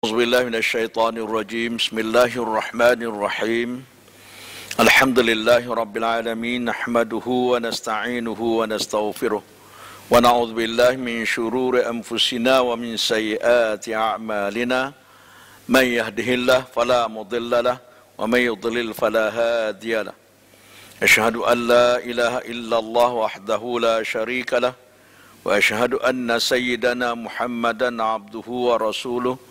A'udzubillahi minasyaitonir rajim. Bismillahirrahmanirrahim. Alhamdulillahi rabbil alamin. Nahmaduhu wa nasta'inuhu wa nastaghfiruh. Wa na'udzubillahi min syururi anfusina wa min sayyiati a'malina. Man yahdihillahu fala mudhillalah wa man yudlil fala hadiyalah. Asyhadu an la ilaha illallah wahdahu la syarikalah wa asyhadu anna sayyidana Muhammadan abduhu wa rasuluh.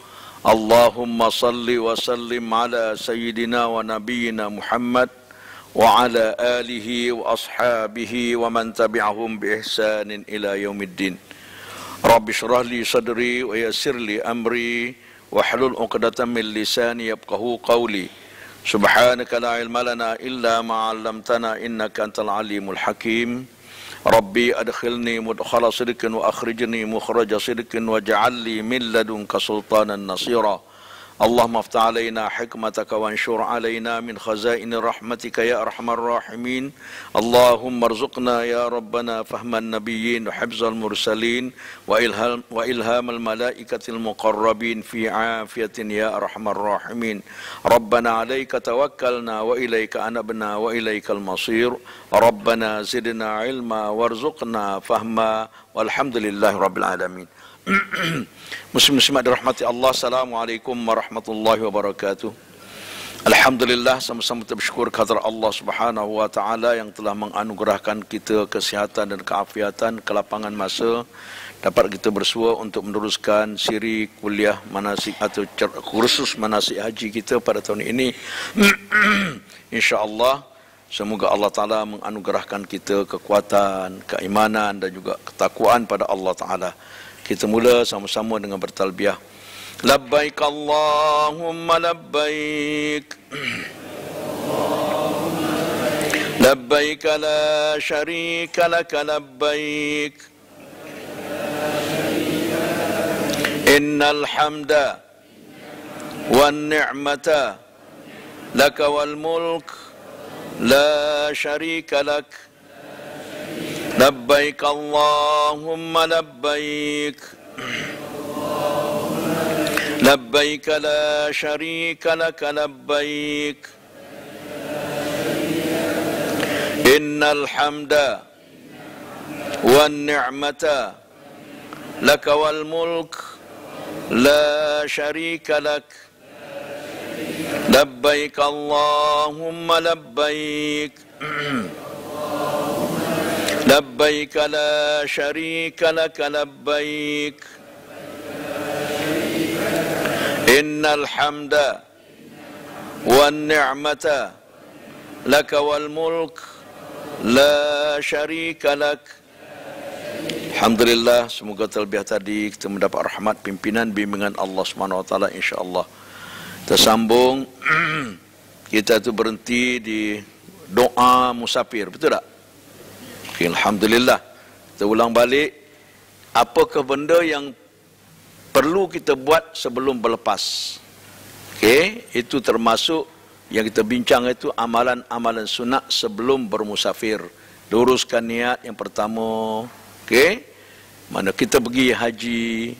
Allahumma salli wa sallim ala sayyidina wa nabiyyina Muhammad wa ala alihi wa ashabihi wa man tabi'ahum bi ihsanin ila yaumiddin. Rabbi shrah li sadri wa yassir li amri wa hlul 'uqdatam min lisani yafqahu qawli. Subhanaka la ilma lana illa ma 'allamtana innaka antal alimul hakim. Rabbi adkhilni mudkhala sidqin wa akhrijni mukhraja sidqin waj'al li min ladunka sultanan nasira. Allahumma aftah alaina hikmataka wanshur alaina min khazaini rahmatika ya arhamar rahimin. Allahumma arzuqna ya rabbana fahman nabiyyin wa hifzal mursalin wa ilhamal malaikatil muqarrabin fi afiyatin ya arhamar rahimin. Rabbana alayka tawakkalna wa ilayka anabna wa ilaykal masir. Rabbana zidna ilma warzuqna fahma walhamdulillahi rabbil alamin. Muslim-muslimat dirahmati Allah, assalamualaikum warahmatullahi wabarakatuh. Alhamdulillah, sama-sama kita bersyukur kepada Allah Subhanahu wa taala yang telah menganugerahkan kita kesihatan dan keafiatan, kelapangan masa dapat kita bersua untuk meneruskan siri kuliah manasik atau kursus manasik haji kita pada tahun ini. Insya-Allah semoga Allah Ta'ala menganugerahkan kita kekuatan, keimanan dan juga ketakwaan pada Allah Ta'ala. Kita mula sama-sama dengan bertalbiyah. Labbaik Allahumma labbaik. Labbaik la syarika laka labbaik. Innal hamda wan ni'mata laka wal mulk la syarika lak. Labbaik Allahumma labbaik. Labbaik la syarika laka labbaik. Innal hamda wan ni'mata laka wal mulk la syarika lak. Labbaik Allahumma labbaik. Labbaik la syarika laka labbaik. Innal hamda wan ni'mata laka wal mulk la syarika lak. Alhamdulillah, semoga terlebih tadi kita mendapat rahmat pimpinan bimbingan Allah Subhanahu wa taala insya-Allah. Kita sambung kita tu berhenti di doa musafir, betul tak? Okay, alhamdulillah. Kita ulang balik, apakah benda yang perlu kita buat sebelum berlepas? Okey, itu termasuk yang kita bincang itu amalan-amalan sunat sebelum bermusafir. Luruskan niat yang pertama. Okey, mana kita pergi haji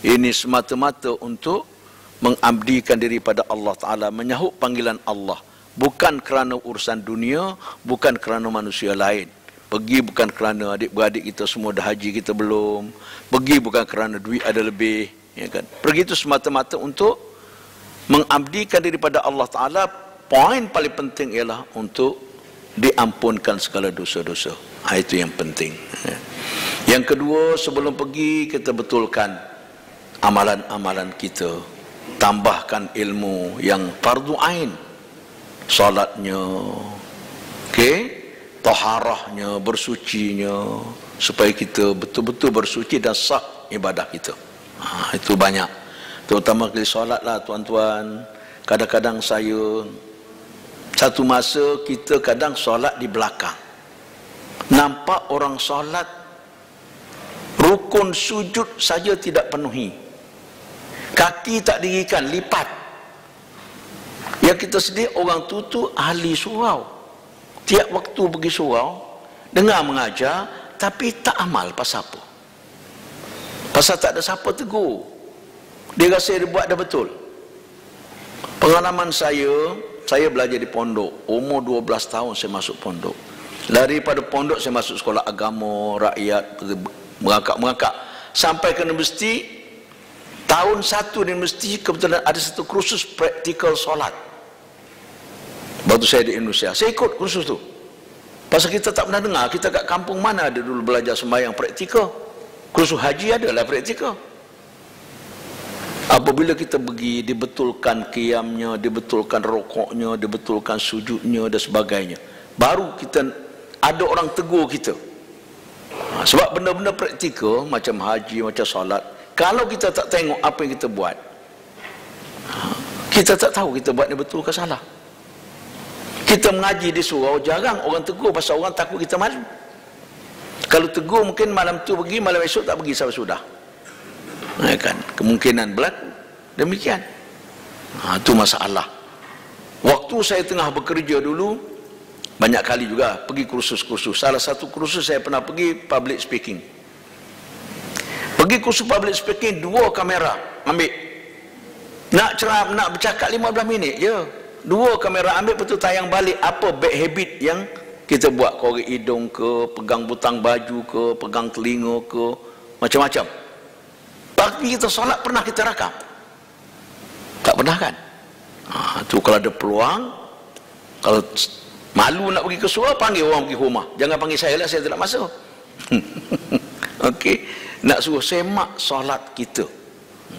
ini semata-mata untuk mengabdikan diri pada Allah Taala, menyahut panggilan Allah, bukan kerana urusan dunia, bukan kerana manusia lain. Pergi bukan kerana adik-beradik kita semua dah haji, kita belum. Pergi bukan kerana duit ada lebih, ya kan? Pergi itu semata-mata untuk mengabdikan diri pada Allah Taala. Poin paling penting ialah untuk diampunkan segala dosa-dosa. Itu yang penting. Yang kedua, sebelum pergi kita betulkan amalan-amalan kita. Tambahkan ilmu yang fardu ain. Salatnya, okey, taharahnya, bersucinya, supaya kita betul-betul bersuci dan sah ibadah kita. Itu banyak, terutama kali solat lah tuan-tuan. Kadang-kadang satu masa kita kadang solat di belakang, nampak orang solat rukun sujud saja tidak penuhi, kaki tak dirikan, lipat. Yang kita sedih orang tu ahli surau, tiap waktu pergi surau, dengar mengajar, tapi tak amal pasal apa? Pasal tak ada siapa tegur. Dia rasa dia buat dah betul. Pengalaman saya belajar di pondok. Umur 12 tahun saya masuk pondok. Daripada pondok saya masuk sekolah agama, rakyat, merangkak. Sampai ke universiti, tahun 1 di universiti, kebetulan ada satu kursus praktikal solat. Waktu saya di Indonesia, saya ikut kursus tu. Pasal kita tak pernah dengar, kita kat kampung mana ada dulu belajar sembahyang praktikal. Kursus haji adalah praktikal. Apabila kita pergi, dibetulkan qiyamnya, dibetulkan rokoknya, dibetulkan sujudnya dan sebagainya, baru kita ada orang tegur kita. Sebab benda-benda praktikal macam haji, macam solat, kalau kita tak tengok apa yang kita buat, kita tak tahu kita buat ni betul ke salah. Kita mengaji di surau, jarang orang tegur pasal orang takut kita malu. Kalau tegur mungkin malam tu pergi, malam esok tak pergi sampai sudah. Kan kemungkinan berlaku demikian. Itu masalah. Waktu saya tengah bekerja dulu, banyak kali juga pergi kursus-kursus. Salah satu kursus saya pernah pergi public speaking. Pergi kursus public speaking, 2 kamera ambil. Nak bercakap 15 minit je, 2 kamera ambil, betul tayang balik apa bad habit yang kita buat. Korek hidung ke, pegang butang baju ke, pegang telinga ke, macam-macam. Tapi kita solat pernah kita rakam? Tak pernah kan? Tu kalau ada peluang, kalau malu nak pergi ke surau, panggil orang pergi rumah. Jangan panggil saya lah, saya tak nak masuk. Okey, nak suruh semak solat kita.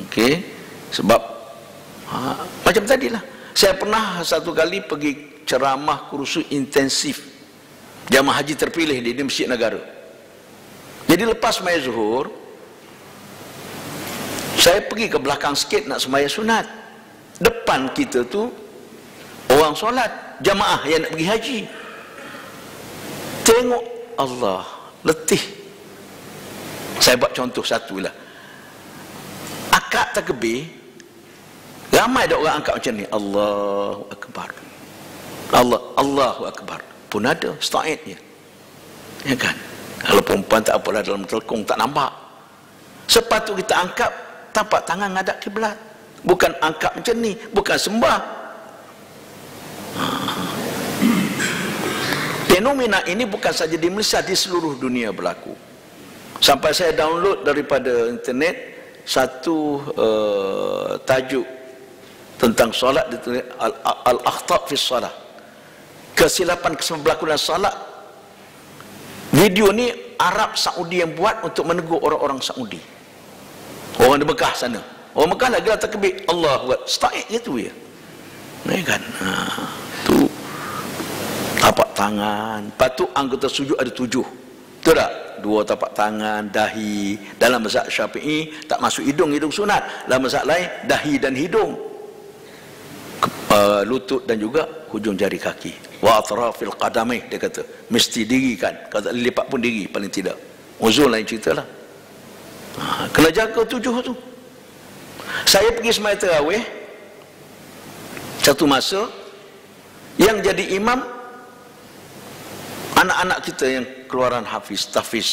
Okey, sebab macam tadilah. Saya pernah satu kali pergi ceramah kursus intensif jamaah haji terpilih di Masjid Negara. Jadi lepas sembahyang zuhur, saya pergi ke belakang sikit nak sembahyang sunat. Depan kita tu orang solat, jamaah yang nak pergi haji. Tengok Allah, letih. Saya buat contoh satu lah. Akad takbir, ramai ada orang angkat macam ni, Allahu Akbar. Allahu Akbar. Pun ada sta'idnya. Ya kan? Kalau perempuan tak apalah, dalam telekung tak nampak. Sepatut kita angkat tapak tangan ngadap kiblat. Bukan angkat macam ni, bukan sembah. Fenomena ini bukan saja di Malaysia, di seluruh dunia berlaku. Sampai saya download daripada internet satu tajuk tentang solat, ditulis Al-Akhta' fi Salah, kesilapan berlaku dalam solat. Video ni Arab Saudi yang buat untuk menegur orang-orang Saudi, orang di Mekah sana. Orang Mekah lagi lah takbir Allah, sta'id gitu ya. Ni kan, tu tapak tangan. Patut anggota sujud ada 7, betul tak? 2 tapak tangan, dahi. Dalam mazhab Syafi'i tak masuk hidung sunat. Dalam mazhab lain dahi dan hidung, lutut dan juga hujung jari kaki. Wa atrafil qadamai, dia kata mesti diri kan, kalau tak lipat pun diri paling tidak. Uzul lain cerita lah. Kena jaga 7 tu. Saya pergi sembahyang tarawih satu masa, yang jadi imam anak-anak kita yang keluaran hafiz, tahfiz.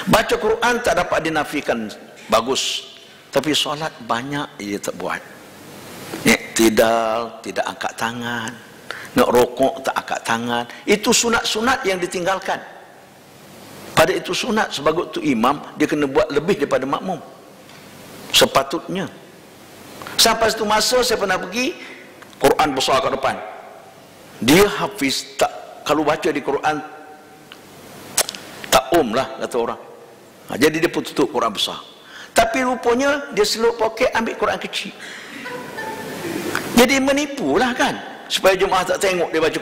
Baca Quran tak dapat dinafikan bagus, tapi solat banyak dia tak buat. Iktidal, tidak angkat tangan. Nak rokok tak angkat tangan. Itu sunat-sunat yang ditinggalkan. Pada itu sunat, sebagai tu imam dia kena buat lebih daripada makmum sepatutnya. Sampai satu masa saya pernah pergi, Quran besar kat depan, dia hafiz, tak, kalau baca di Quran tak lah kata orang. Jadi dia pun tutup Quran besar, tapi rupanya dia seluk poket ambil Quran kecil. Jadi menipulah kan, supaya jemaah tak tengok dia baca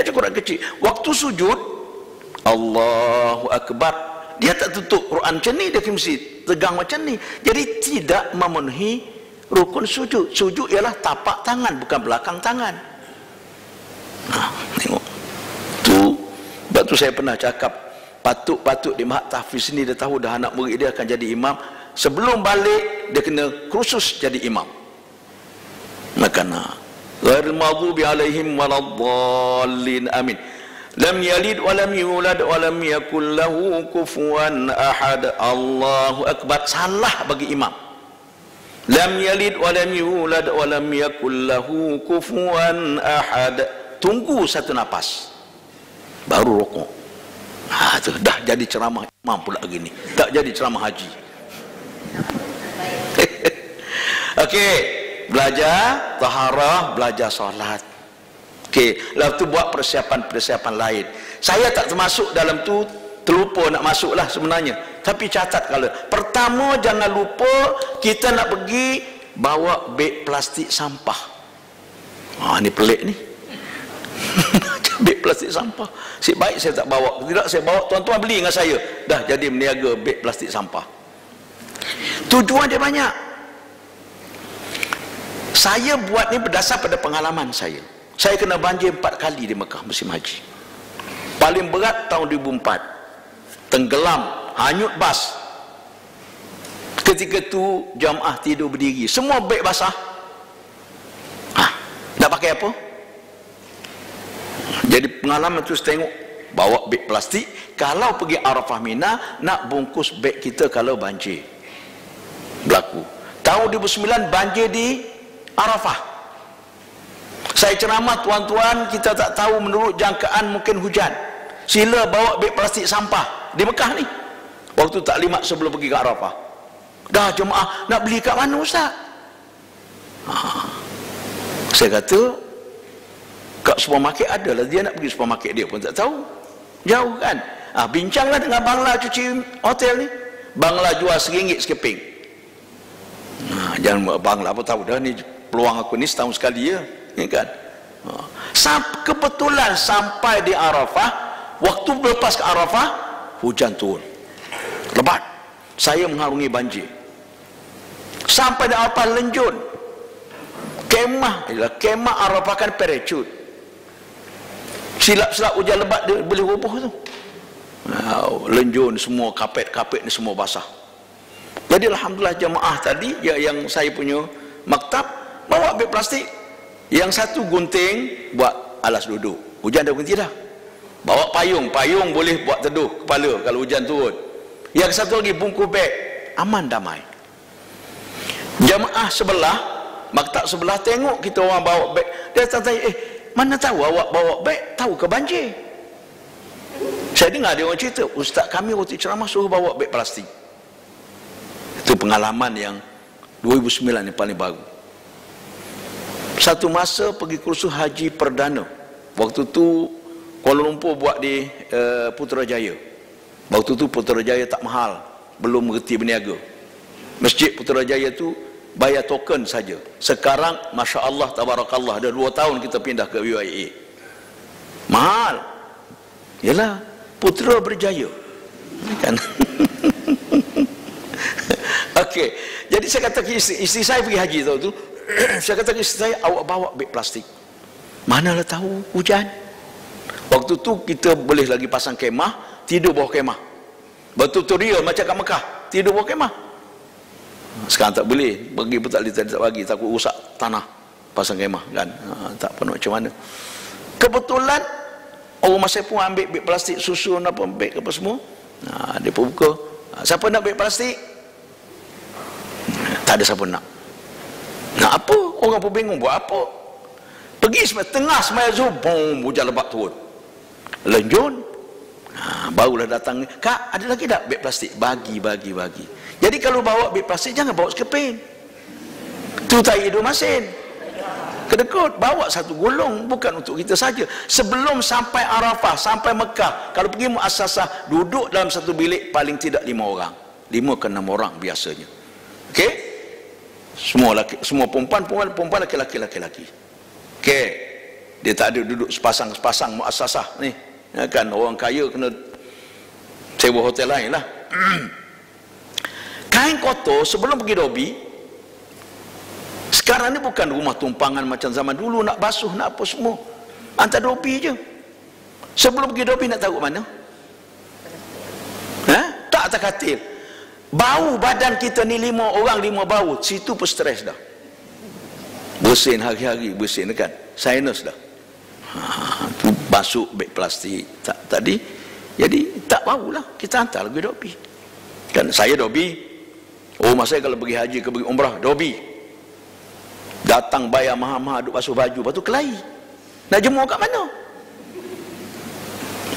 Quran kecil. Waktu sujud Allahu Akbar, dia tak tutup Quran macam ni, dia mesti tegang macam ni. Jadi tidak memenuhi rukun sujud. Sujud ialah tapak tangan, bukan belakang tangan. Tengok tu. Sebab tu saya pernah cakap, patut di Mahat Tahfiz ni dia tahu dah anak murid dia akan jadi imam, sebelum balik dia kena kursus jadi imam. Makana ghairil maghdubi alaihim waladdallin, amin. Lam yalid wa lam yulad wa lam yakul lahu kufuwan ahad. Allahu Akbar. Salah bagi imam. Lam yalid wa lam yulad wa lam yakul lahu kufuwan ahad. Tunggu satu nafas baru rukuk. Tu dah jadi ceramah imam pula gini. Tak jadi ceramah haji. Okey, belajar taharah, belajar solat. Okey, lalu tu buat persiapan-persiapan lain. Saya tak termasuk dalam tu, terlupa nak masuklah sebenarnya. Tapi catat kalau pertama jangan lupa kita nak pergi bawa beg plastik sampah. Ni pelik ni. Beg plastik sampah. Sik baik saya tak bawa. Tidak saya bawa, tuan-tuan beli dengan saya. Dah jadi meniaga beg plastik sampah. Tujuan dia banyak. Saya buat ni berdasar pada pengalaman saya. Saya kena banjir 4 kali di Mekah musim haji. Paling berat tahun 2004. Tenggelam, hanyut bas. Ketika tu jamaah tidur berdiri, semua beg basah. Nak pakai apa? Jadi pengalaman tu tengok, bawa beg plastik. Kalau pergi Arafah Mina, nak bungkus beg kita kalau banjir berlaku. Tahun 2009 banjir di Arafah. Saya ceramah, tuan-tuan, kita tak tahu menurut jangkaan mungkin hujan. Sila bawa beg plastik sampah di Mekah ni. Waktu taklimat sebelum pergi ke Arafah. Dah jemaah nak beli kat mana ustaz? Saya kata kat supermarket ada lah. Dia nak pergi supermarket dia pun tak tahu. Jauh kan? Bincanglah dengan Bangla cuci hotel ni. Bangla jual RM1 sekeping. Jangan buat Bangla apa tahu dah ni peluang aku ni setahun sekali ya. Ni kan? Kebetulan sampai di Arafah, waktu lepas ke Arafah, hujan turun. Lebat. Saya mengharungi banjir. Sampai di Arafah lenjun. Kemah Arafah kan parachute. Silap-silap hujan lebat dia boleh roboh tu. Lenjun semua, kapet-kapet ni semua basah. Jadi alhamdulillah jemaah tadi yang saya punya maktab bawa beg plastik. Yang satu gunting buat alas duduk. Hujan dah berhenti dah. Bawa payung boleh buat teduh kepala kalau hujan turun. Yang satu lagi bungkus beg, aman damai. Jemaah sebelah, maktab sebelah tengok kita orang bawa beg. Dia tanya, mana tahu awak bawa beg, tahu ke banjir? Saya dengar dia orang cerita, ustaz kami waktu ceramah suruh bawa beg plastik. Itu pengalaman yang 2009 yang paling baru. Satu masa pergi kursus haji perdana. Waktu tu Kuala Lumpur buat di Putrajaya. Waktu tu Putrajaya tak mahal, belum mengerti berniaga. Masjid Putrajaya tu bayar token saja. Sekarang Masya Allah Tabarakallah, dah 2 tahun kita pindah ke UIA. Mahal. Yalah, Putra berjaya kan. Okey, jadi saya kata ke isteri saya pergi haji tahu tu. Saya kata ke isteri saya, awak bawa beg plastik. Manalah tahu hujan. Waktu tu kita boleh lagi pasang kemah, tidur bawah kemah. Betul-betul real macam kat Mekah, tidur bawah kemah. Sekarang tak boleh, pergi pun tak boleh, tak bagi, takut rusak tanah pasang kemah kan. Tak apa nak macam mana. Kebetulan orang masa pun ambil beg plastik, susun apa beg apa semua. Dia pun buka. Siapa nak beg plastik? Tak ada siapa nak. Nak apa? Orang pun bingung buat apa. Pergi tengah semaya Zuhur, boom, hujan lebat turun. Lenjun. Barulah datang, kak ada lagi tak beg plastik? Bagi. Jadi kalau bawa beg plastik jangan bawa sekeping. Tu tai hidung masin. Kedekut, bawa satu gulung, bukan untuk kita saja. Sebelum sampai Arafah, sampai Mekah, kalau pergi muassasah, duduk dalam satu bilik paling tidak 5 orang. 5 ke 6 orang biasanya. Okey? Semua perempuan laki-laki. Okey. Dia tak ada duduk sepasang muassasah ni. Ya kan, orang kaya kena sewa hotel lain lah. Kain kotor sebelum pergi dobi, sekarang ni bukan rumah tumpangan macam zaman dulu nak basuh nak apa semua, hantar dobi je. Sebelum pergi dobi nak taruh mana? Tak atas katil. Bau badan kita ni 5 orang 5 bau, situ pun stres dah. Bersin hari-hari, bersin kan, sinus dah. Basuh beg plastik tadi, jadi tak bau lah, kita hantar lagi dobi kan. Saya dobi Oh, masa kalau pergi haji ke pergi umrah, dobi. Datang bayar mahal-mahal, duk basuh baju, lepas tu kelahi. Nak jemur kat mana?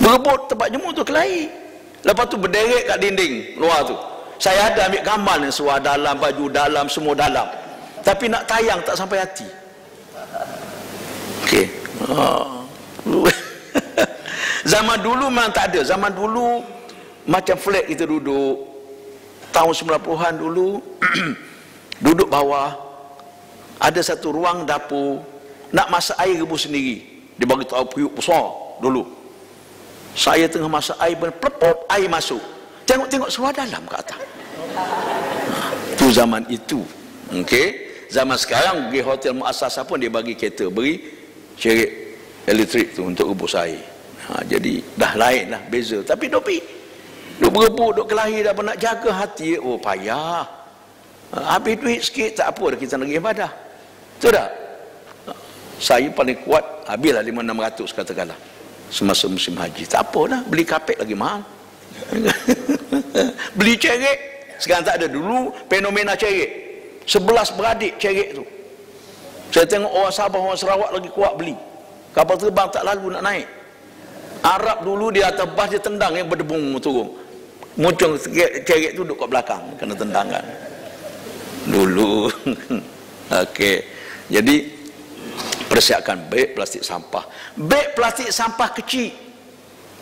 Berebut tempat jemur tu kelahi. Lepas tu berderet kat dinding luar tu. Saya ada ambil gambar ni, seluar dalam, baju dalam, semua dalam. Tapi nak tayang tak sampai hati. Okey. Zaman dulu memang tak ada. Zaman dulu macam flat kita duduk. Tahun 90-an dulu duduk bawah. Ada satu ruang dapur. Nak masak air rebus sendiri. Dia bagi tahu periuk besar dulu. Saya tengah masak air, plepop air masuk. Tengok-tengok seluar dalam kat atas. Tu zaman itu. Okey. Zaman sekarang pergi hotel muassasah pun dia bagi kereta, beri cerit elektrik tu untuk rebus air. Jadi dah lain lah, beza. Tapi dopi duk berebut, duk kelahi, dah nak jaga hati. Oh, payah. Habis duit sikit tak apa dah, kita nak pergi ibadah. Betul tak? Saya paling kuat habislah 500-600 katakanlah semasa musim haji. Tak apa dah, beli kapet lagi mahal. Beli cerit sekarang tak ada. Dulu fenomena cerit 11 beradik cerit tu. Saya tengok orang Sabah, orang Sarawak lagi kuat beli. Kapal terbang tak lalu nak naik. Arab dulu di atas bas dia tendang yang berdebung turun. Muncul cerit tu duduk kat belakang, kena tendangan. Dulu. Okey. Jadi persiapkan beg plastik sampah. Beg plastik sampah kecil.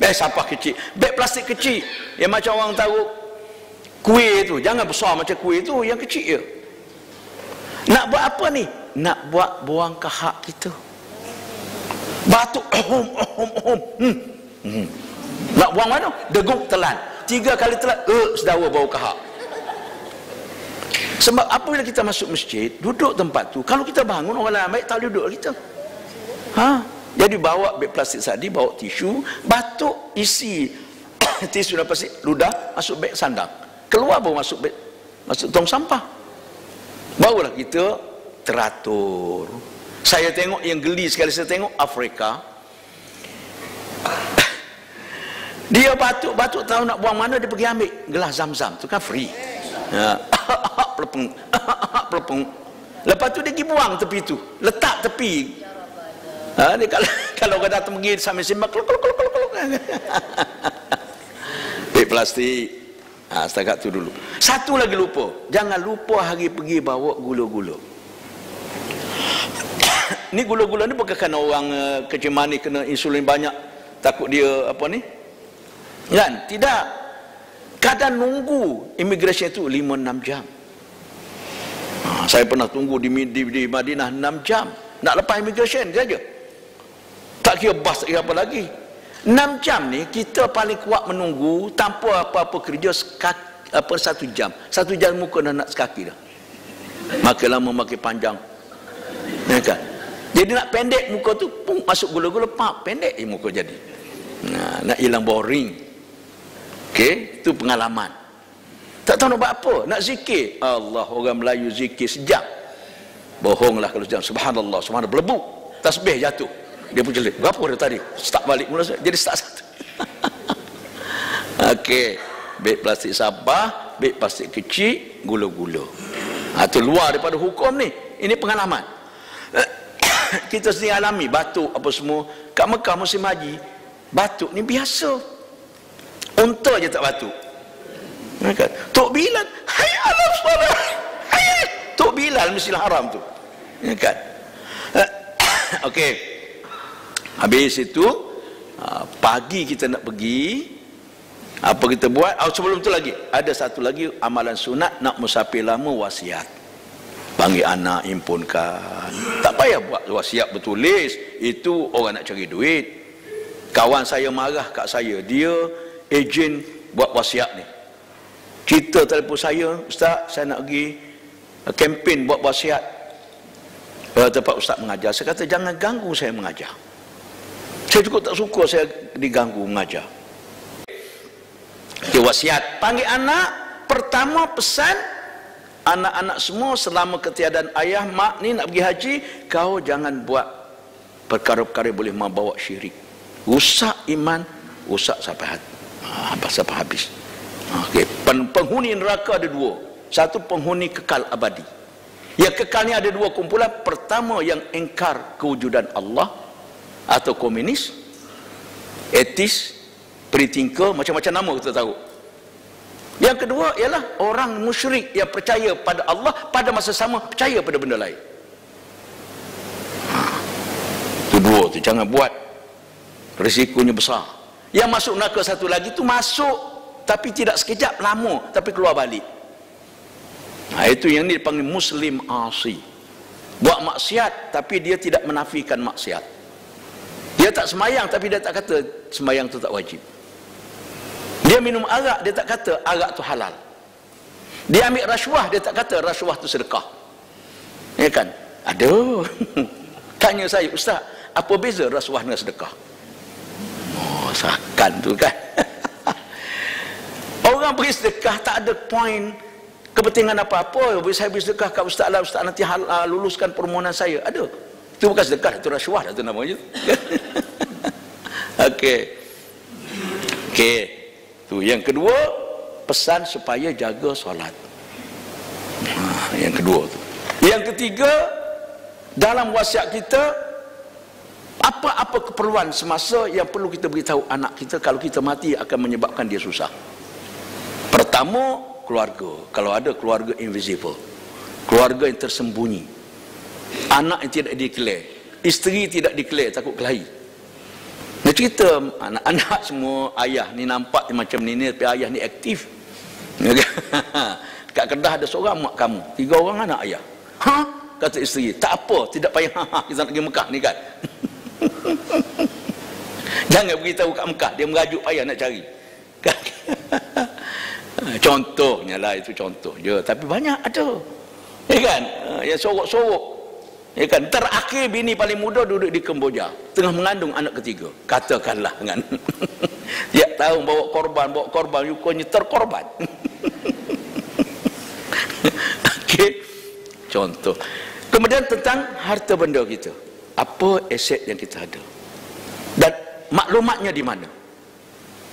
Sampah kecil. Beg plastik kecil yang macam orang taruh kuih tu, jangan besar macam kuih tu, yang kecil je. Nak buat apa ni? Nak buat buang kahak kita. Batuk Nak buang mana? Deguk telan. 3 kali telan, sedawa bau kahak. Sebab apabila kita masuk masjid, duduk tempat tu, kalau kita bangun orang lain ambil, tak duduk kita. Jadi bawa beg plastik tadi, bawa tisu, batuk isi tisu dan plastik, ludah masuk beg sandang. Keluar baru masuk beg, masuk tong sampah. Barulah kita teratur. Saya tengok yang geli sekali, saya tengok Afrika. Dia batuk tahu nak buang mana, dia pergi ambil gelas Zam-Zam tu kan free. Pelepung. Lepas tu dia pergi buang tepi tu, letak tepi. Dia kalau orang datang pergi sambil simbang kluk. Beg plastik. Setakat tu dulu. Satu lagi lupa, jangan lupa hari pergi bawa gula-gula. Ni gula-gula ni bukan kerana orang kecil manis kena insulin banyak, takut dia apa ni kan, tidak. Kadang nunggu immigration tu 5-6 jam. Saya pernah tunggu di Madinah 6 jam nak lepas immigration saja. Tak kira bas, tak kira apa lagi. 6 jam ni kita paling kuat menunggu tanpa apa-apa kerja 1 jam. 1 jam muka dah nak sekaki dah. Makin lama makin panjang. Ya kan? Jadi nak pendek muka tu pun masuk gula-gula, pendek muka jadi. Nak hilang boring. Okey, itu pengalaman. Tak tahu nak buat apa, nak zikir. Allah, orang Melayu zikir sejam. Bohonglah kalau sejam. Subhanallah, subhanallah, berlebu. Tasbih jatuh. Dia pun jelek. Berapa dia tadi? Start balik mula, jadi start satu. Okey, beg plastik sampah, beg plastik kecil, gula-gula. Itu luar daripada hukum ni. Ini pengalaman. Kita sendiri alami batuk apa semua. Kat Mekah musim haji, batuk ni biasa. Unta je tak batuk. Kan? Tok Bilal, hayya ala solat. Hayya. Tok Bilal Masjidil Haram tu. Ya kan? Okey. Habis itu pagi kita nak pergi, apa kita buat? Sebelum tu lagi ada satu lagi amalan sunat, nak musafir lama wasiat. Panggil anak, impunkan. Tak payah buat wasiat bertulis, itu orang nak cari duit. Kawan saya marah kat saya, dia ejen buat wasiat ni. Cerita telefon saya, Ustaz, saya nak pergi kempen buat wasiat tempat Ustaz mengajar. Saya kata jangan ganggu saya mengajar. Saya cukup tak suka saya diganggu mengajar. Dia wasiat, panggil anak, pertama pesan anak-anak semua selama ketiadaan ayah, mak ni nak pergi haji, kau jangan buat perkara-perkara boleh membawa syirik. Rusak iman, rusak sampai hati. Sampai habis. Okay. Penghuni neraka ada 2. satu penghuni kekal abadi. Yang kekal ni ada dua kumpulan. Pertama yang engkar kewujudan Allah atau komunis, etis, free-thinker, macam-macam nama kita tahu. Yang kedua ialah orang musyrik yang percaya pada Allah, pada masa sama percaya pada benda lain. Itu dua tu, jangan buat, risikonya besar. Yang masuk neraka satu lagi tu masuk, tapi tidak sekejap, lama, tapi keluar balik. Itu yang ni dipanggil muslim asi. Buat maksiat tapi dia tidak menafikan maksiat. Dia tak semayang tapi dia tak kata semayang tu tak wajib. Dia minum arak, dia tak kata arak tu halal. Dia ambil rasuah, dia tak kata rasuah tu sedekah. Ya kan? Aduh. Tanya saya, ustaz, apa beza rasuah dengan sedekah? Oh, sakan tu kan. Orang beri sedekah tak ada poin kepentingan apa-apa. Saya beri sedekah kat ustaz lah, ustaz nanti luluskan permohonan saya. Ada. Itu bukan sedekah, itu rasuah lah tu namanya. Okey. Okey. Tu yang kedua, pesan supaya jaga solat. Yang kedua tu. Yang ketiga, dalam wasiat kita, apa-apa keperluan semasa yang perlu kita beritahu anak kita, kalau kita mati akan menyebabkan dia susah. Pertama, keluarga. Kalau ada keluarga invisible, keluarga yang tersembunyi, anak yang tidak declare, isteri tidak declare, takut kelahi. Dia cerita anak-anak semua, ayah ni nampak macam ni, tapi ayah ni aktif. Kat Kedah ada seorang mak kamu, 3 orang anak ayah. Ha? Kata isteri, tak apa, tidak payah, kita nak pergi Mekah ni kan. Jangan beritahu kat Mekah, dia merajuk payah nak cari. Contohnya lah, itu contoh je, tapi banyak ada. Ya kan? Yang sorok-sorok. Ya kan? Terakhir bini paling muda duduk di Kemboja, tengah mengandung anak ketiga. Katakanlah kan. Tiap tahun bawa korban, rupanya terkorban. Okey. Contoh. Kemudian tentang harta benda kita. Apa aset yang kita ada? Dan maklumatnya di mana?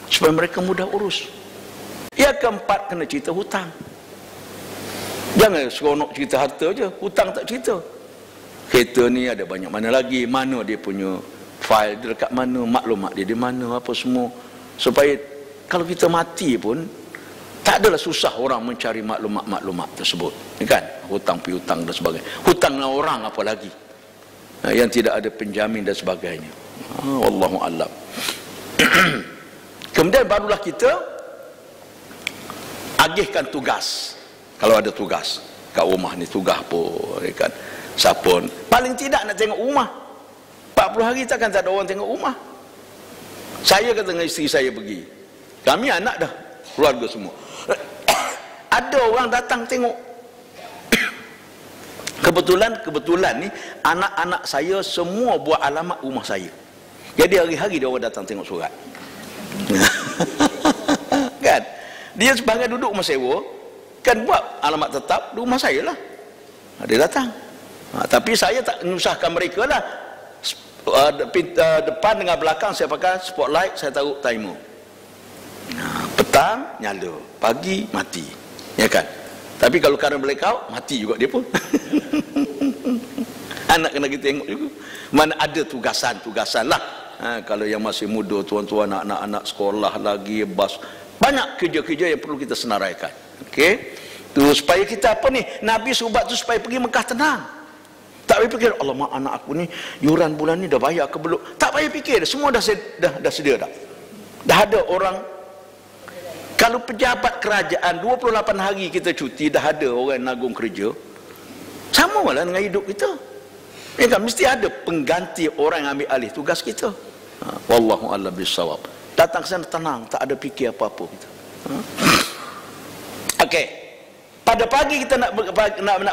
Supaya mereka mudah urus. Yang keempat, kena cerita hutang. Jangan seronok cerita harta je, hutang tak cerita. Kereta ni ada banyak mana lagi, mana dia punya file dia dekat mana, maklumat dia di mana, apa semua. Supaya kalau kita mati pun tak adalah susah orang mencari maklumat-maklumat tersebut, kan? Hutang piutang dan sebagainya. Hutang dengan orang apa lagi yang tidak ada penjamin dan sebagainya. Wallahu a'lam. Kemudian barulah kita agihkan tugas. Kalau ada tugas kat rumah ni, tugas apa, kan? Siapa paling tidak nak tengok rumah. 40 hari takkan tak ada orang tengok rumah. Saya kata dengan isteri saya pergi, kami anak dah, keluarga semua. Ada orang datang tengok. Kebetulan ni anak-anak saya semua buat alamat rumah saya. Jadi hari-hari dia orang datang tengok surat. Kan? Dia sebagai duduk rumah sewa, kan buat alamat tetap di rumah saya lah. Dia datang. Tapi saya tak menyusahkan mereka lah. Depan dengan belakang saya pakai spotlight, saya taruh timer. Petang nyala, pagi mati, ya kan? Tapi kalau kadang blackout, mati juga dia pun. Anak kena kita tengok juga. Mana ada tugasan lah. Kalau yang masih muda, tuan-tuan, anak-anak sekolah lagi, bas, banyak kerja-kerja yang perlu kita senaraikan. Okey, tu supaya kita apa ni? Nabi subat tu supaya pergi Mekah tenang. Tak payah fikir, Allah mak anak aku ni yuran bulan ni dah bayar ke belum? Tak payah fikir, semua dah sedia dah. Dah ada orang. Kalau pejabat kerajaan 28 hari kita cuti, dah ada orang nanggung kerja. Sama lah dengan hidup kita. Ya kan, mesti ada pengganti orang yang ambil alih tugas kita. Wallahu a'lam bissawab. Datang ke sana tenang, tak ada fikir apa-apa kita. Okey. Pada pagi kita nak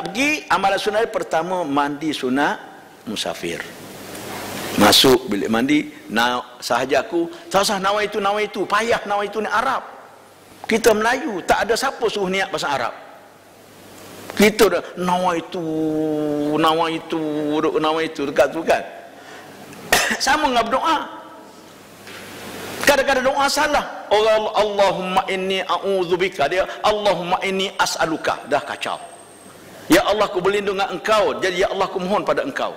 pergi, amalan sunat pertama mandi sunat musafir. Masuk bilik mandi, sahaja aku, tak usah nawai itu, payah nawai itu ni Arab. Kita Melayu, tak ada siapa suruh niat bahasa Arab. Kita dah nawai itu dekat tu kan. Sama dengan berdoa. Kadang-kadang doa salah. Orang Allahumma inni a'udzubika, dia Allahumma inni as'aluka, dah kacau. Ya Allah, aku berlindung dengan engkau, jadi ya Allah, aku mohon pada engkau.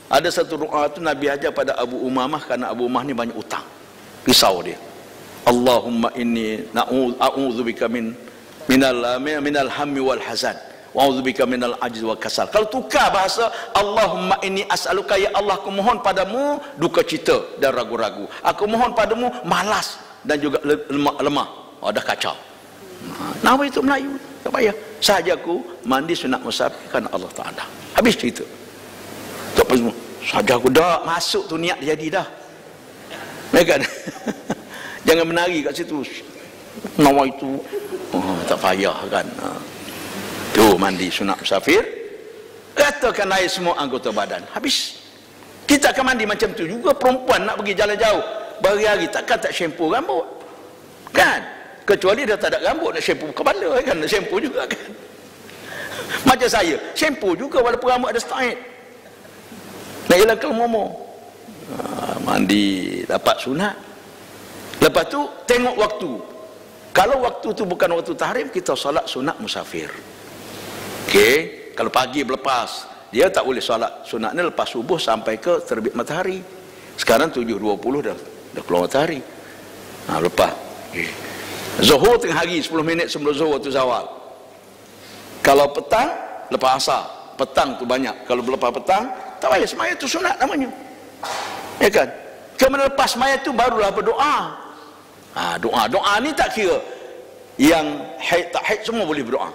Ada satu doa tu Nabi ajar pada Abu Umamah, kerana Abu Umamah ni banyak utang, risau dia. Allahumma inni a'udzubika minal hammi wal hazan wa a'udzubika minal ajzi wal kasal. Kalau tukar bahasa, Allahumma inni as'aluka, ya Allah, aku mohon padamu duka cita dan ragu-ragu, aku mohon padamu malas dan juga lemah. Oh, dah kacau. Nama itu Melayu, tak payah. Sahaja aku mandi sunat musafir kan Allah Ta'ala, habis cerita. Tak payah sahaja aku dah masuk tu niat jadi dah, ya kan? Jangan menari kat situ nawa itu, tak payah kan. Tu mandi sunat musafir, katakan air semua anggota badan, habis. Kita akan mandi macam tu juga. Perempuan nak pergi jalan jauh berhari-hari, takkan tak shampoo rambut kan? Kecuali dia tak ada rambut, nak shampoo kepala kan, nak shampoo juga kan. Macam saya shampoo juga walaupun rambut ada style, nak hilangkan momo. Mandi dapat sunat, lepas tu tengok waktu. Kalau waktu tu bukan waktu tahrim, kita solat sunat musafir. Okey, kalau pagi berlepas, dia tak boleh solat sunat ni lepas subuh sampai ke terbit matahari. Sekarang 7.20 dah keluar matahari. Lepas Zuhur tengah hari 10 minit sebelum Zuhur waktu zawal. Kalau petang lepas asar, petang tu banyak. Kalau lepas petang tak payah, semaya tu sunat namanya, ya kan? Kemudian lepas semaya tu barulah berdoa. Doa ni tak kira yang haid tak haid semua boleh berdoa,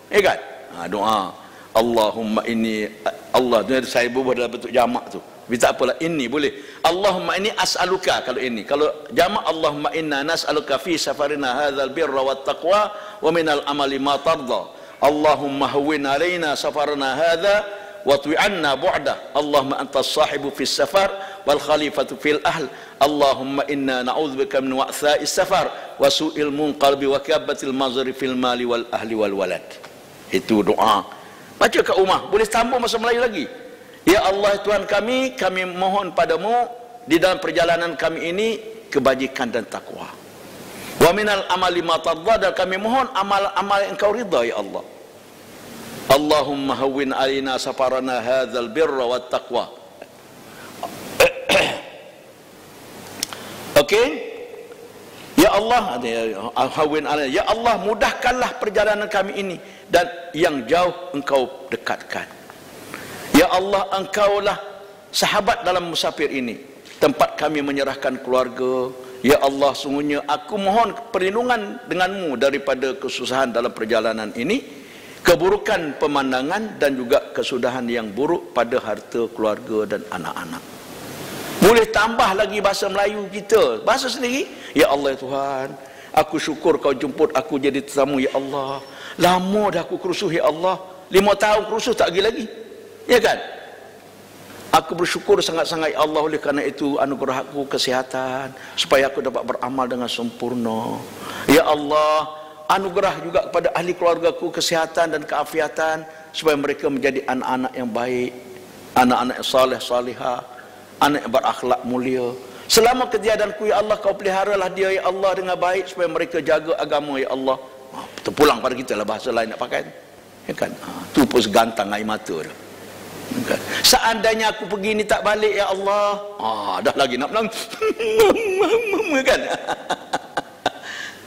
ya kan? Doa Allahumma inni, Allah tu saya bubuh dalam bentuk jamak tu, tapi tak apalah, ini boleh. Allahumma inni as'aluka, kalau ini. Kalau jamak, Allahumma inna nas'aluka fi safarina hadzal birra wat taqwa wa minal amali ma tarda. Allahumma hawwin alaina safarana hadza wa tu'anna bu'dah. Allahumma antas sahibu fis safar wal khalifatu fil ahl. Allahumma inna na'udzubika min wa'tha'is safar wa su'il munqalbi wa kabatil mazri fil mali wal ahli wal walad. Itu doa. Baca kat rumah, boleh tambah masa Melayu lagi. Ya Allah Tuhan kami mohon padamu di dalam perjalanan kami ini kebajikan dan takwa. Wa minal amali ma tardha, dan kami mohon amal-amal yang Engkau ridha ya Allah. Allahumma hawwin alaina safarana hadzal birra wat taqwa. Okey? Ya Allah, hawwin alaina, ya Allah, mudahkanlah perjalanan kami ini, dan yang jauh Engkau dekatkan. Ya Allah, Engkaulah sahabat dalam musafir ini, tempat kami menyerahkan keluarga. Ya Allah, sungguhnya aku mohon perlindungan denganmu daripada kesusahan dalam perjalanan ini, keburukan pemandangan, dan juga kesudahan yang buruk pada harta keluarga dan anak-anak. Boleh tambah lagi bahasa Melayu kita, bahasa sendiri. Ya Allah Tuhan, aku syukur Kau jemput aku jadi tetamu ya Allah. Lama dah aku kerusuh ya Allah, 5 tahun kerusuh tak lagi, ya kan? Aku bersyukur sangat-sangat ya Allah, oleh kerana itu anugerah aku kesihatan supaya aku dapat beramal dengan sempurna. Ya Allah, anugerah juga kepada ahli keluargaku kesihatan dan keafiatan supaya mereka menjadi anak-anak yang baik, anak-anak yang saleh salihah, anak yang berakhlak mulia. Selama ketiadaanku ya Allah, Kau peliharalah dia ya Allah dengan baik supaya mereka jaga agama ya Allah. Terpulang pada kita lah bahasa lain nak pakai, ya kan? Tu pun segantang air mata dah, kan? Seandainya aku pergi ni tak balik ya Allah, dah lagi nak menang kan?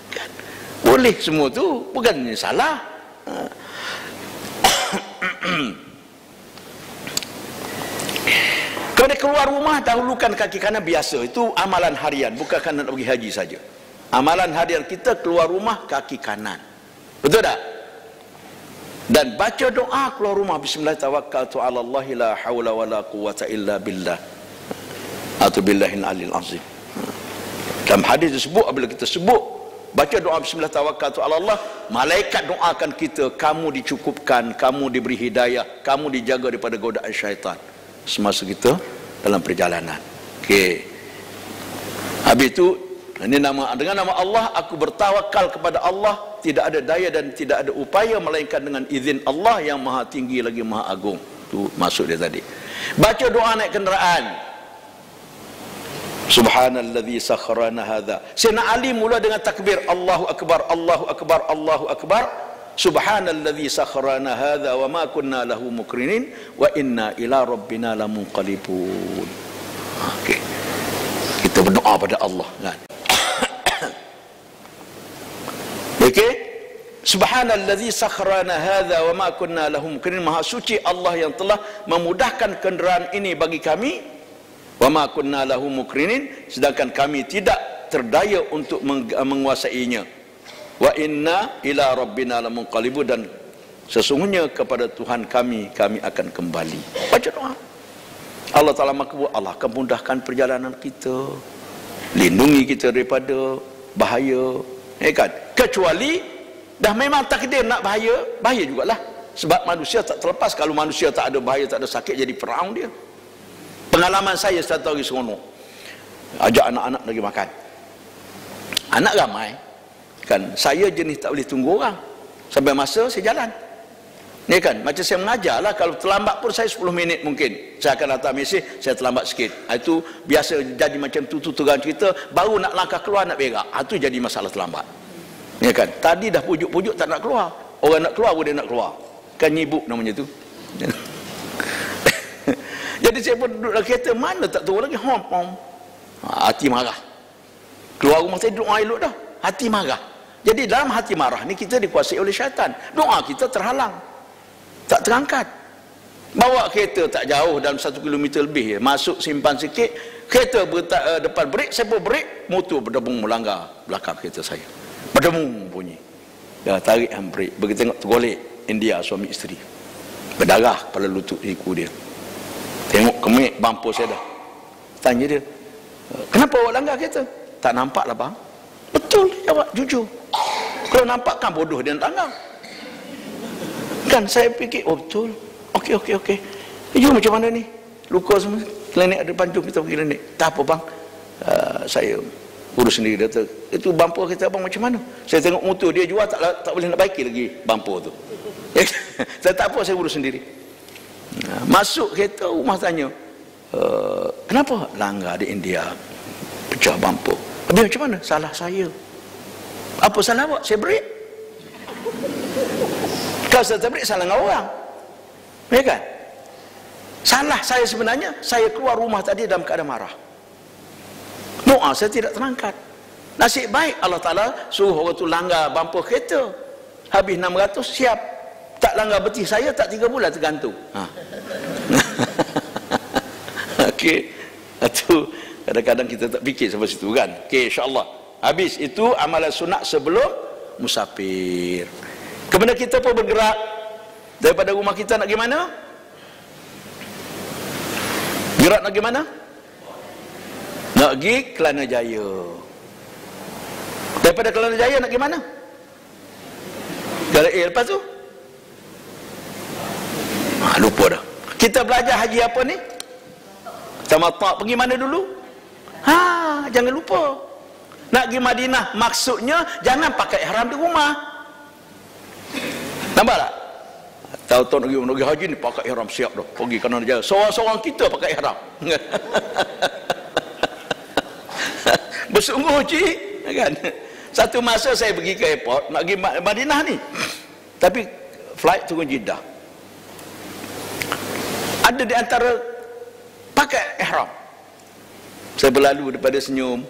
Kan? Boleh semua tu, bukan salah. Kalau dia keluar rumah, dahulukan kaki kanan biasa. Itu amalan harian, bukan kerana nak pergi haji saja. Amalan harian kita keluar rumah kaki kanan, betul tak? Dan baca doa keluar rumah, bismillah tawakkaltu ala Allah la haula wala quwwata illa billah atau billahil alil azim. Dalam hadis disebut, apabila kita sebut baca doa bismillah tawakkaltu ala Allah, malaikat doakan kita, kamu dicukupkan, kamu diberi hidayah, kamu dijaga daripada godaan syaitan semasa kita dalam perjalanan. Okey. Habis itu, ini dengan nama Allah aku bertawakal kepada Allah, tidak ada daya dan tidak ada upaya melainkan dengan izin Allah yang maha tinggi lagi maha agung. Tu maksud dia tadi. Baca doa naik kenderaan. Subhanalladzi sakharana hadza. Sayyidina Ali mula dengan takbir Allahu akbar, Allahu akbar, Allahu akbar. Subhanalladzi sakharana hadza wa ma kunna lahu muqrinin wa inna ila rabbina lamunqalibun. Okey. Kita berdoa pada Allah kan. Okey. Subhanalladzi sakharana hadza wa ma kunna lahu muqrinin. Maha suci Allah yang telah memudahkan kenderaan ini bagi kami. Wa ma kunna lahu muqrinin, sedangkan kami tidak terdaya untuk menguasainya. Wa inna ila rabbina lamunqalibun, dan sesungguhnya kepada Tuhan kami akan kembali. Baca doa. Allah Taala makbul, Allah akan mudahkan perjalanan kita, lindungi kita daripada bahaya, kan? Kecuali dah memang takdir nak bahaya jugalah. Sebab manusia tak terlepas. Kalau manusia tak ada bahaya, tak ada sakit, jadi Firaun dia. Pengalaman saya satu hari seronok, ajak anak-anak lagi makan, anak ramai kan. Saya jenis tak boleh tunggu orang, sampai masa saya jalan ni kan. Macam saya mengajar lah, kalau terlambat pun saya 10 minit mungkin saya akan datang mesej saya terlambat sikit. Itu biasa jadi macam tu terang cerita. Baru nak langkah keluar nak berak, itu jadi masalah terlambat ni kan. Tadi dah pujuk-pujuk tak nak keluar, orang nak keluar pun dia nak keluar kan, nyibuk namanya tu. Jadi saya pun duduk dalam kereta, mana tak tahu lagi, hom. Hati marah. Keluar rumah saya doa elok dah, hati marah. Jadi dalam hati marah ni kita dikuasai oleh syaitan. Doa kita terhalang, tak terangkat. Bawa kereta tak jauh, dalam 1 kilometer lebih, masuk simpan sikit, kereta depan break, saya pun break, motor berdebung melanggar belakang kereta saya. Berdebung bunyi. Dah tarik handbrake, begitu tengok tergolek India suami isteri. Berdarah kepala lutut siku dia. Tengok kemik bumper saya dah. Tanya dia, kenapa awak langgar kereta? Tak nampak lah bang. Betul jawab, jujur. Kalau nampak kan bodoh dia nak langgar kan. Saya fikir, oh betul. Okey. You macam mana ni? Luka semua, klinik ada Panjung, kita pergi klinik. Tak apa bang, saya urus sendiri. Dia kata, itu bumper kereta abang macam mana? Saya tengok motor dia jual, tak boleh nak baiki lagi bumper tu. Saya tak apa, saya urus sendiri. Masuk kereta, rumah tanya, kenapa? Langgar di India, pecah bumper. Habis macam mana? Salah saya. Apa salah awak? Saya break. Kalau saya break, salah dengan orang, ya kan? Salah saya sebenarnya, saya keluar rumah tadi dalam keadaan marah. Doa saya tidak terangkat. Nasib baik Allah Ta'ala suruh orang tu langgar bumper kereta, habis 600 siap. Tak langgar betih saya, tak 3 bulan tergantung. Okey, itu kadang-kadang kita tak fikir sampai situ kan. Okey, insya-Allah. Habis itu amalan sunat sebelum musafir. Kemudian kita pun bergerak daripada rumah kita nak pergi mana? Gerak nak pergi mana? Nak pergi Kelana Jaya. Daripada Kelana Jaya nak pergi mana? Lepas tu lupa dah. Kita belajar haji apa ni? Tamattu'. Pergi mana dulu? Jangan lupa. Nak pergi Madinah, maksudnya jangan pakai ihram di rumah. Nampak tak? Tahu-tahu nak pergi haji ni pakai ihram, siap dah. Pergi Kelana Jaya. Seorang-seorang kita pakai ihram. Bersungguh cik, kan? Satu masa saya pergi ke airport nak pergi Madinah ni. Tapi flight turun Jeddah. Ada di antara pakai ihram. Saya berlalu daripada senyum.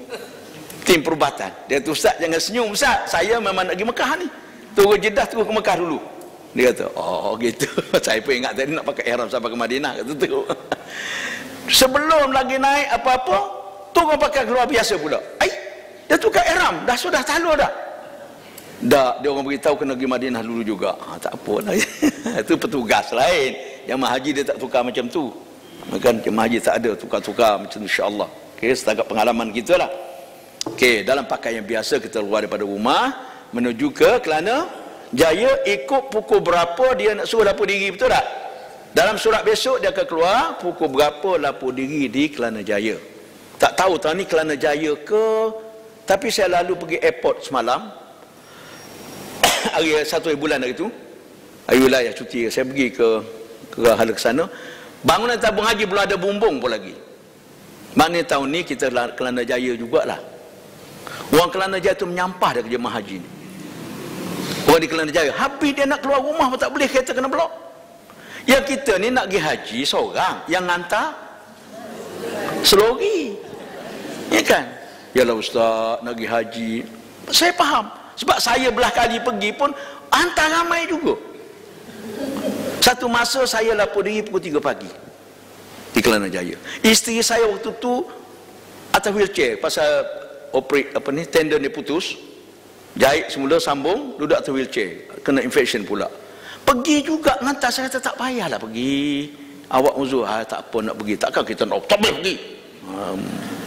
Tim perubatan, dia kata, Ustaz jangan senyum Ustaz, saya memang nak pergi Mekah ni. Turun Jeddah, turun ke Mekah dulu. Dia kata, oh gitu. Saya pun ingat tadi nak pakai ihram sampai ke Madinah, kata tu. Sebelum lagi naik apa-apa, turun pakai keluar biasa pula. Dia tukar ihram, dah sudah talu dah. Dah, dia orang beritahu kena pergi Madinah dulu juga. Tak apalah. Itu petugas lain. Jemaah haji dia tak tukar macam tu. Kan jemaah haji tak ada tukar-tukar macam tu, insya-Allah. Okey, setakat pengalaman kita lah. Okey, dalam pakaian biasa kita keluar daripada rumah menuju ke Kelana Jaya. Ikut pukul berapa dia nak suruh lapor diri, betul tak? Dalam surat besok dia akan keluar pukul berapa lapor diri di Kelana Jaya. Tak tahu tahun ni Kelana Jaya ke, tapi saya lalu pergi airport semalam. Hari 1 bulan hari tu, hari wilayah cuti, saya pergi ke hala ke sana. Bangunan tabung haji belum ada bumbung pun lagi. Maknanya tahun ni kita Kelana Jaya jugalah. Orang Kelana Jaya tu menyampah dah ke jemaah haji ni. Orang di Kelana Jaya, habis dia nak keluar rumah pun tak boleh, kereta kena blok. Yang kita ni nak pergi haji seorang, yang hantar selori. Ya kan? Yalah ustaz, nak pergi haji. Saya faham. Sebab saya belah kali pergi pun hantar ramai juga. Satu masa saya lapor diri pukul 3 pagi di Kelana Jaya. Isteri saya waktu tu atas wheelchair pasal tendon dia putus. Jahit semula, sambung, duduk atas wheelchair, kena infection pula. Pergi juga ngantar, saya kata tak payahlah pergi. Awak uzur, tak apa nak pergi. Takkan kita nak tak boleh pergi.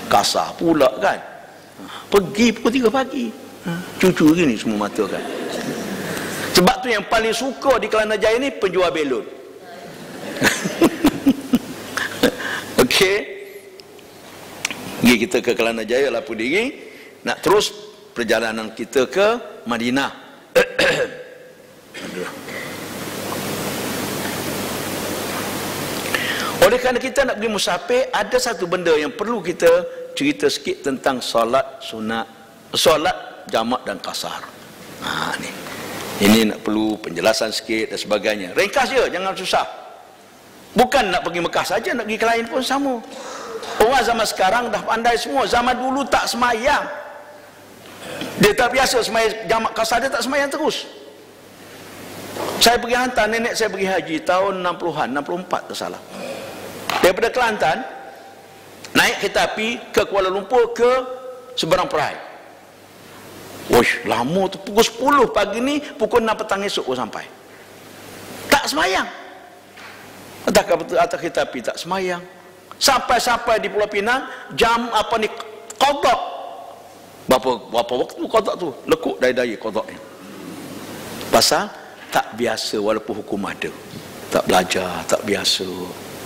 Kasar pula kan. Pergi pukul 3 pagi. Cucu gini semua mata kan. Sebab tu yang paling suka di Kelana Jaya ni penjual belon. Okey. Pergi kita ke Kelana Jaya, lapor diri, nak terus perjalanan kita ke Madinah. Oleh kerana kita nak pergi musafir, ada satu benda yang perlu kita cerita sikit tentang solat sunat, solat jamak dan qasar. Ni. Ini nak perlu penjelasan sikit dan sebagainya. Ringkas je, jangan susah. Bukan nak pergi Mekah saja, nak pergi ke lain pun sama. Orang zaman sekarang dah pandai semua. Zaman dulu tak semayang. Dia tak biasa semayang jamak qasar, dia tak semayang terus. Saya pergi hantar nenek saya pergi haji tahun 60-an, 64 tak salah. Daripada Kelantan naik kereta api ke Kuala Lumpur ke Seberang Perai. Wush, lama tu, pukul 10 pagi ni, pukul 6 petang esok baru sampai. Tak semayang. Atas kereta api tak semayang. Sampai di Pulau Pinang, jam qada. Berapa waktu qada tu? Lekuk daya-daya qada ni. Pasal tak biasa, walaupun hukum ada. Tak belajar, tak biasa.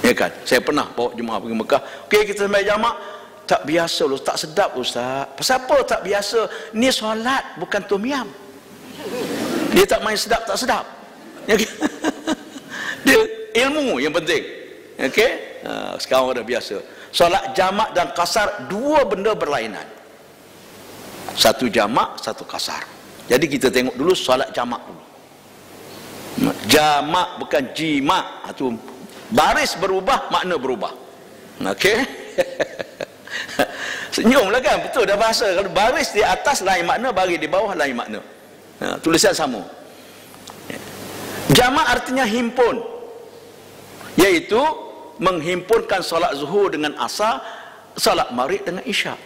Ya kan? Saya pernah bawa jemaah pergi Mekah. Okey, kita sembahyang jamak. Tak biasa loh, tak sedap ustaz. Pasal apa tak biasa? Ni solat, bukan tom yam. Dia tak main sedap tak sedap. Okay? Dia ilmu yang penting. Okey? Sekarang dah biasa. Solat jamak dan qasar, dua benda berlainan. Satu jamak, satu qasar. Jadi kita tengok dulu solat jamak dulu. Jamak bukan jima'. Itu baris berubah, makna berubah. Okey? Senyumlah kan, betul dah bahasa. Kalau baris di atas lain makna, baris di bawah lain makna. Tulisan sama. Jamak artinya himpun, iaitu menghimpunkan solat zuhur dengan asar, solat maghrib dengan isyak.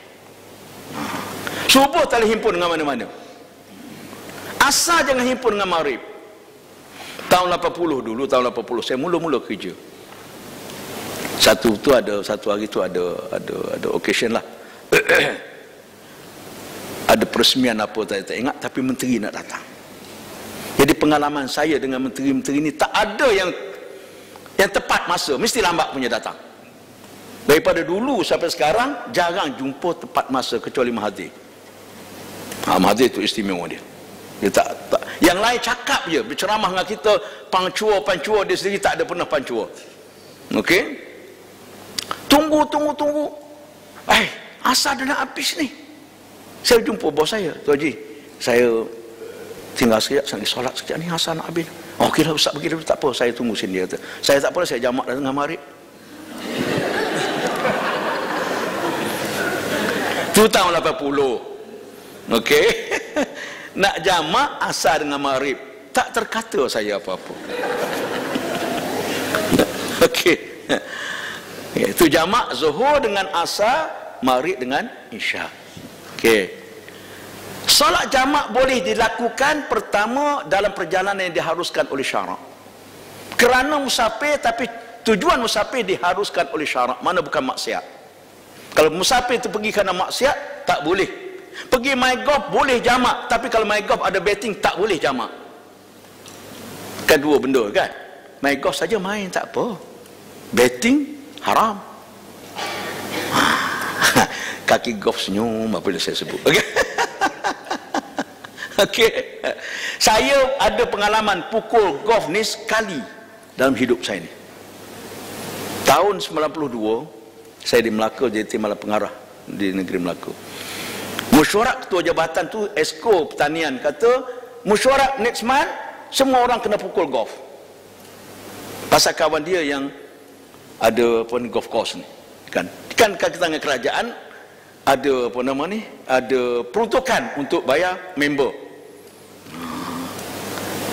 Subuh tak boleh himpun dengan mana-mana. Asar jangan himpun dengan maghrib. Tahun 80 dulu, tahun 80 saya mula-mula kerja. Satu hari tu ada occasion lah. Ada peresmian apa tak ingat, tapi menteri nak datang. Jadi pengalaman saya dengan menteri-menteri ni, tak ada yang tepat masa, mesti lambat punya datang. Daripada dulu sampai sekarang jarang jumpa tepat masa kecuali Mahathir. Mahathir tu istimewa dia. Dia tak. Yang lain cakap je, berceramah dengan kita, pancua, dia sendiri tak ada pernah pancua. Okey? Tunggu. Asar dah nak habis ni. Saya jumpa bos saya, Tu Haji, saya tinggal sekejap, saya solat sekejap ni, asar nak habis. Okeylah ustaz, pergi dulu, tak apa, saya tunggu sini. Dia kata, saya tak apa, saya jamak dah tengah maghrib. Tu tahun 80. Okey. Nak jamak asar dengan maghrib, tak terkata saya apa-apa. Okey. Itu jamak zuhur dengan asar, maghrib dengan isyak. Okey. Solat jamak boleh dilakukan pertama dalam perjalanan yang diharuskan oleh syarak. Kerana musafir, tapi tujuan musafir diharuskan oleh syarak, mana bukan maksiat. Kalau musafir itu pergi kerana maksiat, tak boleh. Pergi main golf boleh jamak, tapi kalau main golf ada betting, tak boleh jamak. Kan dua benda kan? Main golf saja main tak apa. Betting haram. Kaki golf senyum apabila saya sebut. Okey. Okey. Saya ada pengalaman pukul golf ni sekali dalam hidup saya ni. Tahun 92 Saya di Melaka jadi timbalan pengarah di negeri Melaka. Mesyuarat ketua jabatan tu Esko Pertanian kata, mesyuarat next month semua orang kena pukul golf. Pasal kawan dia yang ada apa ni, golf course ni. Kan kaki tangan kerajaan ada apa nama ni, ada peruntukan untuk bayar member.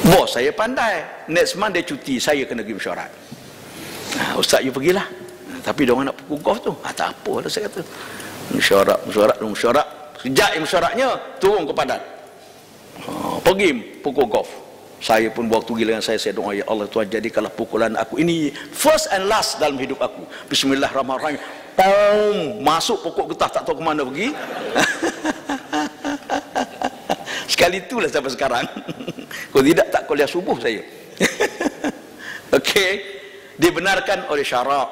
Bos saya pandai, next month dia cuti, saya kena pergi mesyuarat. Ustaz you pergilah. Tapi dia orang nak pukul golf tu. Tak apa lah saya kata. Mesyuarat. Sejak mesyuaratnya turun ke padan. Pergi pukul golf. Saya pun waktu gila dengan saya doa, ya Allah Tuhan, jadikanlah pukulan aku ini first and last dalam hidup aku. Bismillahirrahmanirrahim. Pum, masuk pokok getah, tak tahu ke mana pergi. Sekali itulah sampai sekarang. Kalau tidak tak kuliah subuh saya. Okey, dibenarkan oleh syarak.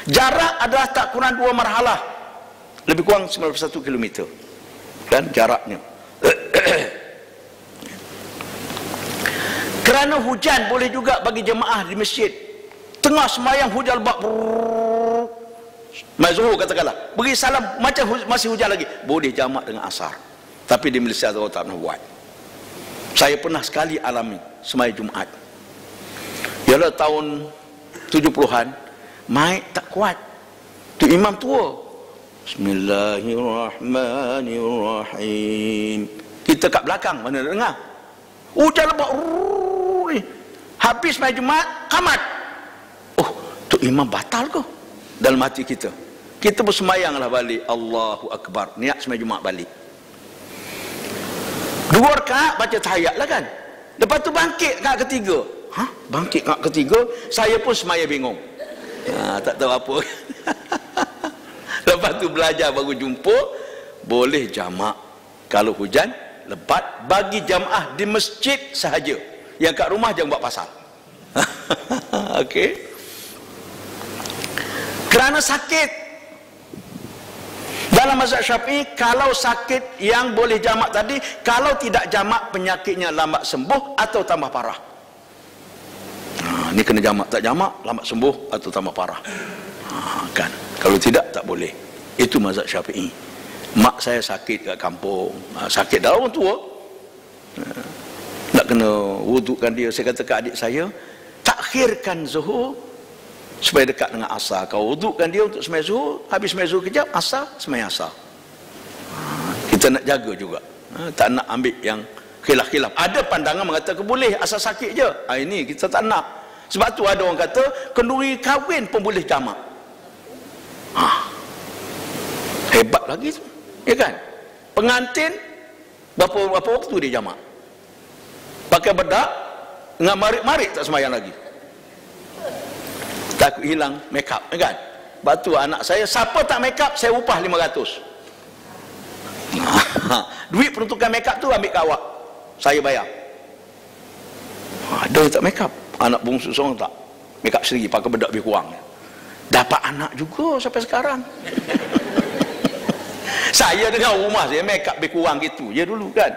Jarak adalah tak kurang 2 marhalah, lebih kurang 91 km kan jaraknya. Kerana hujan boleh juga bagi jemaah di masjid tengah sembahyang hujan lebat, Zuhur katakanlah, beri salam macam masih hujan lagi, boleh jamak dengan asar. Tapi di Malaysia orang tak pernah buat. Saya pernah sekali alami sembahyang Jumaat, ialah tahun 70-an, mic tak kuat, tu imam tua, Bismillahirrahmanirrahim, kita kat belakang mana dengar hujan lebat, habis main Jumaat qamat. Oh, tu imam batal ke? Dalam hati kita bersemayanglah balik, Allahu Akbar, niat sembahyang Jumaat balik 2 rakaat baca tahiyat lah kan. Lepas tu bangkit rakaat ketiga. Bangkit rakaat ketiga, saya pun semaya bingung, tak tahu apa. Lepas tu belajar baru jumpa boleh jamak kalau hujan lebat bagi jamaah di masjid sahaja, yang kat rumah jangan buat pasal. Okey, kerana sakit dalam mazhab Syafi'i, kalau sakit yang boleh jamak tadi, kalau tidak jamak penyakitnya lambat sembuh atau tambah parah. Ni kena jamak, tak jamak lambat sembuh atau tambah parah. Kan kalau tidak tak boleh. Itu mazhab Syafi'i. Mak saya sakit kat kampung, sakit dah orang tua, nak kena wudukan dia. Saya kata ke adik saya, takhirkan zuhur supaya dekat dengan asar. Kau wudukan dia untuk sembahyang zuhur, habis sembahyang zuhur kejap, asar sembahyang asar. Kita nak jaga juga, tak nak ambil yang khilaf-khilaf. Ada pandangan mengatakan boleh asal sakit je. Ini kita tak nak. Sebab tu ada orang kata kenduri kahwin pun boleh jamak. Hebat lagi tu, ya kan? Pengantin berapa waktu dia jamak? Pakai bedak dengan marik-marik tak sembahyang lagi, takut hilang make up, ya kan? Sebab tu anak saya, siapa tak make up saya upah 500. Duit peruntukan make up tu ambil kat awak, saya bayar. Ada tak make up, anak bungsu seorang tak make up sendiri, pakai bedak lebih kurang, dapat anak juga sampai sekarang. Saya dengan rumah saya make up lebih kurang gitu je dulu kan.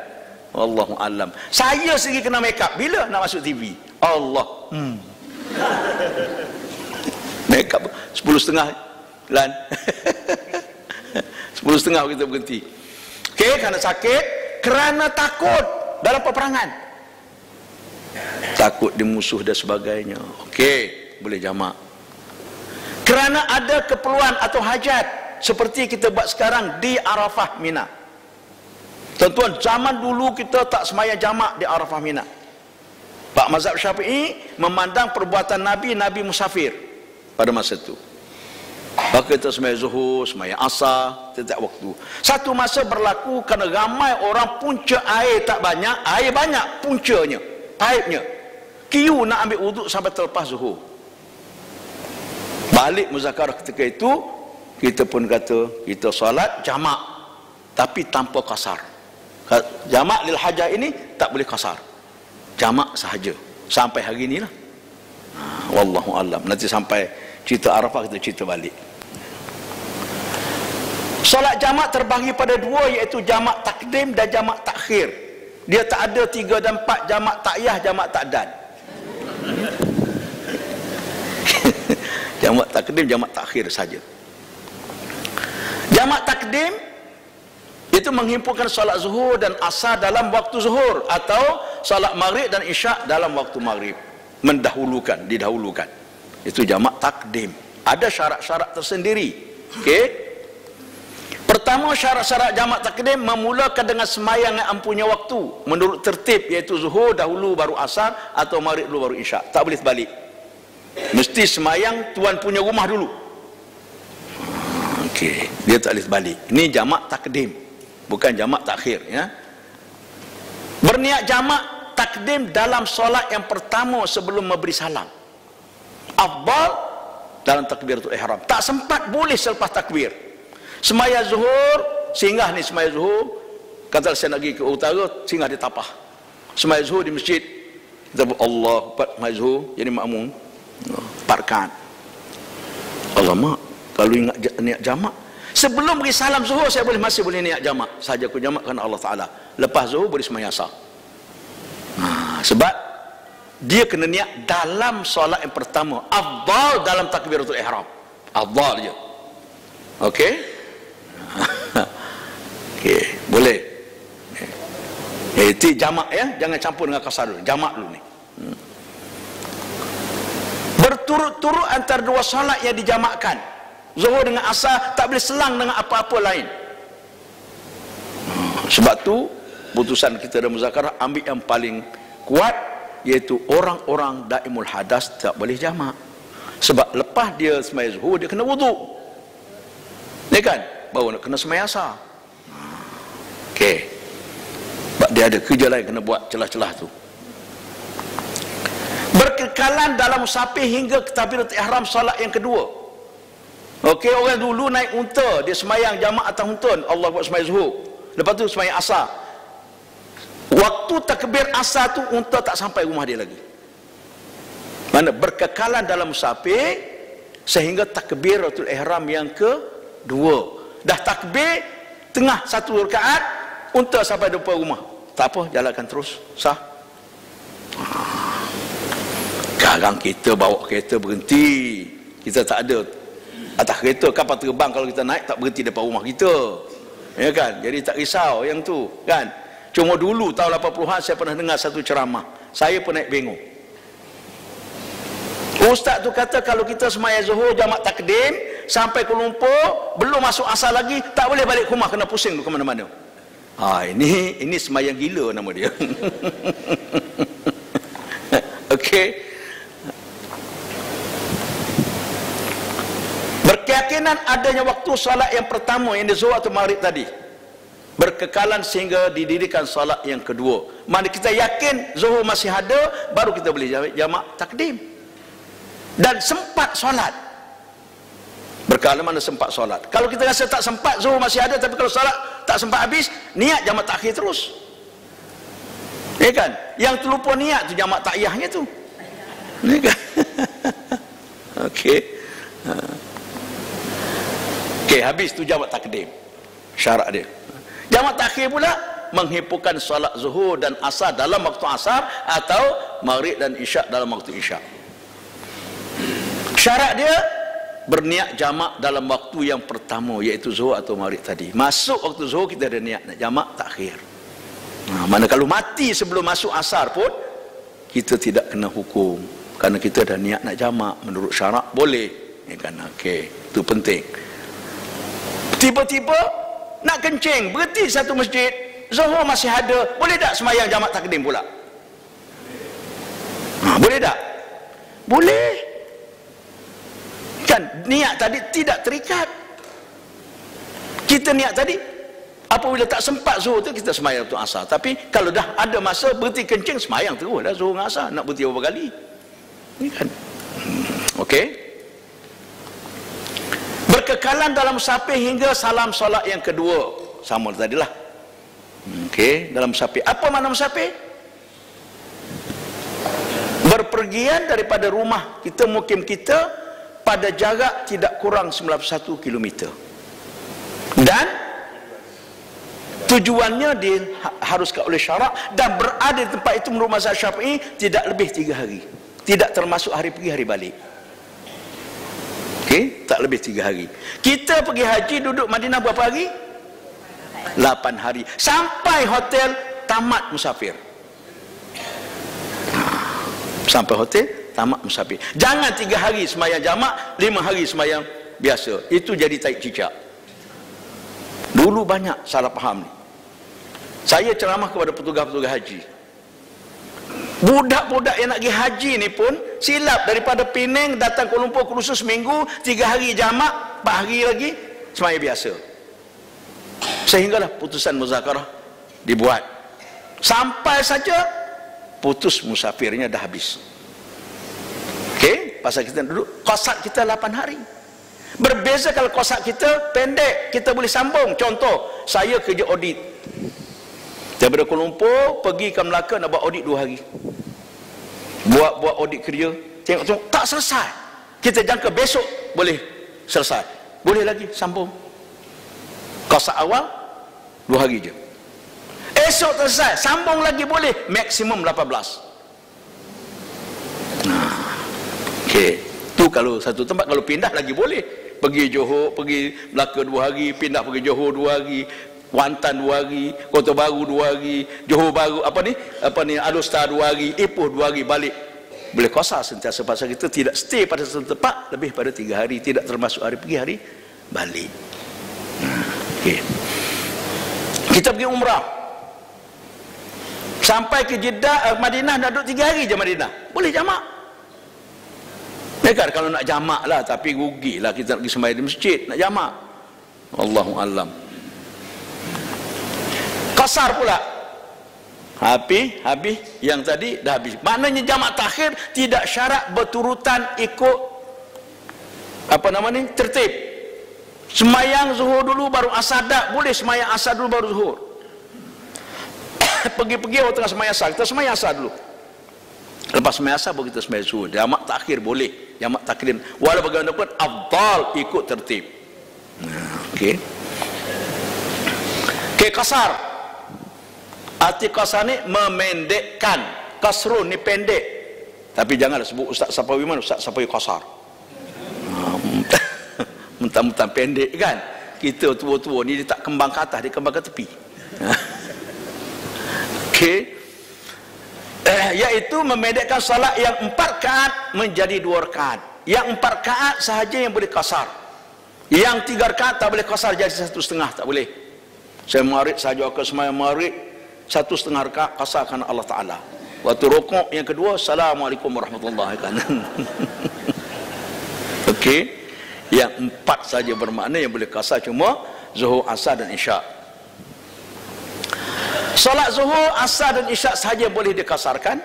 Wallahu alam. Saya sendiri kena make up bila nak masuk TV. Allah. Make up 10.30 lan. 10.30 kita berhenti. Okey, kerana sakit, kerana takut dalam peperangan, takut dimusuh dan sebagainya. Okey, boleh jamak. Kerana ada keperluan atau hajat, seperti kita buat sekarang di Arafah Mina. Tuan-tuan, zaman dulu kita tak sembahyang jamak di Arafah Mina. Pak mazhab Syafi'i memandang perbuatan Nabi musafir pada masa itu. Maka kita sembahyang zuhur, sembahyang asar setiap waktu. Satu masa berlaku kerana ramai orang, punca air tak banyak, air banyak puncanya, paipnya. Kiu nak ambil wuduk sampai terlepas zuhur. Balik muzakarah ketika itu, kita pun kata kita solat jamak tapi tanpa kasar. Jamak lil hajah ini tak boleh kasar, jamak sahaja sampai hari inilah. Wallahu alam. Nanti sampai cerita Arafah kita cerita balik. Solat jamak terbahagi pada 2, iaitu jamak takdim dan jamak takhir. Dia tak ada 3 dan 4 jamak takyah, jamak takdan. Jamak takdim, jamak takhir saja. Jamak takdim itu menghimpunkan solat zuhur dan asar dalam waktu zuhur, atau solat maghrib dan isyak dalam waktu maghrib, didahulukan. Itu jamak takdim. Ada syarat-syarat tersendiri. Okey. Pertama, syarat-syarat jamak takdim memulakan dengan semayang yang mempunyai waktu menurut tertib, iaitu zuhur dahulu baru asar, atau maghrib dulu baru isyak. Tak boleh terbalik. Mesti semayang tuan punya rumah dulu. Okey, dia tak boleh terbalik. Ini jamak takdim, bukan jamak takhir, ya. Berniat jamak takdim dalam solat yang pertama sebelum memberi salam. Afdal dalam takbiratul ihram. Tak sempat boleh selepas takbir. Semaya zuhur, singgah ni semaya zuhur. Kata saya nak pergi ke utara, singgah di Tapah. Semaya zuhur di masjid. Kita Allah Akbar, semaya zuhur, jadi makmum. 4 rakaat. Alamak, kalau ingat niat jamak, sebelum beri salam zuhur saya masih boleh niat jamak. Saja aku jamak kerana Allah Taala. Lepas zuhur boleh sembahyang asar. Sebab dia kena niat dalam solat yang pertama. Afdal dalam takbiratul ihram. Afdal je. Okey? Okey, boleh. Itu jamak, ya, jangan campur dengan kasar dulu. Jamak dulu ni. Berturut-turut antara dua solat yang dijamakkan. Zuhur dengan asar tak boleh selang dengan apa-apa lain. Sebab tu putusan kita dalam muzakarah ambil yang paling kuat, iaitu orang-orang daimul hadas tak boleh jamak. Sebab lepas dia sembahyang zuhur dia kena wuduk. Ya kan? Baru nak kena sembahyang asar. Okey. Sebab dia ada kerja lain kena buat celah-celah tu. Berkekalan dalam musafir hingga ke takbiratul ihram solat yang kedua. Okey, orang dulu naik unta, dia semayang jamak atas unta, Allah buat semayang zuhur. Lepas tu semayang asar. Waktu takbir asar tu unta tak sampai rumah dia lagi. Mana berkekalan dalam musafir sehingga takbiratul ihram yang kedua. Dah takbir tengah satu rakaat, unta sampai depan rumah. Tak apa, jalankan terus, sah. Sekarang kita bawa kereta berhenti, kita tak ada atas kereta, kapal terbang kalau kita naik tak berhenti depan rumah kita, ya kan? Jadi tak risau yang tu, kan? Cuma dulu tahun 80-an saya pernah dengar satu ceramah, saya pun naik bengong. Ustaz tu kata kalau kita sembahyang zuhur jamak takdim sampai Kuala Lumpur belum masuk asar lagi, tak boleh balik ke rumah, kena pusing ke mana-mana. Ini sembahyang gila nama dia. Okey. Berkeyakinan adanya waktu solat yang pertama yang zuhur atau maghrib tadi, berkekalan sehingga didirikan solat yang kedua. Mana kita yakin zuhur masih ada, baru kita boleh jamak takdim. Dan sempat solat. Berkala mana sempat solat. Kalau kita rasa tak sempat, zuhur masih ada, tapi kalau solat tak sempat habis, niat jamak takhir terus. Ya kan? Yang terlupa niat tu jamak takyahnya tu. Ya kan? Okey. Okey, habis tu jamak takdim. Syarat dia. Jamak takhir pula menghimpunkan solat zuhur dan asar dalam waktu asar, atau maghrib dan isyak dalam waktu isyak. Syarat dia berniat jamak dalam waktu yang pertama, iaitu zuhur atau maghrib tadi. Masuk waktu zuhur kita ada niat nak jamak takhir. Mana kalau mati sebelum masuk asar pun kita tidak kena hukum, kerana kita ada niat nak jamak menurut syarat, boleh. Ya kan? Okey, itu penting. Tiba-tiba nak kencing, berhenti satu masjid, zuhur masih ada, boleh tak sembahyang jamak takdim pula? Boleh tak? Boleh. Kan niat tadi tidak terikat. Kita niat tadi apabila tak sempat zuhur tu kita sembahyang tu asar. Tapi kalau dah ada masa berhenti kencing, sembahyang terus dah zuhur dengan asar. Nak berhenti berapa kali? Ini kan. Okey. Berkekalan dalam musafir hingga salam solat yang kedua. Sama tadilah. Okey, dalam musafir. Apa makna musafir? Berpergian daripada rumah kita, mukim kita, pada jarak tidak kurang 91 km. Dan tujuannya diharuskan oleh syarak, dan berada di tempat itu menurut mazhab Syafi'i tidak lebih 3 hari. Tidak termasuk hari pergi hari balik. Okey, tak lebih 3 hari. Kita pergi haji duduk Madinah berapa hari? 8 hari. Sampai hotel tamat musafir. Sampai hotel tamat musafir. Jangan 3 hari sembahyang jamak, 5 hari sembahyang biasa. Itu jadi taik cicak. Dulu banyak salah faham ni. Saya ceramah kepada petugas-petugas haji. Budak-budak yang nak pergi haji ni pun silap. Daripada Penang datang Kuala Lumpur kursus seminggu, 3 hari jamak, 4 hari lagi sembahyang biasa. Sehinggalah putusan muzakarah dibuat. Sampai saja putus musafirnya dah habis. Okey, pasal kita duduk qasad kita 8 hari. Berbeza kalau qasad kita pendek, kita boleh sambung. Contoh, saya kerja audit. Daripada Kuala Lumpur pergi ke Melaka nak buat audit 2 hari. Buat audit kerja, tengok tak selesai. Kita jangka besok boleh selesai. Boleh lagi sambung. Qasad awal 2 hari je. Esok selesai, sambung lagi boleh, maksimum 18. Okey, tu kalau satu tempat. Kalau pindah lagi boleh. Pergi Johor, pergi Melaka 2 hari, pindah pergi Johor 2 hari, Kuantan 2 hari, Kota Baru 2 hari, Johor Baru apa ni Alor-Star 2 hari, Ipoh 2 hari, balik. Boleh qasar sentiasa pasal kita tidak stay pada satu tempat lebih pada 3 hari, tidak termasuk hari pergi hari balik. Okey. Kita pergi umrah. Sampai ke Jeddah, Madinah nak duduk 3 hari je Madinah. Boleh jamak. Dekat kalau nak jamak lah, tapi rugilah kita nak pergi sembahyang di masjid, nak jamak. Allahu a'lam. Qasar pula. Habis yang tadi dah habis. Maknanya jamak takhir tidak syarat berturutan ikut tertib. Sembahyang zuhur dulu baru asar, tak boleh sembahyang asar dulu baru zuhur. Pergi-pergi orang tengah sembahyang asar, kita sembahyang asar dulu. Lepas sembahyang asar baru kita sembahyang zuhur. Jamak takhir boleh, jamak takhir walau bagaimanapun afdal ikut tertib. Okey. Okey, qasar. Arti qasar ni memendekkan. Kasrun ni pendek. Tapi janganlah sebut Ustaz Sapawi mana, Ustaz Sapawi qasar. Mentang-mentang pendek kan. Kita tua-tua ni dia tak kembang ke atas, dia kembang ke tepi. Okey. Iaitu memendekkan solat yang 4 rakaat menjadi 2 rakaat. Yang 4 rakaat sahaja yang boleh qasar. Yang 3 rakaat tak boleh qasar jadi 1,5, tak boleh. Saya maghrib saja akan sembahyang maghrib 1,5 rakaat qasar kerana Allah Taala. Waktu rukuk yang kedua, Assalamualaikum warahmatullahi wabarakatuh. Okey. Yang 4 saja bermakna yang boleh qasar cuma zuhur, asar dan isyak. Solat zuhur, asar dan isyak sahaja boleh dikasarkan.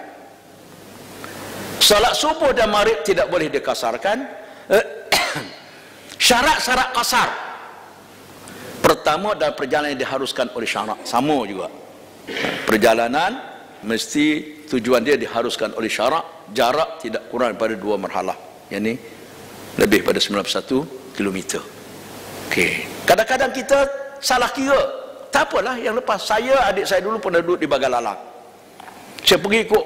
Solat subuh dan maghrib tidak boleh dikasarkan. Syarat-syarat qasar. Pertama, dalam perjalanan yang diharuskan oleh syarak. Sama juga. Perjalanan mesti tujuan dia diharuskan oleh syarak. Jarak tidak kurang daripada 2 marhalah. Yang ni lebih pada 91 km. Okey. Kadang-kadang kita salah kira. Tak apalah yang lepas. Saya, adik saya dulu pernah duduk di Bagalalang. Saya pergi ikut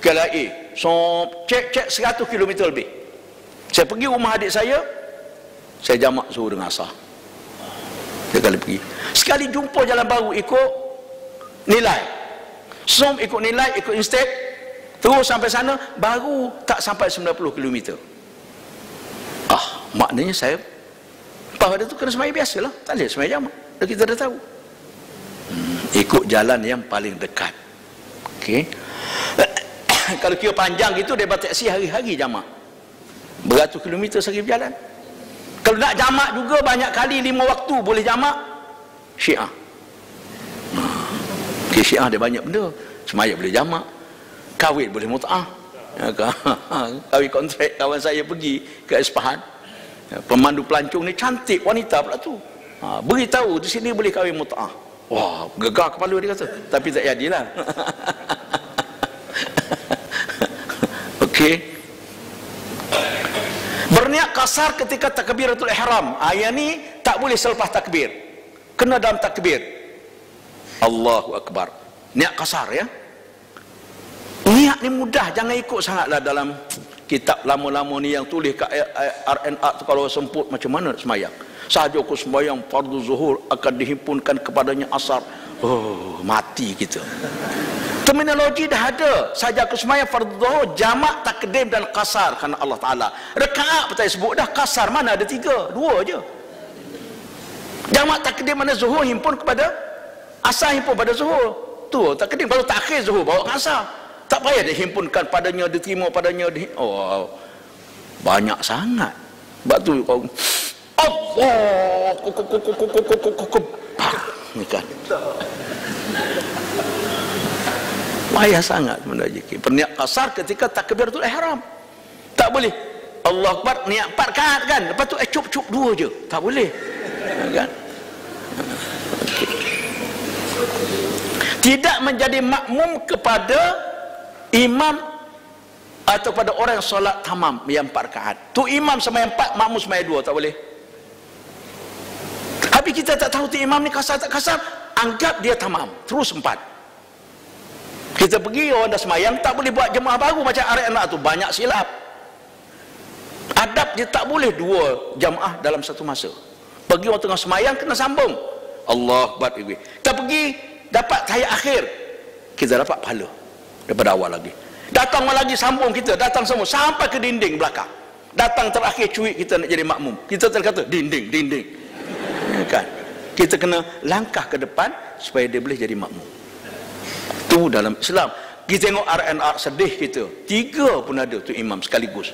KLIA. So, cek 100 km lebih. Saya pergi rumah adik saya jamak zuhur dengan asar. Dia kali pergi. Sekali jumpa jalan baru ikut nilai. Som ikut nilai, ikut instead. Terus sampai sana, baru tak sampai 90 km. Maknanya saya pada tu kena sembahyang biasalah. Tak boleh sembahyang jamak. Kita dah tahu. Ikut jalan yang paling dekat. Okey. Kalau kira panjang gitu, dia bawa taksi hari-hari jamak. Beratus kilometer sehari berjalan. Kalau nak jamak juga banyak kali 5 waktu boleh jamak. Syiah. Okey, Syiah dia banyak benda. Sembahyang boleh jamak. Kahwin boleh mut'ah. Kahwin kontrak kawan saya pergi ke Isfahan. Pemandu pelancong ni cantik wanita pula tu. Beritahu di sini boleh kahwin mut'ah. Wah, gegar kepala dia kata. Tapi tak jadilah. Okey. Berniat qasar ketika takbiratul ihram. Yang ni tak boleh selepas takbir. Kena dalam takbir. Allahu akbar. Niat qasar ya. Niat ni mudah, jangan ikut sangatlah dalam kitab lama-lama ni yang tulis kat RNA tu, kalau semput macam mana nak sembahyang. Sahaja aku sembahyang fardu zuhur akan dihimpunkan kepadanya asar. Oh, mati kita. Terminologi dah ada. Sahaja aku sembahyang fardu zuhur, jamak, takdim dan qasar kerana Allah Taala. Rakaat pun tak sebut dah, qasar mana ada 3, 2 je. Jamak, takdim mana zuhur himpun kepada asar, himpun pada zuhur. Tu takdim. Kalau takhir zuhur bawa ke asar. Tak payah dihimpunkan padanya, diterima padanya. Oh, banyak sangat. Sebab tu Allah ni kan. Payah sangat sebenarnya. Perniat kasar ketika takbiratul ihram. Tak boleh. Allah Akbar niat 4 rakaat kan. Lepas tu cup-cup 2 je. Tak boleh. Kan? Tidak menjadi makmum kepada imam atau pada orang yang solat tamam yang 4 rakaat. Tu imam sembahyang 4, makmum sembahyang 2, tak boleh. Tapi kita tak tahu tu imam ni kasar tak kasar, anggap dia tamam, terus 4. Kita pergi orang dah sembahyang, tak boleh buat jemaah baru macam anak tu, banyak silap. Adab dia tak boleh 2 jemaah dalam satu masa. Pergi orang tengah sembahyang kena sambung. Allah Akbar. Kita pergi dapat tahiyat akhir, kita dapat pahala daripada awal lagi. Datang lagi sambung, kita datang semua sampai ke dinding belakang. Datang terakhir cuit kita nak jadi makmum, kita terkata dinding kan. Kita kena langkah ke depan supaya dia boleh jadi makmum. Tu dalam Islam. Kita tengok RNR sedih kita, 3 pun ada tu imam sekaligus.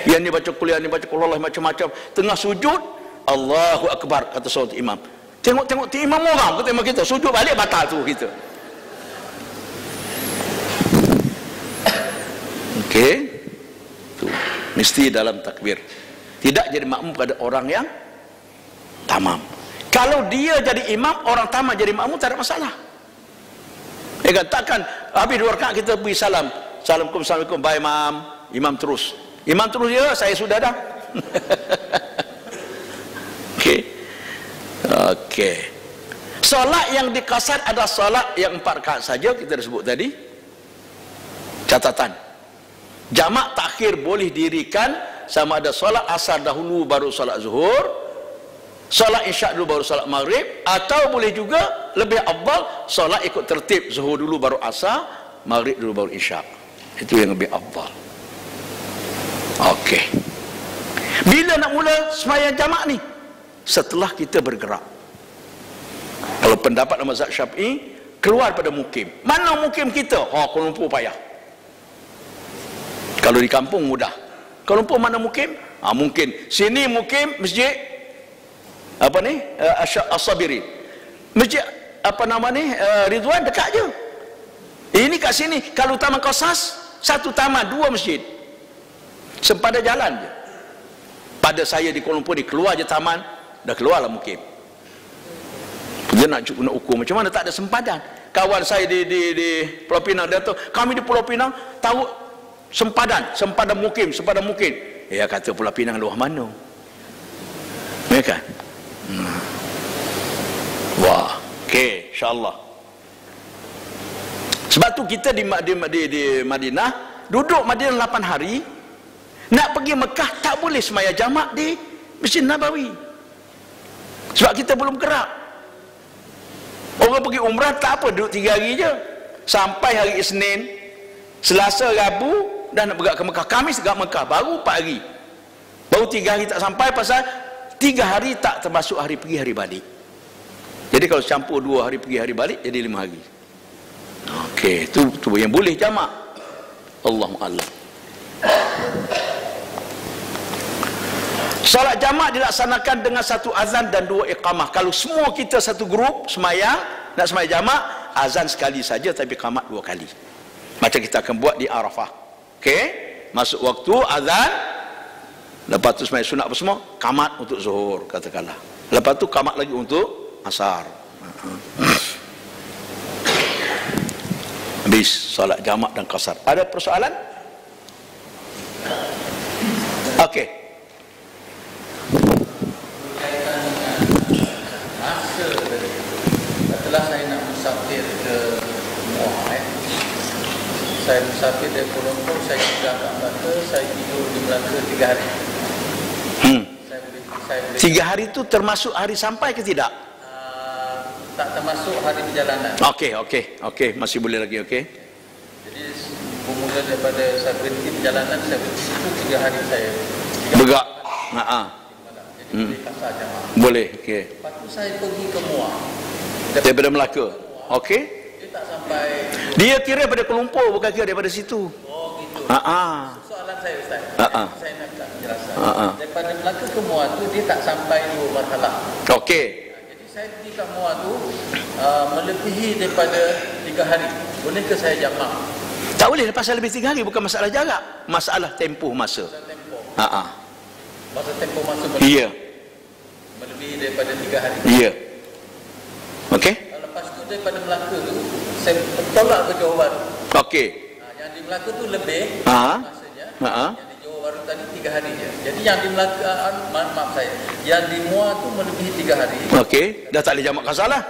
Yang ni baca kuliah, ni baca Allah macam-macam, tengah sujud Allahu Akbar kata seorang imam. Tengok tu imam orang kata imam kita sujud balik, batal tu kita. Okey, tu mesti dalam takbir. Tidak jadi makmum pada orang yang tamam. Kalau dia jadi imam, orang tamam jadi makmum, tak ada masalah. Ya kan, takkan habis 2 rakaat kita pergi salam, assalamualaikum, bye imam, imam terus ya, saya sudah dah. Okey. Solat yang dikasar adalah solat yang 4 rakaat saja, kita dah sebut tadi. Catatan, jamak takhir boleh dirikan, sama ada solat asar dahulu baru solat zuhur, solat isyak dulu baru solat maghrib, atau boleh juga lebih afdal solat ikut tertib, zuhur dulu baru asar, maghrib dulu baru isyak. Itu yang lebih afdal. Okey. Bila nak mula sembahyang jamak ni? Setelah kita bergerak. Kalau pendapat dalam mazhab Syafi'i, keluar pada mukim. Mana mukim kita? Kuala Lumpur payah. Kalau di kampung mudah. Kuala Lumpur mana mukim? Mungkin sini mukim masjid apa ni? As-Sabirin. Masjid apa nama ni? Ridwan dekat je. Ini kat sini kalau Taman Qasas, 1 taman 2 masjid. Sempadan jalan je. Pada saya di Kuala Lumpur ni, keluar je taman, dah keluarlah mukim. Dia nak ukur macam mana, tak ada sempadan. Kawan saya di Pulau Pinang, dia tahu kami di Pulau Pinang tahu sempadan mukim. Ya, kata Pulau Pinang luar mana, ya kan? Wah, okey, insya-Allah. Sebab tu kita di Madinah, duduk Madinah 8 hari. Nak pergi Mekah tak boleh sembahyang jamak di Masjid Nabawi, sebab kita belum gerak. Orang pergi umrah tak apa, duduk 3 hari je, sampai hari Isnin, Selasa, Rabu dah nak bergerak ke Mekah. Khamis dekat Mekah baru 4 hari, baru 3 hari tak sampai, pasal 3 hari tak termasuk hari pergi hari balik. Jadi kalau campur 2 hari pergi hari balik jadi 5 hari. Okey, tu yang boleh jamak. Allahu a'lam. Salat jamak dilaksanakan dengan 1 azan dan 2 iqamah. Kalau semua kita satu grup semayang, nak semayang jamak, azan sekali saja tapi iqamat 2 kali. Macam kita akan buat di Arafah. Okey, masuk waktu azan, lepas tu semayang sunat apa semua, qamat untuk zuhur katakanlah. Lepas tu qamat lagi untuk asar. Habis salat jamak dan qasar. Ada persoalan? Okey. Setelah saya nak musafir ke Muar, saya musafir dari Kuala Lumpur, saya sudah kat Batu, Melaka, saya tidur di Melaka 3 hari. Saya boleh 3 hari itu termasuk hari sampai ke tidak? Tak termasuk hari perjalanan. Okey, masih boleh lagi, okey. Jadi bermula daripada saya berhenti perjalanan, saya berhenti itu 3 hari saya. Begak. Jadi boleh kasar jamaah. Boleh, okey. Lepas tu saya pergi ke Muar. Daripada Melaka. Okey. Dia tak sampai. Dia kira daripada Kuala Lumpur, bukan kira daripada situ. Oh gitu. Soalan saya Ustaz. Saya nak minta penjelasan. Daripada Melaka ke Muar tu dia tak sampai 2 marhalah. Okey. Jadi saya pergi ke Muar tu melebihi daripada 3 hari. Bolehkah saya jamak? Tak boleh, pasal lebih 3 hari bukan masalah jarak, masalah tempoh masa. Masa tempoh. Masa tempoh masa melebihi daripada 3 hari. Ya. Okey. Lepas tu daripada Melaka tu saya tolak ke Johor Bahru. Okey. Yang di Melaka tu lebih masanya. Yang di Johor Bahru tadi 3 hari je. Jadi yang di Melaka, maaf saya, yang di Muar tu melebihi 3 hari. Okey, dah tak boleh jamak kasar lah.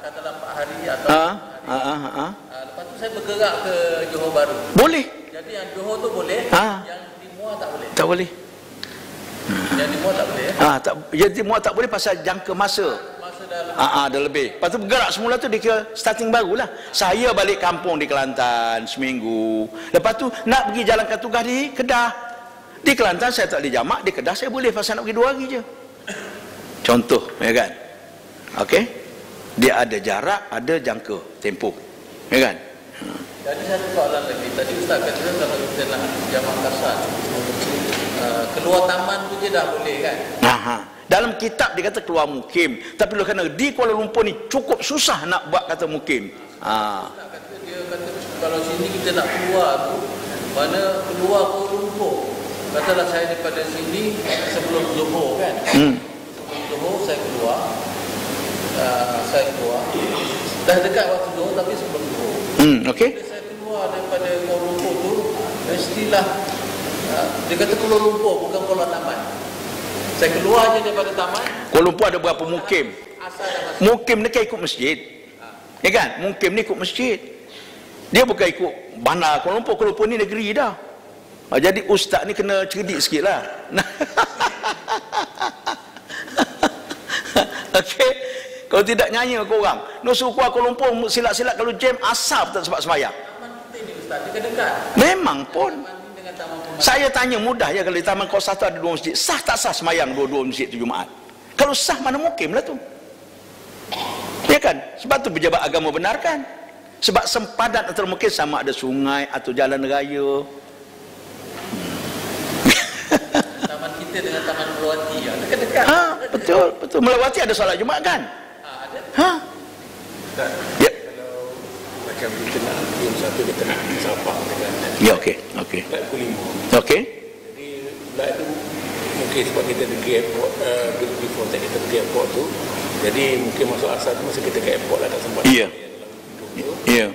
Katalah 4 hari atau 5 hari. Lepas tu saya bergerak ke Johor Bahru. Boleh. Jadi yang Johor tu boleh, yang di Muar tak boleh. Tak boleh. Yang di Muar tak boleh. Jadi Muar tak boleh pasal jangka masa. Dah lebih. Lepas tu bergerak semula tu dia kira starting barulah. Saya balik kampung di Kelantan seminggu. Lepas tu nak pergi jalankan tugas di Kedah. Di Kelantan saya tak boleh jamak, di Kedah saya boleh pasal nak pergi 2 hari je. Contoh, ya kan? Okey. Dia ada jarak, ada jangka tempoh. Ya kan? Jadi satu soalan lagi. Tadi Ustaz kata kalau kita nak jamak kasar, keluar taman tu je dah boleh kan? Dalam kitab dia kata keluar mukim, tapi kerana di Kuala Lumpur ni cukup susah nak buat kata mukim. Dia kata kalau sini kita nak keluar tu, mana keluar Kuala Lumpur. Katalah saya daripada sini sebelum Johor kan. Sebelum Johor saya keluar. Dah dekat waktu Johor tapi sebelum Johor. Okey. Saya keluar daripada Kuala Lumpur tu, mestilah dia kata Kuala Lumpur bukan Kuala Taman. Saya keluar je daripada taman. Kuala Lumpur ada berapa mukim? Mukim ni kan ikut masjid. Ya kan? Mukim ni ikut masjid. Dia bukan ikut bandar Kuala Lumpur. Kuala Lumpur ni negeri dah. Jadi ustaz ni kena cerdik sikit lah. Okey. Kalau tidak nyanyi ke orang. Nak suruh keluar Kuala Lumpur silap-silap kalau jam asap tak sebab sembahyang. Taman kita ni ustaz, dekat-dekat. Memang pun. Saya tanya mudah ya, kalau di Taman Kawasan ada 2 masjid, sah tak sah semayang 2 masjid tu Jumaat? Kalau sah mana mukim lah tu. Ya kan? Sebab tu pejabat agama benarkan. Sebab sempadan antara mukim sama ada sungai atau jalan raya. Taman kita dengan Taman Melawati dekat-dekat. Betul. Melawati ada solat Jumaat kan? Ada. Ya. Macam kita nak jam 1 kita nak Sabah dengan ya, okey. Flight pukul 5. Okey. Jadi flight tu mungkin sebab kita pergi airport, before kita pergi airport tu, jadi mungkin masuk asar tu masa kita ke airport lah, tak sempat. Ya.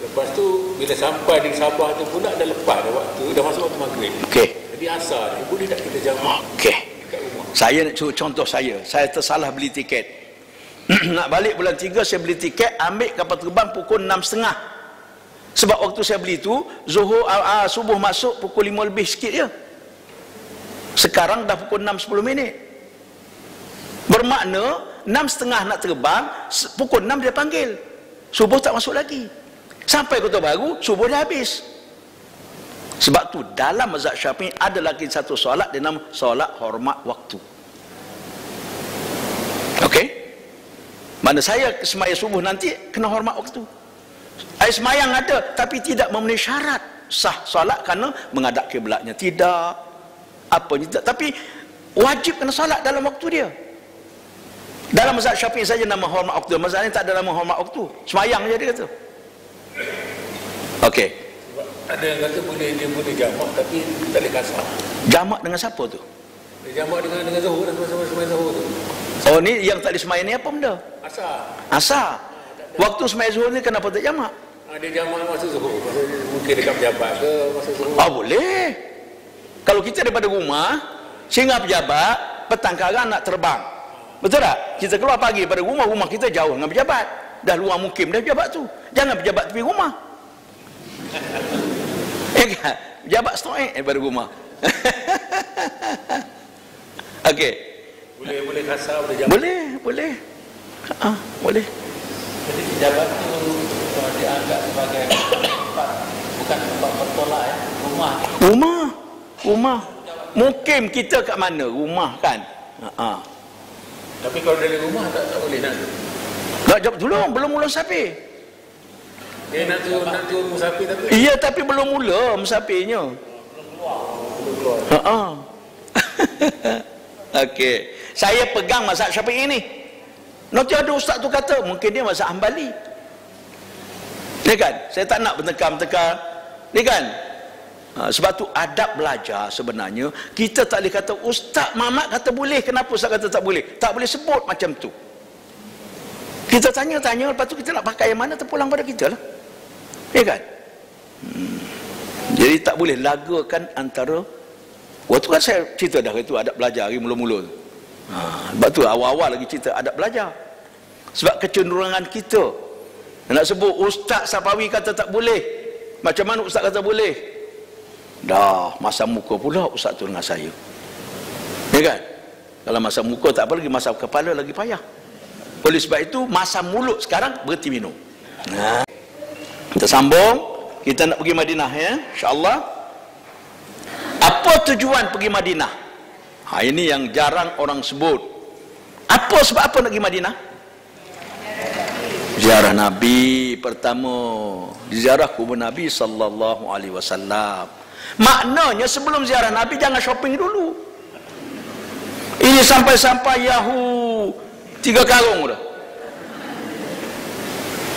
Lepas tu bila sampai di Sabah tu pula dah lepas dah waktu, dah masuk waktu maghrib. Okey. Jadi asar ni boleh tak kita jamak dekat rumah? Saya nak contoh saya tersalah beli tiket. Nak balik bulan 3 saya beli tiket, ambil kapal terbang pukul 6.30. Sebab waktu saya beli tu Zuhur subuh masuk pukul 5 lebih sikit je. Sekarang dah pukul 6.10. Bermakna 6.30 nak terbang, pukul 6 dia panggil. Subuh tak masuk lagi. Sampai Kota Baru subuh dah habis. Sebab tu dalam mazhab Syafi'i ada lagi satu solat dia nama solat hormat waktu. Okey? Mana saya semaya subuh nanti kena hormat waktu. Semayang ada tapi tidak memenuhi syarat sah solat kerana menghadap kiblatnya tidak, apanya tidak, tapi wajib kena solat dalam waktu dia. Dalam mazhab Syafi'i saja nama hormat waktu, mazhab lain tak ada nama hormat waktu, semayang je dia kata. Okey. Ada yang kata dia boleh jamak tapi tak boleh kasar. Jamak dengan siapa tu? Dia jamak dengan Zuhur dan sama-sama Zuhur tu. Oh ni yang tak disemayang ni apa benda? Asar. Waktu semayang Zuhur ni kenapa tak jamak? Dia jamak masa Zuhur. Mungkin dekat pejabat ke masa Zuhur. Boleh. Kalau kita daripada rumah singgah pejabat, petang karang nak terbang. Betul tak? Kita keluar pagi daripada rumah kita jauh dengan pejabat. Dah luar mukim dah pejabat tu. Jangan pejabat tepi rumah. Kan? Jabat stroik daripada rumah. Okey. Boleh kasar, boleh jabat. Boleh. Boleh. Jadi jabat tu dianggap sebagai tempat, bukan tempat bertolak ya, Rumah. Mukim kita kat mana? Rumah kan. Tapi kalau dari rumah tak boleh nak. Tak jawab dulu, belum mula musafir. Nak turun musafir tapi. Iya, tapi belum mula musafirnya. Belum keluar. Okey. Saya pegang mazhab Syafi'i ni. Nanti ada ustaz tu kata mungkin dia mazhab Hambali. Ni kan? Saya tak nak bertekar-tekar. Ni kan? Sebab tu adab belajar sebenarnya kita tak boleh kata Ustaz Mamat kata boleh, kenapa Ustaz kata tak boleh? Tak boleh sebut macam tu. Kita tanya-tanya, lepas tu kita nak pakai yang mana terpulang pada kita lah. Ya kan? Jadi tak boleh lagakan antara. Waktu kan saya cerita dah itu adab belajar hari mula-mula tu. Sebab tu awal-awal lagi cerita adab belajar. Sebab kecenderungan kita nak sebut Ustaz Safawi kata tak boleh, macam mana Ustaz kata boleh? Dah masa muka pula Ustaz tu dengan saya. Ya kan? Kalau masa muka tak apa lagi, masa kepala lagi payah. Oleh sebab itu masa mulut sekarang berhenti minum. Kita sambung. Kita nak pergi Madinah ya, insya-Allah. Apa tujuan pergi Madinah? Ini yang jarang orang sebut. Sebab apa nak pergi Madinah? Ziarah Nabi pertama. Ziarah kubur Nabi sallallahu alaihi wasallam. Maknanya sebelum ziarah Nabi jangan shopping dulu. Ini sampai-sampai Yahoo 3 karung dah.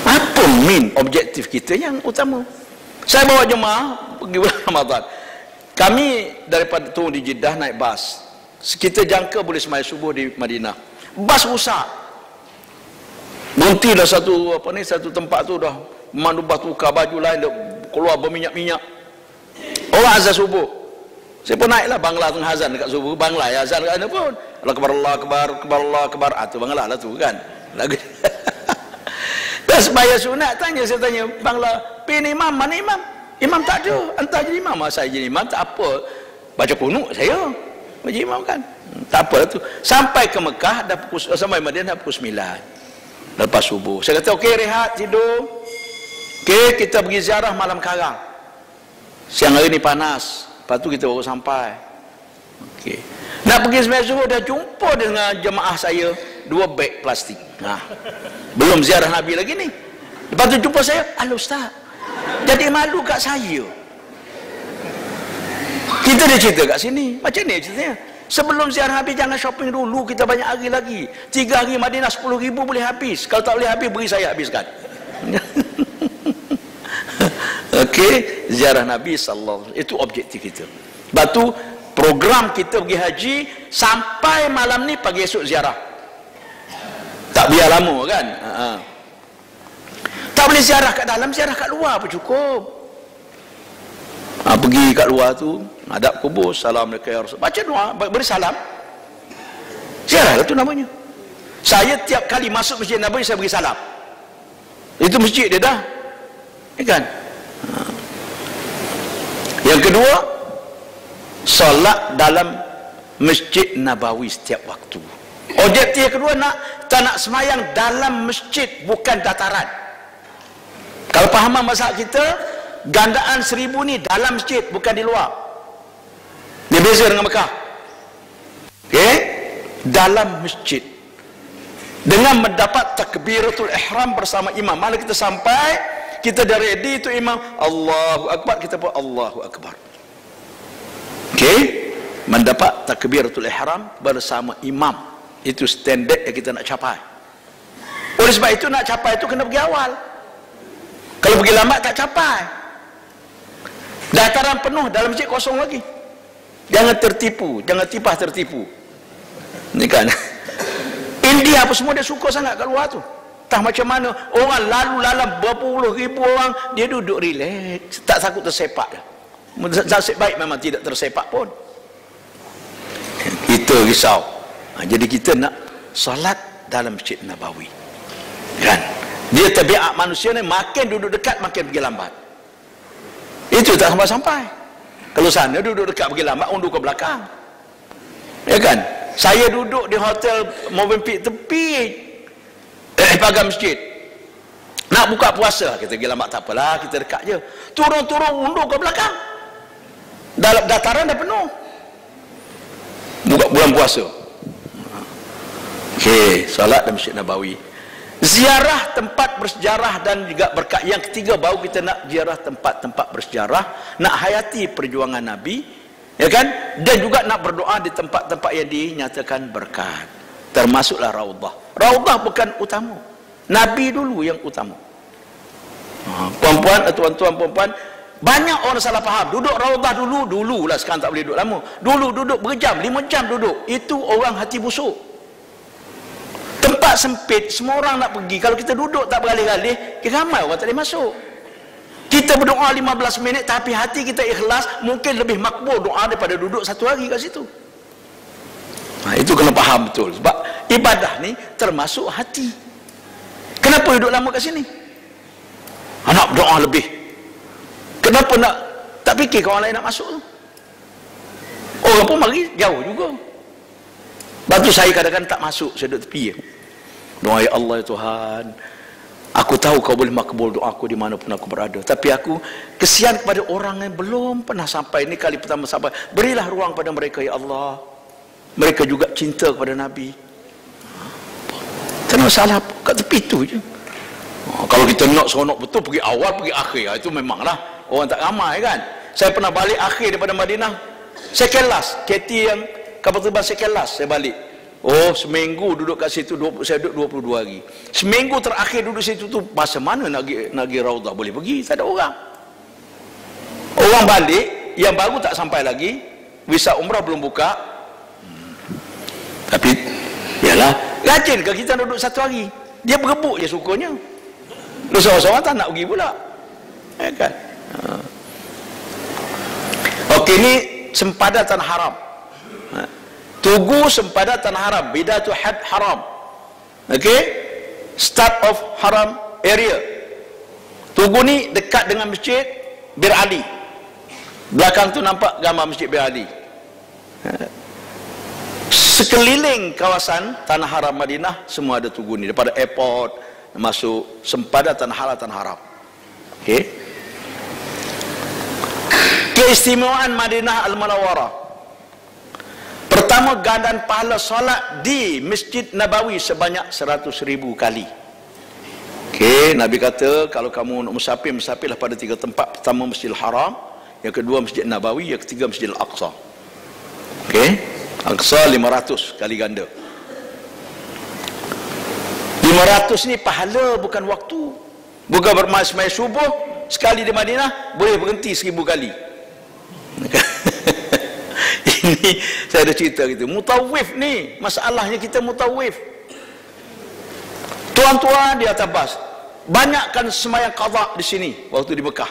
Apa objektif kita yang utama? Saya bawa jemaah pergi bulan Ramadan. Kami daripada turun di Jeddah naik bas. Kita jangka boleh sembahyang subuh di Madinah. Bas rusak. Berhenti dah satu tempat tu dah. Pemandu bas tukar baju lain dah keluar berminyak-minyak. Orang azan subuh. Saya pun naiklah Bangla tengah azan dekat subuh. Bangla ya azan dekat mana pun. Allah akbar, Allah akbar, Allah akbar. Tu Bangla lah tu kan. Lagu. Dah sembahyang sunat saya tanya Bangla, "Pin imam, mana imam?" Imam tak ada. Entah jadi imam. Saya jadi imam tak apa. Baca kunut saya. Jadi imam kan. Tak apa tu. Sampai ke Mekah sampai Madinah dah pukul 9. Lepas subuh. Saya kata okey rehat tidur. Okey kita pergi ziarah malam karang. Siang hari ni panas. Lepas tu kita baru sampai. Okey. Nak pergi sembahyang zuhur dah jumpa dengan jemaah saya 2 beg plastik. Belum ziarah Nabi lagi ni. Lepas tu jumpa saya, "Halo Ustaz. Jadi malu kat saya." Kita dah cerita kat sini. Macam ni ceritanya. Sebelum ziarah Nabi jangan shopping dulu, kita banyak hari lagi. 3 hari Madinah 10,000 boleh habis. Kalau tak boleh habis, beri saya habiskan. Okey, ziarah Nabi sallallahu alaihi wasallam itu objektif kita. Lepas tu program kita pergi haji sampai malam ni pagi esok ziarah. Tak biar lama kan? Tak boleh ziarah kat dalam, ziarah kat luar pun cukup. Pergi kat luar tu, hadap kubur, Assalamualaikum ya Rasul. Baca doa, beri salam. Ziarah lah tu namanya. Saya tiap kali masuk masjid Nabawi saya beri salam. Itu masjid dia dah. Kan? Yang kedua, solat dalam Masjid Nabawi setiap waktu. Objektif kedua tak nak semayang dalam masjid, bukan dataran. Kalau pahaman mazhab kita, gandaan 1000 ni dalam masjid, bukan di luar. Dia beza dengan Mekah. Okey? Dalam masjid. Dengan mendapat takbiratul ihram bersama imam. Mana kita sampai, kita dah ready tu imam, Allahu Akbar, kita pun Allahu Akbar. Okey? Mendapat takbiratul ihram bersama imam. Itu standard yang kita nak capai. Oleh sebab itu nak capai itu kena pergi awal. Kalau pergi lambat tak capai. Dataran penuh, dalam masjid kosong lagi. Jangan tertipu, jangan tipah tertipu. Ni kan. India apa semua dia suka sangat kat luar tu. Tak macam mana orang lalu lalang berpuluh ribu orang, dia duduk relax, tak takut tersepak dah. Nasib baik memang tidak tersepak pun. Kita risau. Jadi kita nak solat dalam Masjid Nabawi. Kan? Dia tabiat manusia ni makin duduk dekat makin pergi lambat. Itu tak sampai-sampai. Kalau sana duduk dekat pergi lambat, undur ke belakang. Ya kan? Saya duduk di hotel Movenpick tepi pagar masjid. Nak buka puasa, kita pergi lambat tak apalah, kita dekat je. Turun-turun undur ke belakang. Dalam dataran dah penuh. Buka bulan puasa. Okey, solat di Masjid Nabawi. Ziarah tempat bersejarah dan juga berkat. Yang ketiga, baru kita nak ziarah tempat-tempat bersejarah, nak hayati perjuangan Nabi, ya kan? Dan juga nak berdoa di tempat-tempat yang dinyatakan berkat. Termasuklah Raudhah. Raudhah bukan utama. Nabi dulu yang utama. Puan-puan, tuan-tuan, puan-puan, banyak orang salah faham. Duduk Raudhah dulu lah, sekarang tak boleh duduk lama. Dulu duduk berjam, 5 jam duduk. Itu orang hati busuk. Tempat sempit, semua orang nak pergi. Kalau kita duduk tak beralih-alih, ramai orang tak boleh masuk. Kita berdoa 15 minit, tapi hati kita ikhlas, mungkin lebih makbul doa daripada duduk 1 hari kat situ. Itu kena faham betul. Sebab ibadah ni termasuk hati. Kenapa duduk lama kat sini? Nak berdoa lebih. Kenapa nak tak fikir kawan lain nak masuk tu? Orang pun mari jauh juga. Batu saya kadang-kadang tak masuk, saya duduk tepi je. Doa, ya Allah ya Tuhan, aku tahu kau boleh makbul doa aku di mana pun aku berada. Tapi aku kesian kepada orang yang belum pernah sampai. Ini kali pertama sampai. Berilah ruang pada mereka ya Allah. Mereka juga cinta kepada Nabi. Tak ada masalah, kat tepi tu je. Kalau kita nak seronok betul, pergi awal, pergi akhir. Itu memanglah. Orang tak ramai kan. Saya pernah balik akhir daripada Madinah. Saya kelas, KT yang kapal terbang saya kelas, saya balik. Oh, seminggu duduk kat situ, saya duduk 22 hari. Seminggu terakhir duduk situ tu, masa mana nak pergi Raudhah boleh pergi? Tak ada orang. Orang balik, yang baru tak sampai lagi, visa umrah belum buka. Tapi, yalah, rajin ke kita duduk 1 hari? Dia berebut je sukanya. Lu seorang-seorang tak nak pergi pula. Ya kan? Okey, ni sempadatan haram. Tugu sempadatan haram, bidatu had haram. Okey, start of haram area. Tugu ni dekat dengan masjid Bir Ali. Belakang tu nampak gambar masjid Bir Ali. Sekeliling kawasan tanah haram Madinah semua ada tugu ni, daripada airport masuk sempadatan halatan haram. Okey, keistimewaan Madinah Al-Munawwarah. Pertama, gandaran pahala solat di Masjid Nabawi sebanyak 100,000 kali. Okey, Nabi kata kalau kamu nak musafir, musafirlah pada 3 tempat. Pertama Masjidil Haram, yang kedua Masjid Nabawi, yang ketiga Masjidil Aqsa. Okey, Aqsa 500 kali ganda. 500 ni pahala, bukan waktu. Bukan bermain-main subuh sekali di Madinah boleh berhenti 1000 kali. Ini saya ada cerita gitu. Mutawif ni, masalahnya kita mutawif. Tuan-tuan di atas bas, banyakkan semayang qadha di sini waktu di Mekah.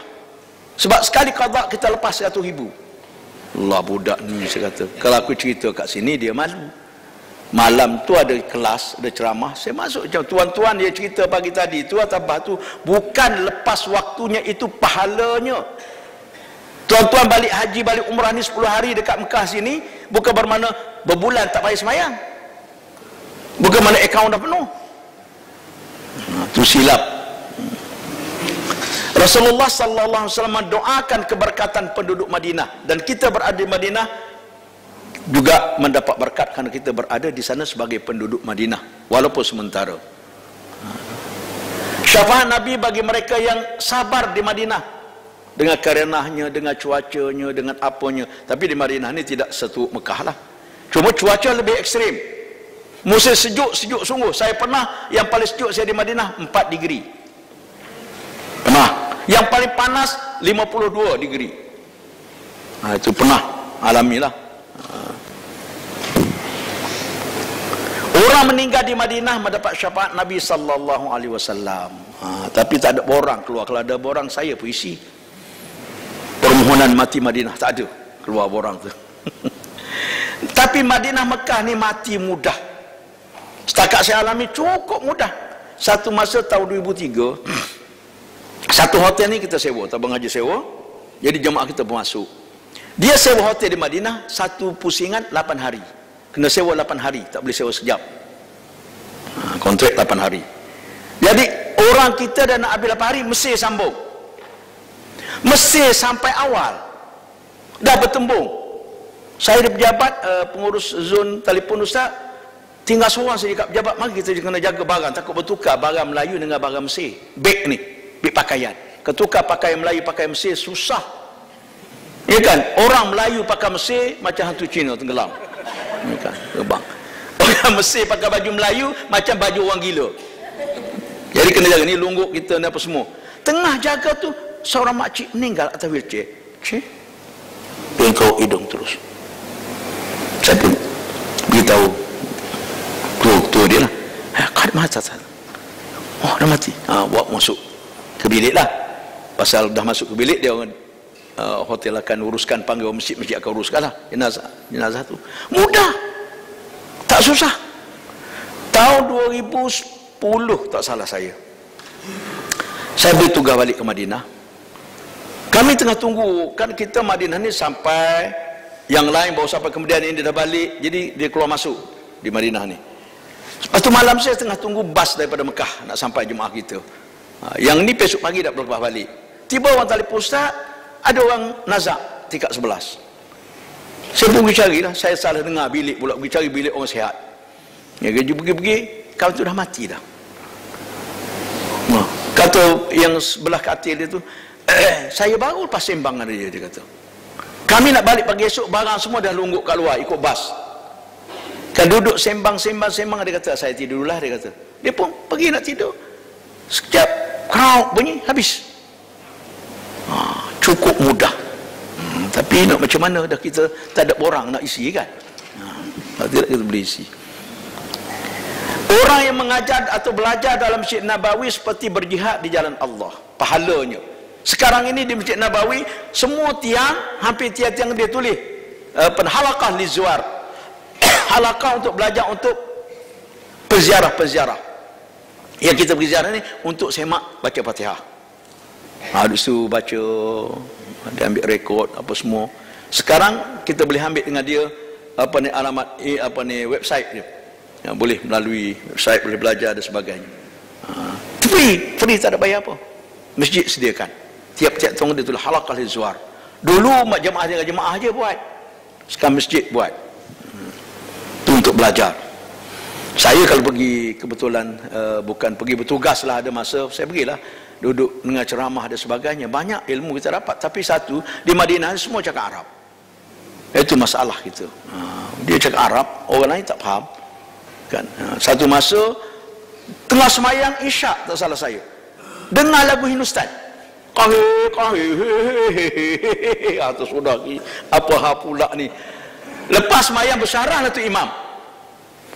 Sebab sekali qadha kita lepas 100,000. Allah, budak ni, saya kata. Kalau aku cerita kat sini dia malu. Malam tu ada kelas, ada ceramah, saya masuk macam tuan-tuan dia cerita pagi tadi tu atas bas tu, bukan lepas waktunya itu pahalanya. Tuan-tuan balik haji, balik umrah ni 10 hari dekat Mekah sini, bukan bermakna berbulan tak payah semayang. Bukan makna akaun dah penuh. Itu silap. Rasulullah sallallahu alaihi wasallam mendoakan keberkatan penduduk Madinah, dan kita berada di Madinah juga mendapat berkat kerana kita berada di sana sebagai penduduk Madinah walaupun sementara. Syafaat Nabi bagi mereka yang sabar di Madinah dengan kerenahnya, dengan cuacanya, dengan apanya. Tapi di Madinah ni tidak seteruk Mekah lah. Cuma cuaca lebih ekstrim. Musim sejuk sungguh. Saya pernah, yang paling sejuk saya di Madinah 4 degree. Pernah. Yang paling panas 52 degree. Itu pernah alamilah. Orang meninggal di Madinah mendapat syafaat Nabi sallallahu alaihi wasallam. Tapi tak ada borang keluar. Kalau ada borang, saya puisi permohonan mati Madinah, tak ada keluar borang tu. Tapi Madinah Mekah ni mati mudah. Setakat saya alami cukup mudah. Satu masa tahun 2003, satu hotel ni kita sewa, Tabung Haji sewa. Jadi jemaah kita pun masuk. Dia sewa hotel di Madinah, satu pusingan 8 hari. Kena sewa 8 hari, tak boleh sewa sekejap. Kontrak 8 hari. Jadi orang kita dah nak habis 8 hari, Mesir sambung. Mesir sampai awal dah bertembung. Saya di pejabat, pengurus zon telefon ustaz, tinggal seorang saja kat pejabat, mari kita kena jaga barang, takut bertukar barang Melayu dengan barang Mesir. Beg ni, beg pakaian. Ketukar pakaian Melayu, pakaian Mesir, susah. Ya kan? Orang Melayu pakai Mesir macam hantu Cina tenggelam. Ya kan? Terbang. Orang Mesir pakai baju Melayu macam baju orang gila. Jadi kena jaga ni lungguk kita ni apa semua. Tengah jaga tu seorang makcik meninggal atas wheelchair. Cik. Bengkau hidung terus. Saya pun beritahu tu dia lah. Kat mata saya. Oh, dah mati. Bawa masuk ke bilik lah. Pasal dah masuk ke bilik, dia orang hotel akan uruskan, panggil masjid akan uruskan lah jenazah tu. Mudah, tak susah. Tahun 2010 tak salah saya beri tugas balik ke Madinah. Kami tengah tunggu, kan kita Madinah ni sampai yang lain baru sampai, kemudian ini dia dah balik, jadi dia keluar masuk di Madinah ni. Lepas tu malam saya tengah tunggu bas daripada Mekah nak sampai jemaah kita. Yang ni besok pagi dah berlepas balik. Tiba orang telefon, ustaz, ada orang nazak tingkat 11. Saya pun pergi cari lah, saya salah dengar bilik pula, pergi cari bilik orang sihat. Ya, pergi-pergi, kalau tu dah mati dah. Kata yang sebelah katil dia tu, saya baru lepas sembang ada dia kata. Kami nak balik pagi esok, barang semua dah lungguk kat luar ikut bas. Kan duduk sembang, dia kata, saya tidur lah, dia kata. Dia pun pergi nak tidur. Sekejap, crowd bunyi, habis. Cukup mudah. Tapi nak macam mana, dah kita tak ada orang nak isi kan. Tidak kita boleh isi. Orang yang mengajar atau belajar dalam Masjid Nabawi seperti berjihad di jalan Allah, pahalanya. Sekarang ini di Masjid Nabawi, semua tiang, hampir tiang-tiang dia tulis halaqah lizuar, halaqah untuk belajar untuk penziarah-penziarah. Yang kita pergi ziarah ni untuk semak baca Fatihah. Habis tu baca, dia ambil rekod apa semua. Sekarang kita boleh ambil dengan dia alamat website dia. Yang boleh melalui website, boleh belajar dan sebagainya. Free tak ada bayar apa. Masjid sediakan. Tiap-tiap tahun dia tulis halaqah lizuar. Dulu mak jemaah je buat. Sekarang masjid buat. Itu untuk belajar. Saya kalau pergi kebetulan bukan pergi bertugas lah, ada masa saya pergilah duduk dengar ceramah dan sebagainya, banyak ilmu kita dapat. Tapi satu, di Madinah semua cakap Arab. Itu masalah kita. Dia cakap Arab, orang lain tak faham kan. Satu masa tengah semayang isyak tak salah saya, dengar lagu Hindustan, atau sudah apa pula ni. Lepas semayang bersyarah lah tu imam,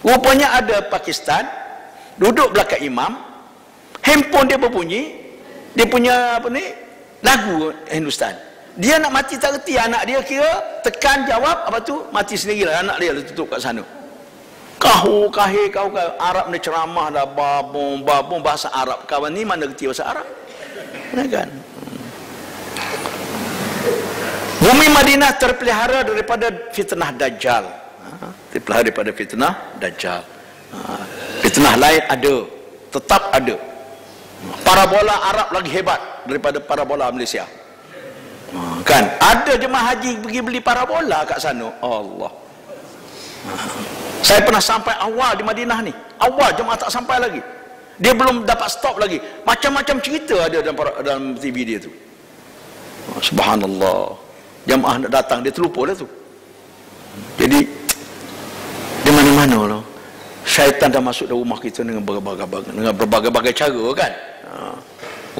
rupanya ada Pakistan duduk belakang imam, handphone dia berbunyi, dia punya lagu Hindustan. Dia nak mati tak reti, anak dia kira tekan jawab, apa tu mati sendirilah, anak dia tutup kat sana. Kau Arab ni ceramah dah babung bahasa Arab, kawan ni mana reti bahasa Arab kan. Bumi Madinah terpelihara daripada fitnah Dajjal. Terpelihara daripada fitnah Dajjal. Fitnah lain ada, tetap ada. Parabola Arab lagi hebat daripada parabola Malaysia. Kan? Ada jemaah haji pergi beli parabola kat sana. Allah. Saya pernah sampai awal di Madinah ni. Awal jemaah tak sampai lagi. Dia belum dapat stop lagi. Macam-macam cerita ada dalam TV dia tu. Subhanallah. Jemaah nak datang, dia terlupa dah tu. Jadi di mana-mana lah syaitan dah masuk dalam rumah kita dengan berbagai-bagai cara kan.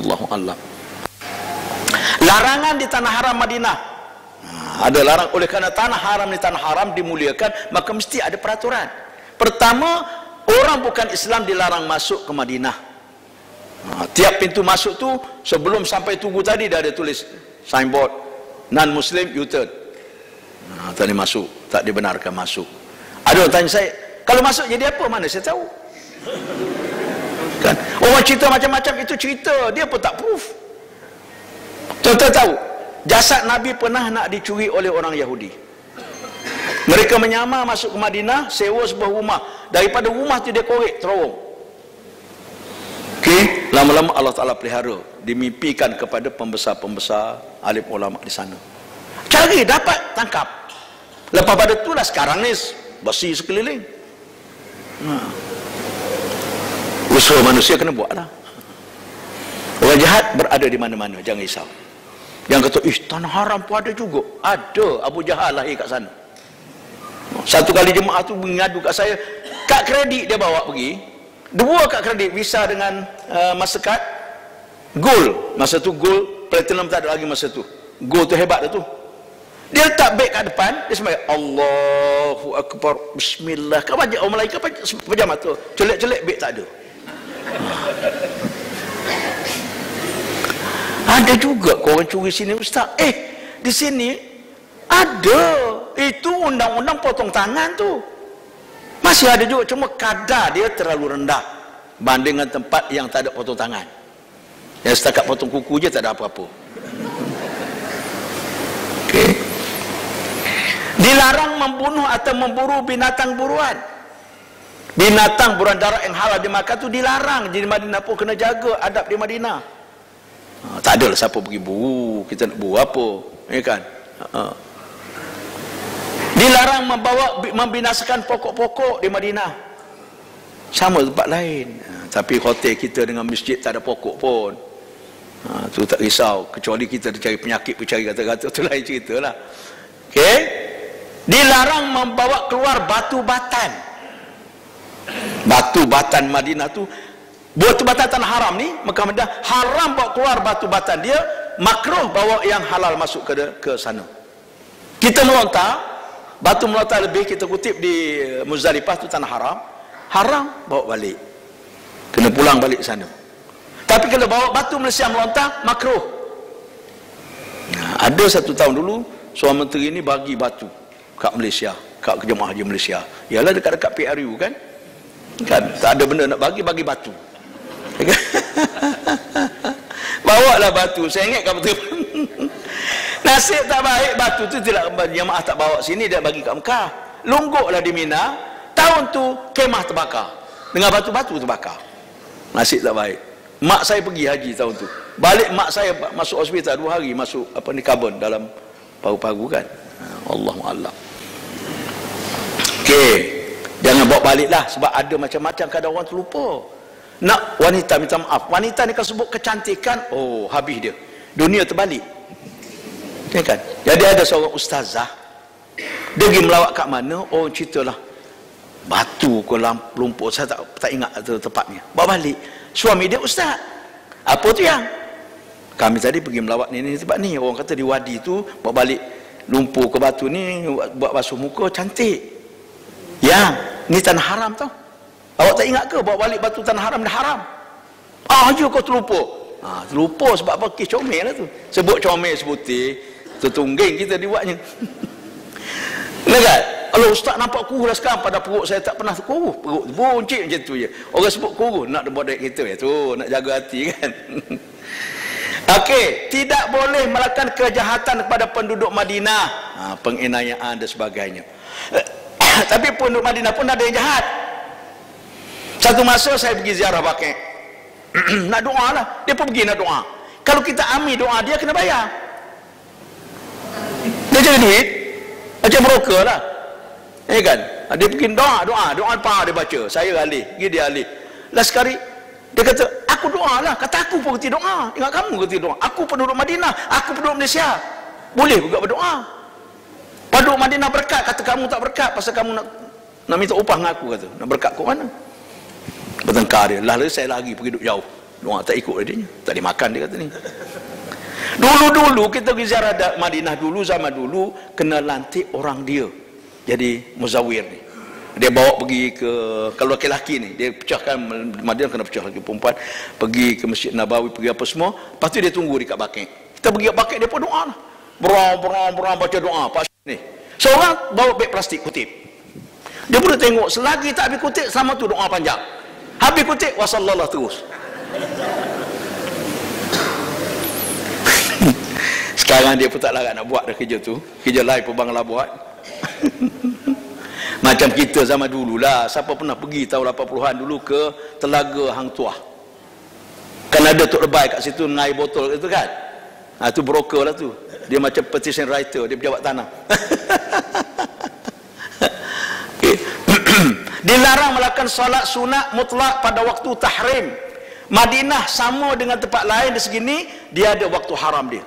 Allahu a'lam. Larangan di tanah haram Madinah. Ada larang, oleh kerana tanah haram ni tanah haram dimuliakan, maka mesti ada peraturan. Pertama, orang bukan Islam dilarang masuk ke Madinah. Tiap pintu masuk tu, sebelum sampai Tugu tadi dah ada tulis signboard, non-Muslim U-turn. Tak boleh masuk, tak dibenarkan masuk. Ada orang tanya saya, kalau masuk jadi apa? Mana saya tahu kan? Orang cerita macam-macam, itu cerita, dia pun tak proof. Tuan-tuan tahu, jasad Nabi pernah nak dicuri oleh orang Yahudi. Mereka menyamar masuk ke Madinah, sewa sebuah rumah. Daripada rumah tu dia korek terowong. Okey, lama-lama Allah Taala pelihara, dimimpikan kepada pembesar-pembesar alim ulama di sana. Cari, dapat, tangkap. Lepas pada itulah sekarang ni besi sekeliling. Usaha manusia kena buat lah. Orang jahat berada di mana-mana, jangan risau. Yang kata, tanah haram pun ada juga. Ada, Abu Jahal lahir kat sana. Satu kali jemaah tu mengadu kat saya, kad kredit dia bawa pergi, 2 kad kredit, visa dengan Mastercard, gold. Masa tu gold, platinum tak ada lagi masa tu. Gold tu hebat dah tu. Dia letak beg kat depan, dia sembahyang Allahu Akbar, Bismillah. Kau baca orang Melayu, kau pejam mata, celek-celek beg tak ada. Ada juga korang curi sini, Ustaz. Di sini ada. Itu undang-undang potong tangan tu. Masih ada juga, cuma kadar dia terlalu rendah banding dengan tempat yang tak ada potong tangan. Yang setakat potong kuku je tak ada apa-apa. Okey. Dilarang membunuh atau memburu binatang buruan. Binatang buruan darat yang halal dimakan tu dilarang. Di Madinah pun kena jaga adab di Madinah. Tak adalah siapa pergi buru, kita nak buru apa, ya kan? Dilarang membinasakan pokok-pokok di Madinah. Sama tempat lain. Tapi hotel kita dengan masjid tak ada pokok pun. Tu tak risau, kecuali kita cari penyakit, cari kata-kata, tu lain cerita lah. Okey. Dilarang membawa keluar batu batan. Batu batan Madinah tu, batu batan tanah haram ni, Mekah Madinah haram bawa keluar batu batan. Dia makruh bawa yang halal masuk ke sana. Kita melontar, batu melontar lebih, kita kutip di Muzdalifah tu tanah haram, haram bawa balik, kena pulang balik sana. Tapi kalau bawa batu Malaysia melontar, makruh. Ada satu tahun dulu Seorang Menteri ni bagi batu kat Malaysia, kat jemaah haji Malaysia. Ialah dekat-dekat PRU kan, tak ada benda nak bagi batu. Bawa lah batu, saya ingat kat betul. Nasib tak baik, batu tu tidak, jemaah tak bawa sini, dia bagi kat Mekah. Lungguklah di Mina, tahun tu kemah terbakar dengan batu-batu terbakar. Nasib tak baik. Mak saya pergi haji tahun tu, balik mak saya masuk hospital 2 hari, masuk karbon dalam paru-paru kan. Allahuakbar. Okey, jangan bawa balik lah, sebab ada macam-macam, kadang orang terlupa. Nak wanita minta maaf, wanita ni kan sebut kecantikan, oh habis dia, dunia terbalik, ya kan? Jadi ada seorang ustazah, dia pergi melawat kat mana, oh ceritalah batu ke lumpur, saya tak ingat tepatnya, bawa balik. Suami dia ustaz. Apa tu yang kami tadi pergi melawat ni tempat ni, orang kata di wadi tu bawa balik lumpur ke batu ni buat basuh muka, cantik. Yang ni tanah haram tau. Awak tak ingat ke bawa balik batu tanah haram dah haram? Ya kau terlupa. Terlupa sebab apa? Kes comel lah tu. Sebut comel sebutir, tertungging kita dibuatnya. Kan? Kalau ustaz nampak kuruh dah sekarang, pada perut saya tak pernah kuruh, perut buncit macam tu je. Orang sebut kuruh, nak buat duit kita ya tu, nak jaga hati kan. Okey, tidak boleh melakukan kejahatan kepada penduduk Madinah, penganiayaan dan sebagainya. Tapi penduduk Madinah pun ada yang jahat. Satu masa saya pergi ziarah Baqi', nak doa lah, dia pun pergi nak doa. Kalau kita ambil doa dia, kena bayar. Dia jadi duit macam broker lah, ya kan? Dia pergi doa apa dia baca, saya alih, dia alih. Last sekali dia kata, aku doa lah, kata aku pun kerti doa, ingat kamu kerti doa, aku penduduk Madinah, aku penduduk Malaysia, boleh juga berdoa. Penduduk Madinah berkat, kata kamu tak berkat pasal kamu nak minta upah dengan aku, kata nak berkat ke mana? Bertengkar dia, lalu saya lagi pergi duduk jauh, doa tak ikut dia, tak dimakan dia kata ni. Dulu kita pergi ziarah Madinah dulu, zaman dulu kena lantik orang dia jadi muzawir ni. Dia bawa pergi ke, kalau lelaki ni dia pecahkan Madinah, kena pecah lagi perempuan, pergi ke Masjid Nabawi, pergi apa semua, lepas tu dia tunggu dekat Baqi'. Kita pergi kat Baqi', dia pun doa lah, berang baca doa. Pak ni seorang bawa beg plastik kutip, dia pun tengok, selagi tak habis kutip sama tu doa panjang, habis kutip wasallallahu terus. Sekarang dia pun tak larat nak buat dah kerja tu. Kerja lain pun banglah buat. Macam kita zaman dululah. Siapa pernah pergi tahun 80-an dulu ke Telaga Hang Tuah? Kan ada Tok Lebay kat situ dengan air botol itu kan? Tu broker lah tu. Dia macam petition writer, dia pejabat tanah. Okay. Dilarang melakukan solat sunat mutlak pada waktu tahrim. Madinah sama dengan tempat lain di segini, dia ada waktu haram dia.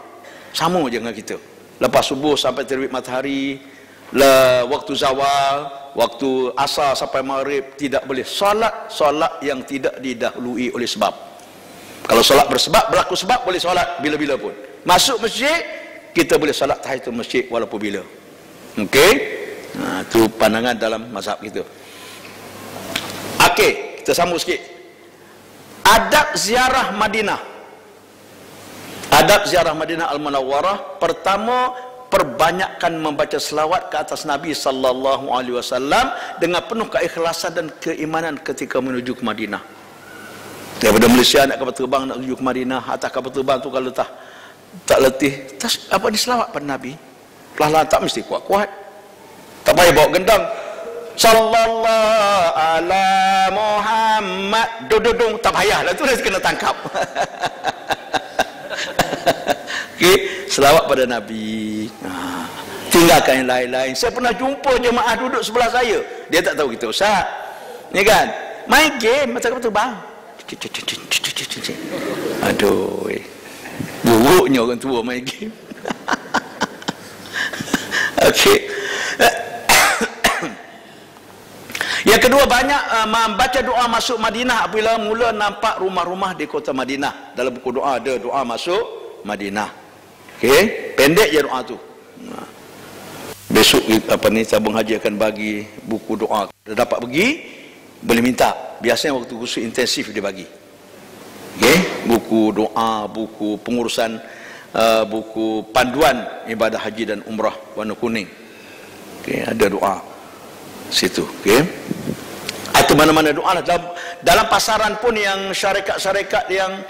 Sama je dengan kita. Lepas subuh sampai terbit matahari, waktu zawal, waktu asar sampai maghrib, tidak boleh solat yang tidak didahului oleh sebab. Kalau solat bersebab, berlaku sebab, boleh solat bila-bila pun. Masuk masjid, kita boleh solat tahiyatul masjid walaupun bila. Okey? Itu pandangan dalam mazhab kita. Okey, kita sambung sikit. Adab ziarah Madinah. Adab ziarah Madinah Al-Munawwarah, pertama, perbanyakkan membaca selawat ke atas Nabi sallallahu alaihi wasallam dengan penuh keikhlasan dan keimanan ketika menuju ke Madinah. Daripada Malaysia nak kapal terbang nak menuju ke Madinah, atas kapal terbang tu kalau tak letih, apa ni selawat pada Nabi. Pelan-pelan, tak mesti kuat-kuat. Tak payah bawa gendang. Sallallahu ala Muhammad dudung, tak payahlah, tu dah kena tangkap. Okey, selawat pada Nabi. Tinggalkan yang lain-lain. Saya pernah jumpa jemaah duduk sebelah saya, dia tak tahu kita ustaz. Ni kan, main game macam kapal terbang. Aduh, buruknya orang tua main game. Okey. Yang kedua, banyak membaca doa masuk Madinah apabila mula nampak rumah-rumah di kota Madinah. Dalam buku doa ada doa masuk Madinah. Okey, pendek je doa tu. Besok tabung haji akan bagi buku doa. Dah dapat pergi, boleh minta. Biasanya waktu khusus intensif dia bagi. Okey, buku doa, buku pengurusan, buku panduan ibadah haji dan umrah warna kuning. Okey, ada doa situ. Okey, atau mana-mana doa lah. Dalam pasaran pun yang syarikat-syarikat yang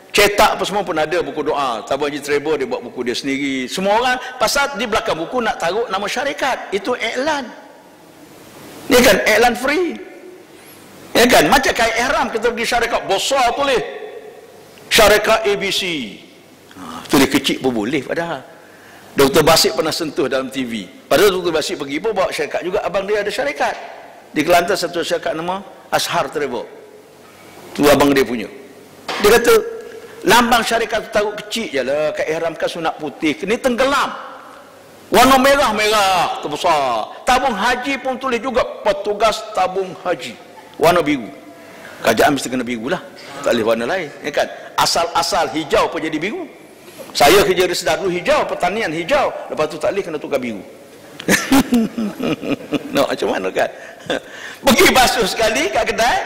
cetak apa semua pun ada buku doa. Tabung Haji Trevor dia buat buku dia sendiri. Semua orang pasal di belakang buku nak taruh nama syarikat. Itu iklan. Ni kan iklan free. Ya kan, macam kain ihram kita pergi syarikat besar tulis syarikat ABC. Tulis kecil pun boleh padahal. Dr. Basit pernah sentuh dalam TV. Padahal Dr. Basit pergi pun bawa syarikat juga, abang dia ada syarikat. Di Kelantan satu syarikat nama Ashar Trevor. Tu abang dia punya. Dia kata lambang syarikat tu taruh kecil je lah, kat ihramkan sunat putih. Ni tenggelam. Warna merah-merah terbesar. Tabung haji pun tulis juga petugas tabung haji. Warna biru. Kerajaan mesti kena biru lah. Tak boleh warna lain. Ya kan? Asal-asal hijau pun jadi biru. Saya kerja di Sedar dulu hijau, pertanian hijau. Lepas tu tak boleh kena tukar biru. No, macam mana kan? Pergi basuh sekali kat kedai,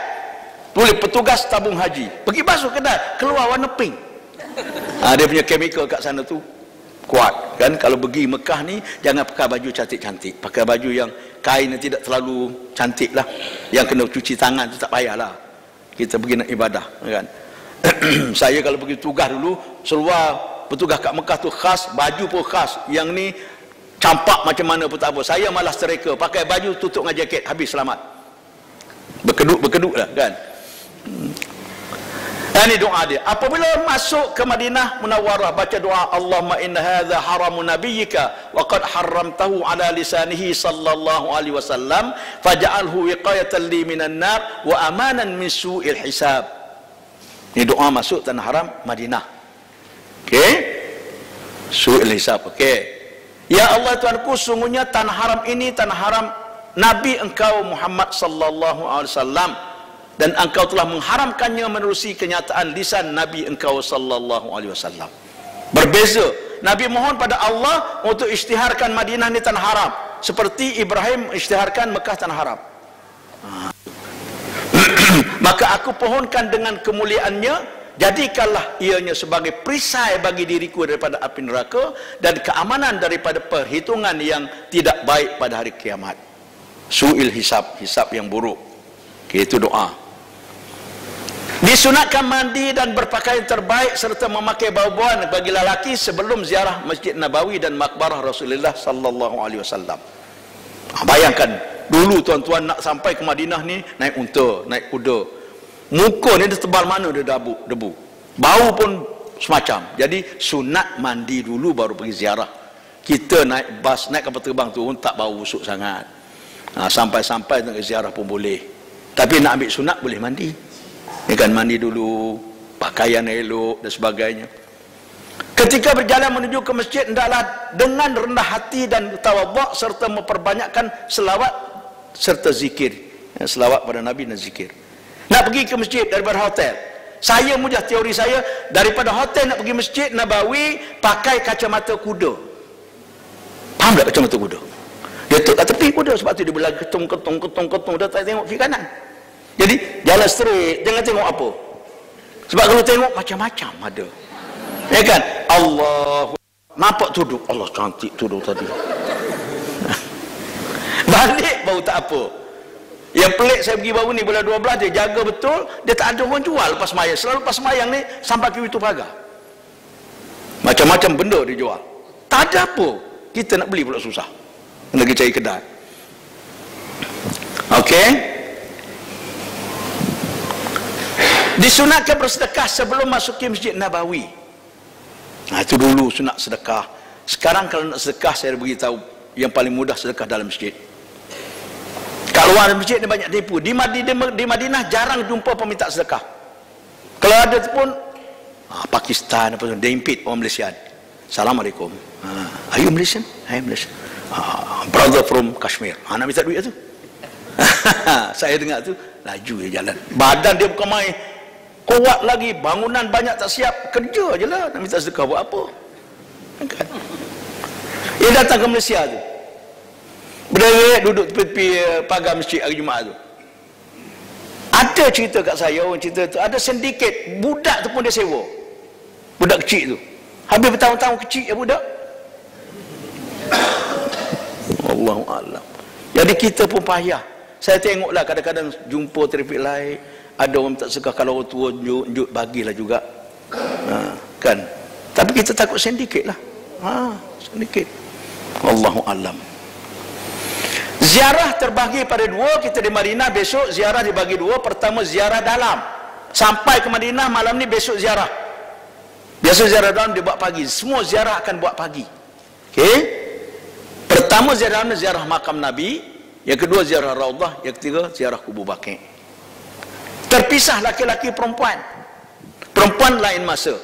tulis petugas tabung haji. Pergi basuh kedai, keluar warna pink. Dia punya chemical kat sana tu kuat kan. Kalau pergi Mekah ni jangan pakai baju cantik-cantik, pakai baju yang kain yang tidak terlalu cantik lah, yang kena cuci tangan tu tak payahlah. Kita pergi nak ibadah kan. Saya kalau pergi tugas dulu, seluar petugas kat Mekah tu khas, baju pun khas. Yang ni campak macam mana pun tak apa. Saya malas tereka, pakai baju tutup dengan jaket, habis selamat. Berkeduk lah kan. Ini doa dia. Apabila masuk ke Madinah Munawwarah, baca doa Allahumma inna hadza haramun nabiyyika wa qad harramtahu ala lisanihi sallallahu alaihi wasallam faj'alhu wiqayatan li minan nar wa amanan min su'il hisab. Ini doa masuk tanah haram Madinah. Okey? Su'il hisab. Okey. Ya Allah Tuhanku, sungguhnya tanah haram ini tanah haram Nabi engkau Muhammad sallallahu alaihi wasallam, dan engkau telah mengharamkannya menerusi kenyataan lisan Nabi engkau sallallahu alaihi wasallam. Berbeza, Nabi mohon pada Allah untuk isytiharkan Madinah ni tanah haram, seperti Ibrahim isytiharkan Mekah tanah haram. Maka aku pohonkan dengan kemuliaannya, jadikanlah ianya sebagai perisai bagi diriku daripada api neraka dan keamanan daripada perhitungan yang tidak baik pada hari kiamat. Su'il hisab, hisab yang buruk. Itu doa. Disunatkan mandi dan berpakaian terbaik serta memakai bau-bauan bagi lelaki sebelum ziarah Masjid Nabawi dan makbarah Rasulullah sallallahu alaihi wasallam. Bayangkan dulu tuan-tuan nak sampai ke Madinah ni naik unta, naik kuda. Muka ni dia tebal mana dia debu. Bau pun semacam. Jadi sunat mandi dulu baru pergi ziarah. Kita naik bas, naik kapal terbang tu pun tak bau busuk sangat. Sampai-sampai nak ziarah pun boleh. Tapi nak ambil sunat boleh mandi. Ya kan, mandi dulu, pakaian elok dan sebagainya. Ketika berjalan menuju ke masjid, hendaklah dengan rendah hati dan tawaduk serta memperbanyakkan selawat serta zikir. Selawat pada Nabi dan zikir. Nak pergi ke masjid daripada hotel. Saya mudah teori saya, daripada hotel nak pergi Masjid Nabawi pakai kacamata kuda. Faham tak kacamata kuda? Dia tuk kat tepi kuda, sebab tu dia berlari ketung, dia tak tengok kiri kanan. Jadi jalan straight, jangan tengok apa. Sebab kalau tengok macam-macam ada. Ya kan? Allah nampak tuduk, Allah cantik tuduk tadi. Balik baru tak apa. Yang pelik saya pergi baru ni bulan 12, dia jaga betul, dia tak ada orang jual lepas sembahyang. Selalu lepas sembahyang ni sampai ke pintu pagar. Macam-macam benda dia jual. Tak ada apa. Kita nak beli pula susah. Lagi cari kedai. Okey. Disunatkan bersedekah sebelum masuki Masjid Nabawi. Itu dulu sunat sedekah. Sekarang kalau nak sedekah, saya beritahu yang paling mudah sedekah dalam masjid. Kat luar masjid ni banyak tipu. Di Madinah jarang jumpa peminta sedekah. Kalau ada tu pun Pakistan apa tu, dia impit orang Malaysia. Assalamualaikum. Are you Malaysian? I am Malaysian. Brother from Kashmir. Nak minta duit tu. Saya dengar tu, laju dia jalan. Badan dia bukan main. Kuat lagi, bangunan banyak tak siap, kerja je lah. Nak minta sedekah buat apa? Kan? Dia datang ke Malaysia tu, berdiri duduk tepi pagar masjid hari Jumaat tu. Ada cerita kat saya, orang cerita tu, ada sindiket budak tu pun dia sewa. Budak kecil tu. Habis bertahun-tahun kecil ya budak. Allahu a'lam. Jadi kita pun payah. Saya tengoklah kadang-kadang jumpa traffic light, ada orang tak suka kalau orang tua junjuk bagilah juga. Kan? Tapi kita takut sindiket lah. Sindiket. Allahu a'lam. Ziarah terbagi pada dua. Kita di Madinah, besok ziarah dibagi dua. Pertama ziarah dalam, sampai ke Madinah malam ni, besok ziarah. Biasa ziarah dalam dia buat pagi. Semua ziarah akan buat pagi. Okey. Pertama ziarah dalam, ziarah makam Nabi. Yang kedua ziarah Raudah. Yang ketiga ziarah kubur Baqi'. Terpisah laki-laki perempuan. Perempuan lain masa.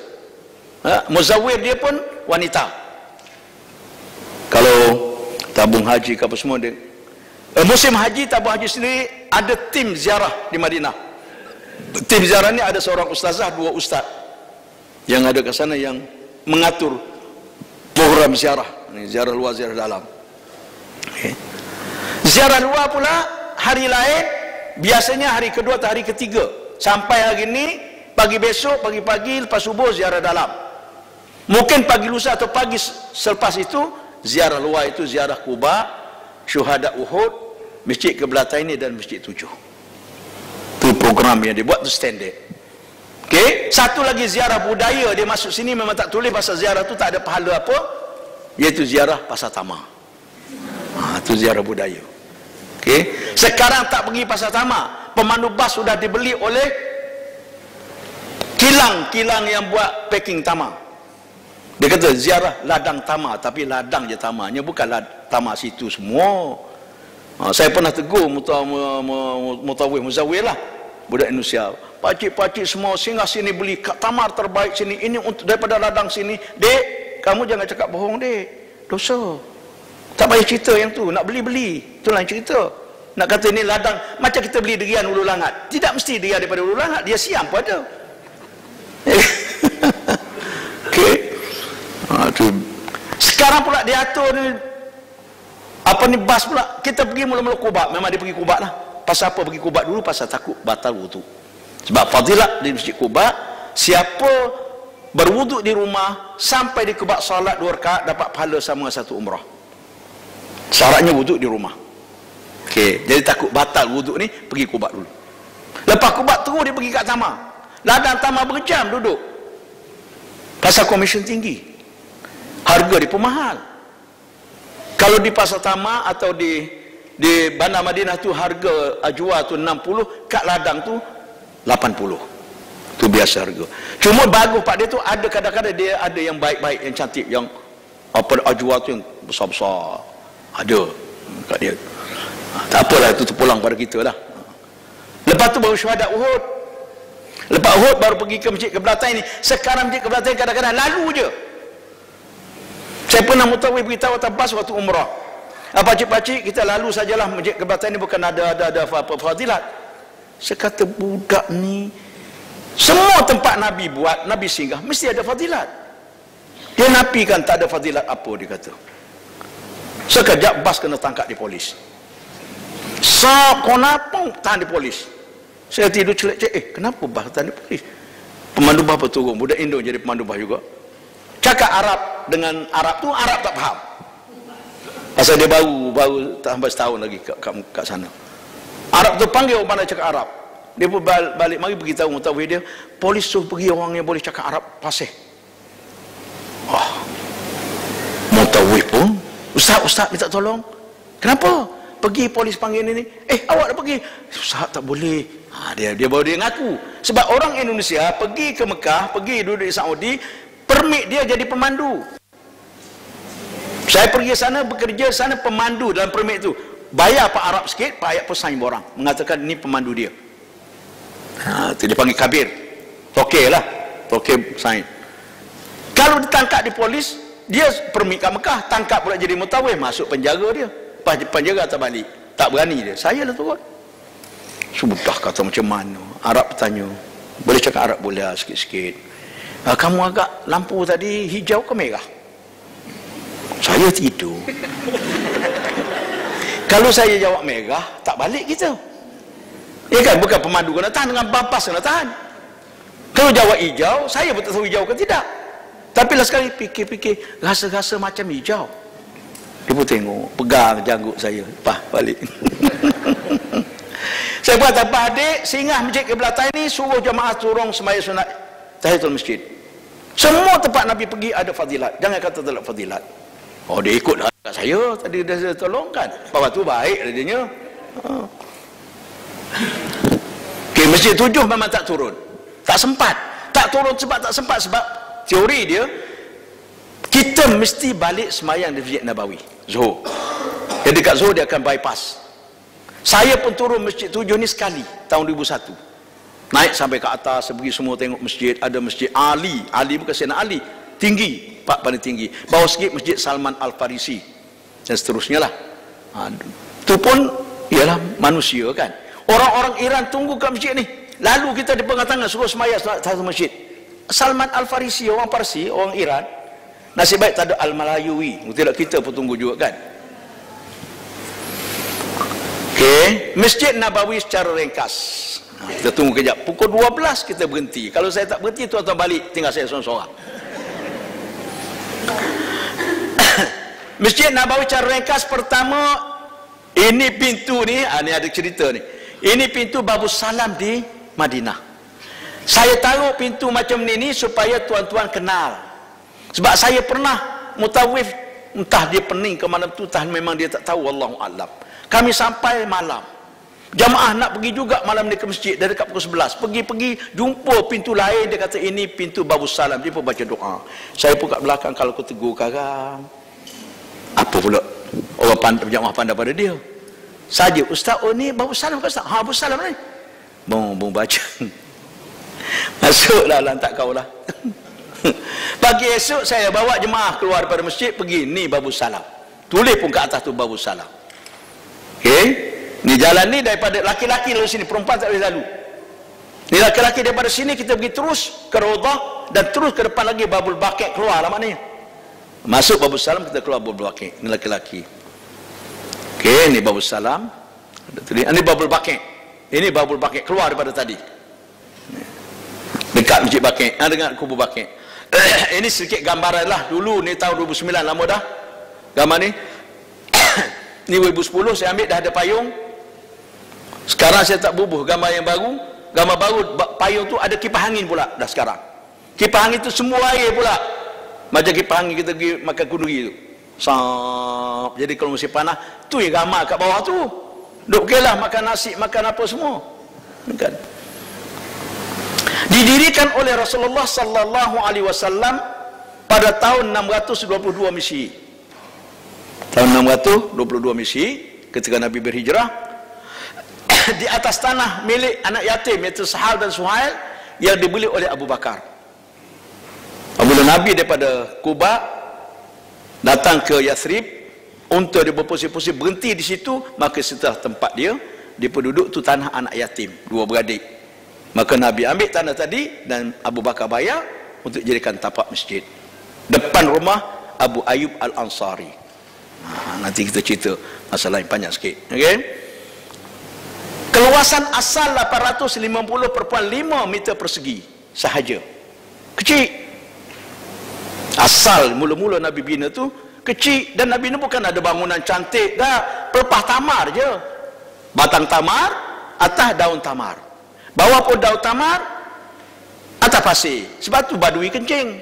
Muzawwir dia pun wanita. Kalau tabung haji ke apa semua dia, musim haji, tabung haji sendiri ada tim ziarah di Madinah. Tim ziarah ni ada seorang ustazah, dua ustaz yang ada ke sana yang mengatur program ziarah. Ini ziarah luar, ziarah dalam. Okay. Ziarah luar pula hari lain, biasanya hari kedua atau hari ketiga. Sampai hari ni, pagi besok, pagi-pagi lepas subuh ziarah dalam. Mungkin pagi lusa atau pagi selepas itu ziarah luar, itu ziarah Quba, Syuhada Uhud, Masjid Qiblataini dan Masjid 7. Itu program yang dibuat, tu standard. Okey, satu lagi ziarah budaya dia masuk sini, memang tak tulis pasal ziarah tu tak ada pahala apa, iaitu ziarah Pasar Tama. Itu ziarah budaya. Okey, sekarang tak pergi Pasar Tama, pemandu bas sudah dibeli oleh kilang yang buat packing tama. Dia kata ziarah ladang tama, tapi ladang je tamanya, bukan tama situ semua. Saya pernah tegur mutawif muzawir lah, budak Indonesia. Pakcik-pakcik semua singgah sini beli tamar terbaik sini, ini untuk daripada ladang sini. Dek, kamu jangan cakap bohong dek, dosa. Tak payah cerita yang tu, nak beli-beli, itulah yang cerita. Nak kata ini ladang, macam kita beli durian Ulu Langat. Tidak mesti dia daripada Ulu Langat, dia Siam pun ada. Okey. Sekarang pula dia atur ni, apa ni, bas pula. Kita pergi mula-mula Quba, memang dia pergi Quba lah. Pasal apa pergi Quba dulu? Pasal takut batal wudu. Sebab fadilat di Masjid Quba, siapa berwuduk di rumah sampai di Quba salat 2 rakaat dapat pahala sama dengan 1 umrah. Syaratnya wuduk di rumah. Okey, jadi takut batal wuduk ni, pergi Quba dulu. Lepas Quba terus dia pergi kat Tama. Ladang tambah berjam duduk. Pasal komisen tinggi. Harga dia pun mahal. Kalau di pasar tamak atau di Bandar Madinah tu harga jual tu 60, kat ladang tu 80. Tu biasa harga. Cuma bagus pak dia tu ada kadang-kadang dia ada yang baik-baik, yang cantik, yang apa jual tu yang besar-besar. Ada kat dia. Tak apalah, itu terpulang pada kita lah. Lepas tu baru syuhada Uhud. Lepas Uhud baru pergi ke Masjid Qiblatain ni. Sekarang Masjid Qiblatain kadang-kadang lalu je. Saya pernah mutawif beritahu atas bas waktu umrah. Pakcik-pakcik kita lalu sajalah Masjid Qiblatain ni, bukan ada apa fadilat. Saya kata budak ni, semua tempat Nabi buat, Nabi singgah, mesti ada fadilat. Dia nafikan tak ada fadilat apa, dia kata. Sekejap bas kena tangkap di polis. Konapong tahan di polis. Saya tidur celek-celek, kenapa bas tahan di polis? Pemandu bas turun, budak Indo jadi pemandu bas juga. Cakap Arab dengan Arab tu, Arab tak faham. Pasal dia baru tak sampai setahun lagi kat sana. Arab tu panggil orang pandai cakap Arab. Dia pun balik mari beritahu mutawif dia, polis suruh pergi orang yang boleh cakap Arab fasih. Wah. Mutawif pun, Ustaz minta tolong. Kenapa? Pergi polis panggil ni. Awak dah pergi. Ustaz tak boleh. Dia baru dia ngaku. Sebab orang Indonesia pergi ke Mekah, pergi duduk di Saudi, permit dia jadi pemandu. Saya pergi sana, bekerja sana pemandu dalam permit tu. Bayar Pak Arab sikit, Pak Ayat pun sign borang. Mengatakan ni pemandu dia. Itu dia panggil kabir. Tokey lah. Tokey sign. Kalau ditangkap di polis, dia permit kat Mekah, tangkap pula jadi mutawif, masuk penjara dia. Penjara atau balik. Tak berani dia. Saya lah turun. Sudah kata macam mana. Arab bertanya. Boleh cakap Arab? Boleh sikit-sikit. Kamu agak lampu tadi hijau ke merah? Saya tidur. Kalau saya jawab merah, tak balik kita. Ya kan, bukan pemandu kena tahan, dengan bampas kena tahan. Kalau jawab hijau, saya pun tak tahu hijau ke tidak. Tapi lah sekali fikir-fikir, rasa-rasa macam hijau. Dia pun tengok, pegang janggut saya, balik. Saya buat apa adik, singgah Masjid Qiblatain ni, suruh jemaah turun sembahyang sunat tahiyatul masjid. Semua tempat Nabi pergi ada fadilat. Jangan kata tak ada fadilat. Oh, dia ikut lah saya, tadi dia tolong kan. Lepas tu baik adanya. Masjid 7 memang tak turun. Tak sempat. Tak turun sebab tak sempat. Sebab teori dia, kita mesti balik semayang di Masjid Nabawi, Zuhur. Jadi dekat Zuhur dia akan bypass. Saya pun turun Masjid 7 ni sekali, tahun 2001. Naik sampai ke atas, pergi semua tengok masjid. Ada Masjid Ali. Ali bukan Sayyidina Ali. Tinggi, Pak paling tinggi. Bawah sikit Masjid Salman Al-Farisi. Dan seterusnya lah. Itu pun ialah manusia kan. Orang-orang Iran tunggu kat masjid ni. Lalu kita di pegang tangan suruh semayang satu masjid. Salman Al-Farisi, orang Parsi, orang Iran. Nasib baik tak ada Al-Malayui. Tidak, kita pun tunggu juga kan. Okey, Masjid Nabawi secara ringkas. Kita tunggu kejap. Pukul 12 kita berhenti. Kalau saya tak berhenti, tuan-tuan balik, tinggal saya seorang-seorang. Masjid Nabawi secara ringkas, pertama, ini pintu ni, ni ada cerita ni. Ini pintu Babus Salam di Madinah. Saya taruh pintu macam ni supaya tuan-tuan kenal. Sebab saya pernah mutawif, entah dia pening ke mana tu, entah memang dia tak tahu, Wallahu a'lam. Kami sampai malam. Jamaah nak pergi juga malam ni ke masjid, dari dekat pukul 11. Pergi-pergi, jumpa pintu lain, dia kata ini pintu Babus Salam. Dia pun baca doa. Saya pun kat belakang, kalau aku tegur karang. Apa pula? Orang jamaah pandai pada dia. Saja, Ustaz, oh ni Babus Salam ke Ustaz? Babus Salam ni. Bung baca. Masuklah, lantak kau lah. Pagi esok saya bawa jemaah keluar daripada masjid, pergi ni Babus Salam. Tulis pun kat atas tu Babus Salam. Okey, ni jalan ni daripada laki-laki lalu sini, perempuan tak boleh lalu. Ni laki-laki daripada sini kita pergi terus ke Raudhah dan terus ke depan lagi Babul Baqi' keluar lah maknanya. Masuk Babus Salam, kita keluar Babul Baqi'. Ni laki-laki. Okey, ni Babus Salam. Ini Babul Baqi'. Ini Babul Baqi' keluar daripada tadi. Dekat Masjid Baqi', dengan kubur Baqi'. Ini sedikit gambaran lah. Dulu ni tahun 2009, lama dah gambar ni. Ni 2010 saya ambil, dah ada payung. Sekarang saya tak bubuh gambar yang baru. gambar baru payung tu ada kipas angin pula dah sekarang. Kipas angin tu semua air pula. Macam kipas angin kita pergi makan kunduri tu. Sap. Jadi kalau musim panas, tu yang gambar kat bawah tu. Duk kelah makan nasi, makan apa semua. Kan? Didirikan oleh Rasulullah sallallahu alaihi wasallam pada tahun 622 Misi. Tahun 622 Misi ketika Nabi berhijrah di atas tanah milik anak yatim iaitu Sahal dan Suhail yang dibeli oleh Abu Bakar. Apabila Nabi daripada Kuba datang ke Yathrib, unta dia berpusing-pusing berhenti di situ, maka setelah tempat dia penduduk tu tanah anak yatim, dua beradik. Maka Nabi ambil tanah tadi dan Abu Bakar bayar untuk jadikan tapak masjid depan rumah Abu Ayyub Al-Ansari. Nanti kita cerita masalah yang panjang sikit. Okay? Keluasan asal 850.5 meter persegi sahaja. Kecil. Asal mula-mula Nabi bina tu kecil, dan Nabi ni bukan ada bangunan cantik dah, pelepah tamar je. Batang tamar, atas daun tamar. Bawah pun daun tamar, atas pasir. Sebab tu badui kencing.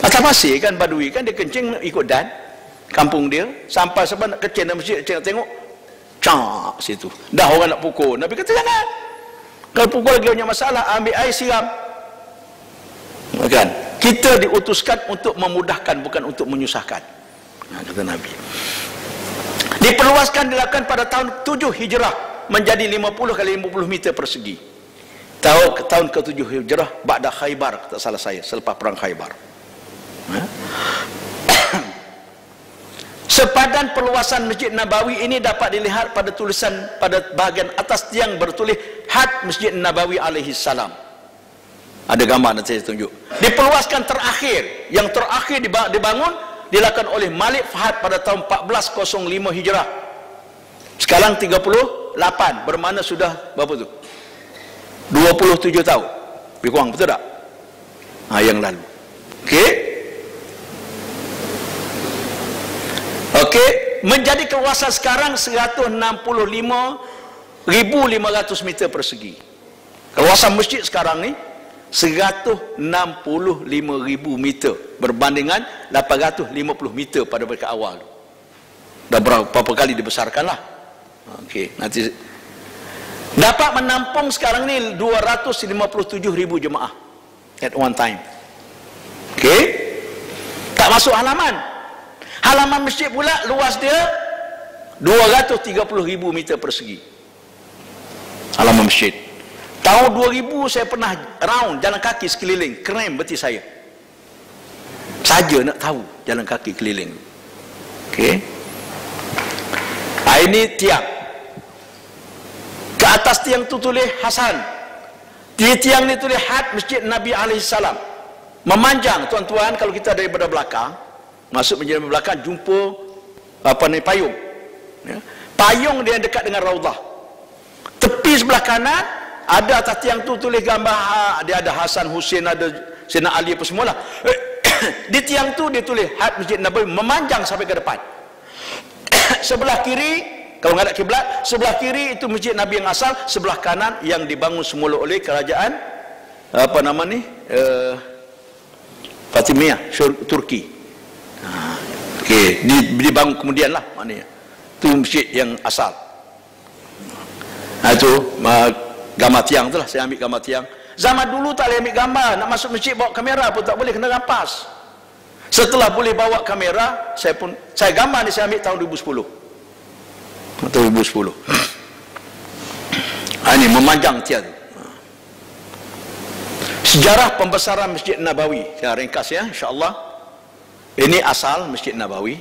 Atas pasir kan badui kan dia kencing ikut dan kampung dia, sampai sebab nak kencing dalam masjid, tengok cak situ. Dah orang nak pukul. Nabi kata jangan. Kalau pukul lagi banyak masalah, ambil air siram. Kan? Kita diutuskan untuk memudahkan, bukan untuk menyusahkan. Kata Nabi. Diperluaskan dilakukan pada tahun 7 Hijrah menjadi 50 kali 50 meter persegi. Tahun ke-7 Hijrah ba'da Khaybar, tak salah saya, selepas perang Khaybar. Sepadan perluasan Masjid Nabawi ini dapat dilihat pada tulisan pada bahagian atas tiang bertulis Had Masjid Nabawi alaihi salam. Ada gambar nanti saya tunjuk. Diperluaskan terakhir, yang terakhir dibangun dilakukan oleh Malik Fahad pada tahun 1405 Hijrah. Sekarang 38, bermakna sudah berapa tu? 27 tahun. Lebih kurang, betul tak? Yang lalu. Okey. Okey, menjadi kawasan sekarang 165.500 meter persegi. Kawasan masjid sekarang ni 165.000 meter berbandingan 850 meter pada mereka awal. Dah berapa kali dibesarkanlah. Okey, nanti dapat menampung sekarang ni 257.000 jemaah at one time. Okey. Tak masuk halaman. Halaman masjid pula luas dia 230.000 meter persegi. Halaman masjid. Tahun 2000 saya pernah round jalan kaki sekeliling, krem beti saya. Saja nak tahu jalan kaki keliling. Okey. Ini tiang. Ke atas tiang tu tulis Hasan. Di tiang ni tulis Had Masjid Nabi alaihi salam. Memanjang, tuan-tuan, kalau kita daripada belakang, masuk menjadi belakang, jumpa payung. Ya. Payung dia dekat dengan Raudah. Tepi sebelah kanan ada atas tiang tu tulis gambar, dia ada Hasan, Husin, ada Sayyidina Ali apa semualah. Di tiang tu dia tulis Had Masjid Nabawi, memanjang sampai ke depan. Sebelah kiri, kalau menghadap kiblat, sebelah kiri itu Masjid Nabi yang asal, sebelah kanan yang dibangun semula oleh kerajaan Fatimiyah Turki. Okey, dibangun kemudian lah maknanya. Itu masjid yang asal. Itu gambar tiang tu lah, saya ambil gambar tiang. Zaman dulu tak boleh ambil gambar, nak masuk masjid bawa kamera pun tak boleh, kena rampas. Setelah boleh bawa kamera, saya gambar ni saya ambil tahun 2010. Tahun 2010. Ini memanjang tiang tu. Sejarah pembesaran Masjid Nabawi, saya ringkas ya, insya-Allah. Ini asal Masjid Nabawi.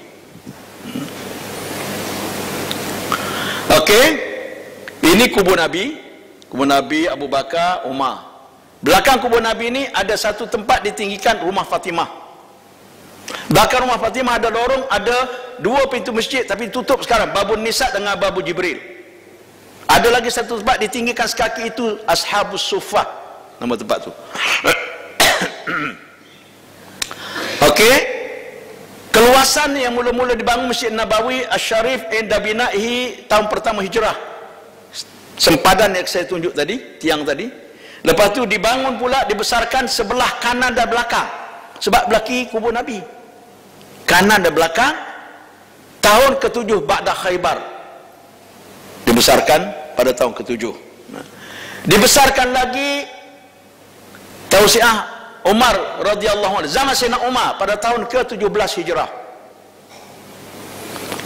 Okey. Ini kubur Nabi. Kubur Nabi, Abu Bakar, Umar. Belakang kubur Nabi ini ada satu tempat ditinggikan rumah Fatimah. Belakang rumah Fatimah ada lorong, ada dua pintu masjid tapi tutup sekarang, Babun Nisa dengan Babu Jibril. Ada lagi satu tempat ditinggikan sekaki itu Ashabus Suffah, nama tempat tu. Okey. Keluasan yang mula-mula dibangun Masjid Nabawi Asy-Syarif inda bina'ihi tahun pertama Hijrah Sempadan yang saya tunjuk tadi, tiang tadi. Lepas tu dibangun pula, dibesarkan sebelah kanan dan belakang. Sebab belaki kubur Nabi. Kanan dan belakang. Tahun ke-7 Ba'da Khaybar. Dibesarkan pada tahun ke-7. Dibesarkan lagi Tausiah Umar radhiyallahu anhu, zaman Sayyidina Umar pada tahun ke-17 Hijrah.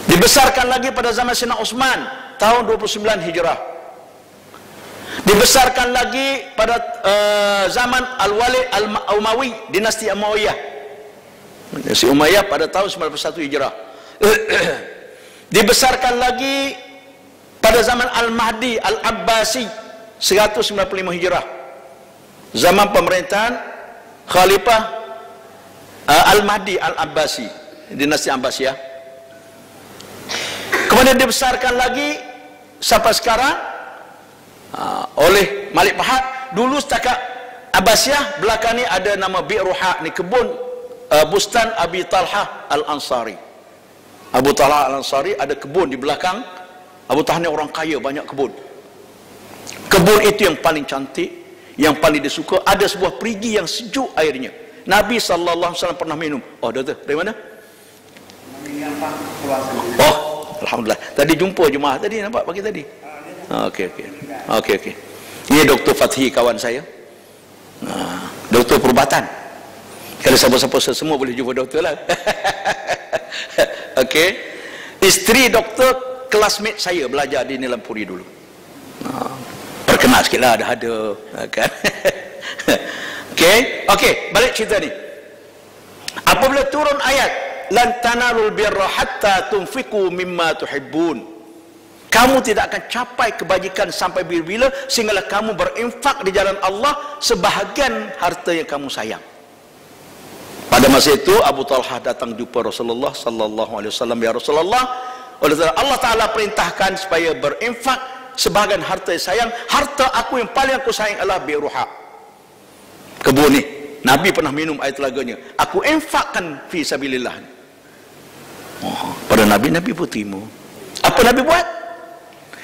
Dibesarkan lagi pada zaman Sayyidina Utsman tahun 29 Hijrah. Dibesarkan lagi pada zaman Al-Walid Al-Umawi, dinasti Umayyah. Dinasti Umayyah pada tahun 91 Hijrah. Dibesarkan lagi pada zaman Al-Mahdi Al-Abbasi 195 Hijrah. Zaman pemerintahan Khalifah Al-Mahdi Al-Abbasi, dinasti Abbasiyah. Kemudian dibesarkan lagi sampai sekarang oleh Malik Fahad. Dulu setakat Abbasiyah, belakang ni ada nama Bi'ruha, ni kebun Bustan Abi Talha Al-Ansari. Abu Talha Al-Ansari ada kebun di belakang. Abu Talha ni orang kaya, banyak kebun. Kebun itu yang paling cantik, yang paling disuka. Ada sebuah perigi yang sejuk airnya. Nabi SAW pernah minum. Oh, doktor, dari mana? Oh, alhamdulillah. Tadi jumpa jemaah tadi, nampak pagi tadi. Okey. Ini Dr. Fathi, kawan saya. Doktor perubatan. Kalau siapa-siapa semua boleh jumpa doktor lah. Okey. Isteri doktor kelasmate saya belajar di Nilampuri dulu. Perkenal sikit lah, ada kan. Okey, balik cerita ni. Apabila turun ayat lan tanalul birra hatta tunfiqu mimma tuhibbun, kamu tidak akan capai kebajikan sampai bila-bila sehinggalah kamu berinfak di jalan Allah sebahagian harta yang kamu sayang. Pada masa itu Abu Talha datang jumpa Rasulullah sallallahu alaihi wasallam, ya Rasulullah, Allah Taala perintahkan supaya berinfak sebahagian harta yang sayang. Harta aku yang paling aku sayang adalah Bi'ruha, kebun ni. Nabi pernah minum air telaganya. Aku infakkan fi sabilillah. Pada Nabi pun terima. Apa Nabi buat?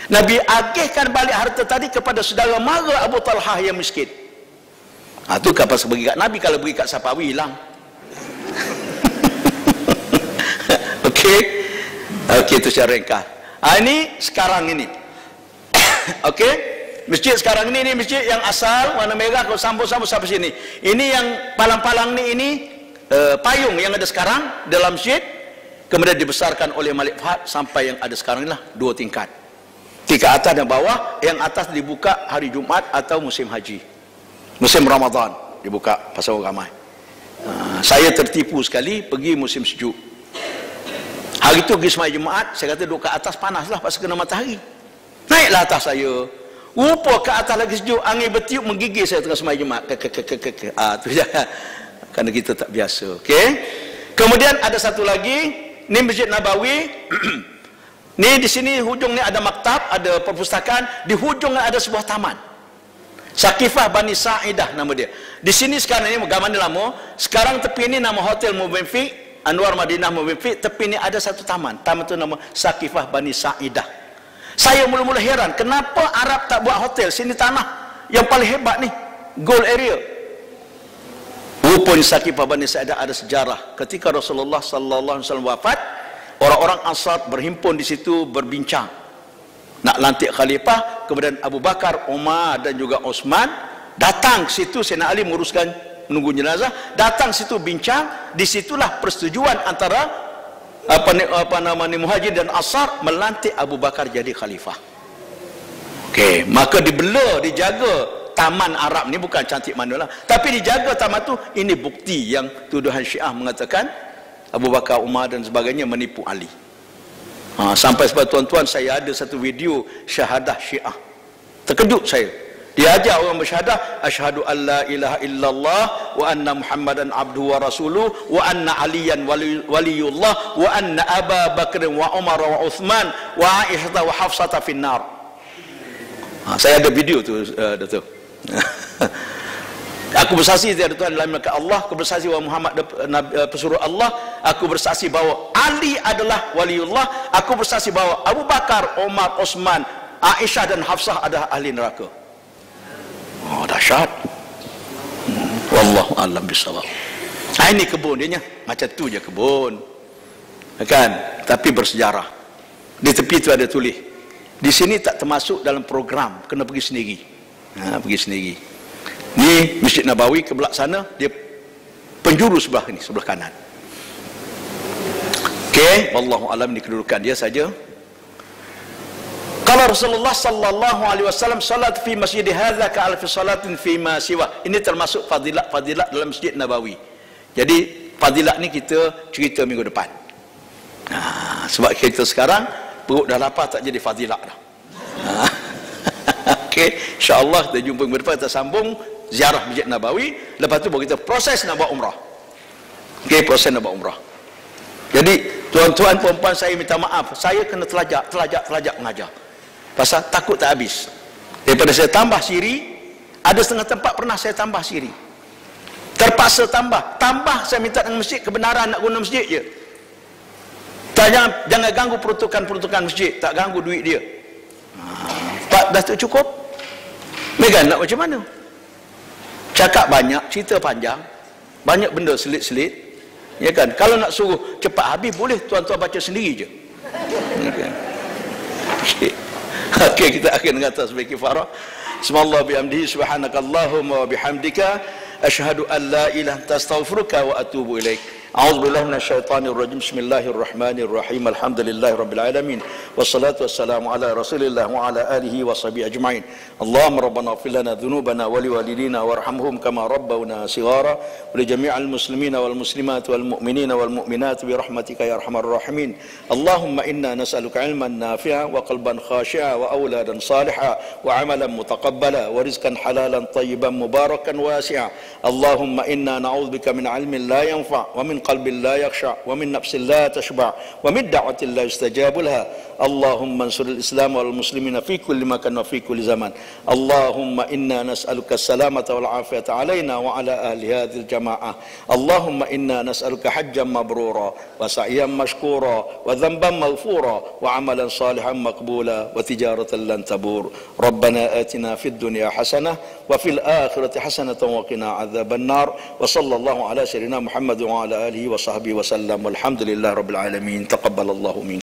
Nabi agihkan balik harta tadi kepada saudara mara Abu Talha yang miskin. Itu kapal bagi kat Nabi, kalau bagi kat Sapawi hilang. Okey, itu secara ringkas. Ini sekarang ini. Okey, masjid sekarang ini masjid yang asal warna merah, kalau sambung-sambung sampai sini. Ini yang palang-palang ni, ini payung yang ada sekarang dalam masjid. Kemudian dibesarkan oleh Malik Fahad sampai yang ada sekarang inilah 2 tingkat. Tingkat atas dan bawah. Yang atas dibuka hari Jumaat atau musim haji, musim Ramadan dibuka pasal orang ramai. Saya tertipu sekali pergi musim sejuk. Hari tu pergi sembahyang Jumaat, saya kata duduk kat atas panas lah pasal kena matahari. Naiklah atas saya, rupa kat atas lagi sejuk, angin bertiup menggigil saya tengah sembahyang Jumaat. Tu je. Kerana kita tak biasa. Okey. Kemudian ada satu lagi, ni Masjid Nabawi. Ni di sini hujung ni ada maktab, ada perpustakaan, di hujung ada sebuah taman. Sakifah Bani Sa'idah nama dia. Di sini sekarang ni gambar ni lama. Sekarang tepi ni nama Hotel Mubenfik, Anwar Madinah Mubenfik. Tepi ni ada satu taman. Taman tu nama Sakifah Bani Sa'idah. Saya mula-mula heran, kenapa Arab tak buat hotel? Sini tanah yang paling hebat ni, gold area. Rupanya Sakifah Bani Sa'idah ada sejarah. Ketika Rasulullah sallallahu alaihi wasallam wafat, orang-orang Ansar berhimpun di situ berbincang nak lantik khalifah. Kemudian Abu Bakar, Umar dan juga Utsman datang ke situ. Sayyidina Ali menguruskan menunggu jenazah, datang situ bincang. Disitulah persetujuan antara Muhajir dan Ansar melantik Abu Bakar jadi khalifah. Okey, maka dibela, dijaga taman Arab ni, bukan cantik manalah, tapi dijaga taman tu. Ini bukti yang tuduhan Syiah mengatakan Abu Bakar, Umar dan sebagainya menipu Ali. Sampai sebab tuan-tuan, saya ada satu video syahadah Syiah. Terkejut saya. Dia ajar orang bersyahadah, asyhadu an la ilaha illallah wa anna Muhammadan abduhu wa rasuluh wa anna aliyan waliyullah wa anna Aba Bakr wa Umar wa Uthman wa Aisyah wa Hafsah finnar. Saya ada video tu, Datuk. Aku bersaksi tiada Tuhan lain melainkan Allah, aku bersaksi bahawa Muhammad pesuruh Allah, aku bersaksi bahawa Ali adalah waliullah, aku bersaksi bahawa Abu Bakar, Umar, Utsman Aisyah dan Hafsah adalah ahli neraka. Oh, dahsyat. Wallahu a'lam bissawab. Ini kebun dia nya, macam tu je kebun. Kan? Tapi bersejarah. Di tepi tu ada tulis. Di sini tak termasuk dalam program, kena pergi sendiri. Pergi sendiri. Ni Masjid Nabawi, ke belakang sana dia penjuru sebelah ni, sebelah kanan. Okey, wallahu a'lam, ni kedudukan dia saja. Kalau Rasulullah sallallahu alaihi wasallam salat fi masjid hadza ka alfi salatin fi ma siwa. Ini termasuk fadilat dalam Masjid Nabawi. Jadi fadilat ni kita cerita minggu depan. Sebab kita sekarang perut dah lapar, tak jadi fadilat dah. Okey, insya-Allah kita jumpa minggu depan, kita sambung ziarah Masjid Nabawi. Lepas tu baru kita proses nak buat umrah. Okey, proses nak buat umrah. Jadi tuan-tuan puan-puan, saya minta maaf, saya kena telajak mengajar. Pasal takut tak habis. Daripada saya tambah siri, ada setengah tempat pernah saya tambah siri. Terpaksa tambah saya minta dengan masjid kebenaran nak guna masjid je. Jangan ganggu peruntukan masjid, tak ganggu duit dia. Pak dah tak cukup. Megan nak macam mana? Cakap banyak, cerita panjang, banyak benda selit-selit. Ya kan? Kalau nak suruh cepat habis boleh, tuan-tuan baca sendiri je. Okey, kita akan dengan tasbih kifarah. Subhanallah bihamdihi, subhanakallahumma wa bihamdika, asyhadu an la ilaha illa anta, astaghfiruka wa atubu ilaik. A'udzubillahi minasyaitonir rajim. Bismillahirrahmanirrahim. Alhamdulillahi rabbil alamin. Wassalatu wassalamu ala Rasulillah wa ala alihi wa sahbihi ajma'in. Allahumma rabbana ighfir lana dhunubana wa liwalidina warhamhum kama rabbawna shighara wa li jami'il muslimina wal muslimat wal mu'minina wal mu'minat bi rahmatika ya arhamar rahimin. Allahumma inna nas'aluka ilman nafi'a wa qalban khashi'a wa awladan salihah wa 'amalan mutaqabbala wa rizqan halalan tayyiban mubarakan wasi'a. Allahumma inna na'udzubika min 'ilmin la yanfa' wa min qalbin la yakhsha wa min nafsin la tashba wa min da'watin la yustajabu laha. Allahumma ansuril Islam wal muslimina fi kulli makan wa fi kulli zaman. Allahumma inna nas'aluka as-salamata wal afiyata alaina wa ala ahli hadhihi al-jama'ah. Allahumma inna nas'aluka hajjan mabrura wa sa'yan mashkura wa dhanban maghfura wa amalan salihan maqbula wa tijaratan lan tabur. Rabbana atina fid dunya hasanah wa fil akhirati hasanatan wa qina adzaban nar. Wa sallallahu ala sayyidina Muhammad wa ala alihi wa sahbihi wa sallam. Walhamdulillahi rabbil alamin. Taqabbalallahu minkum.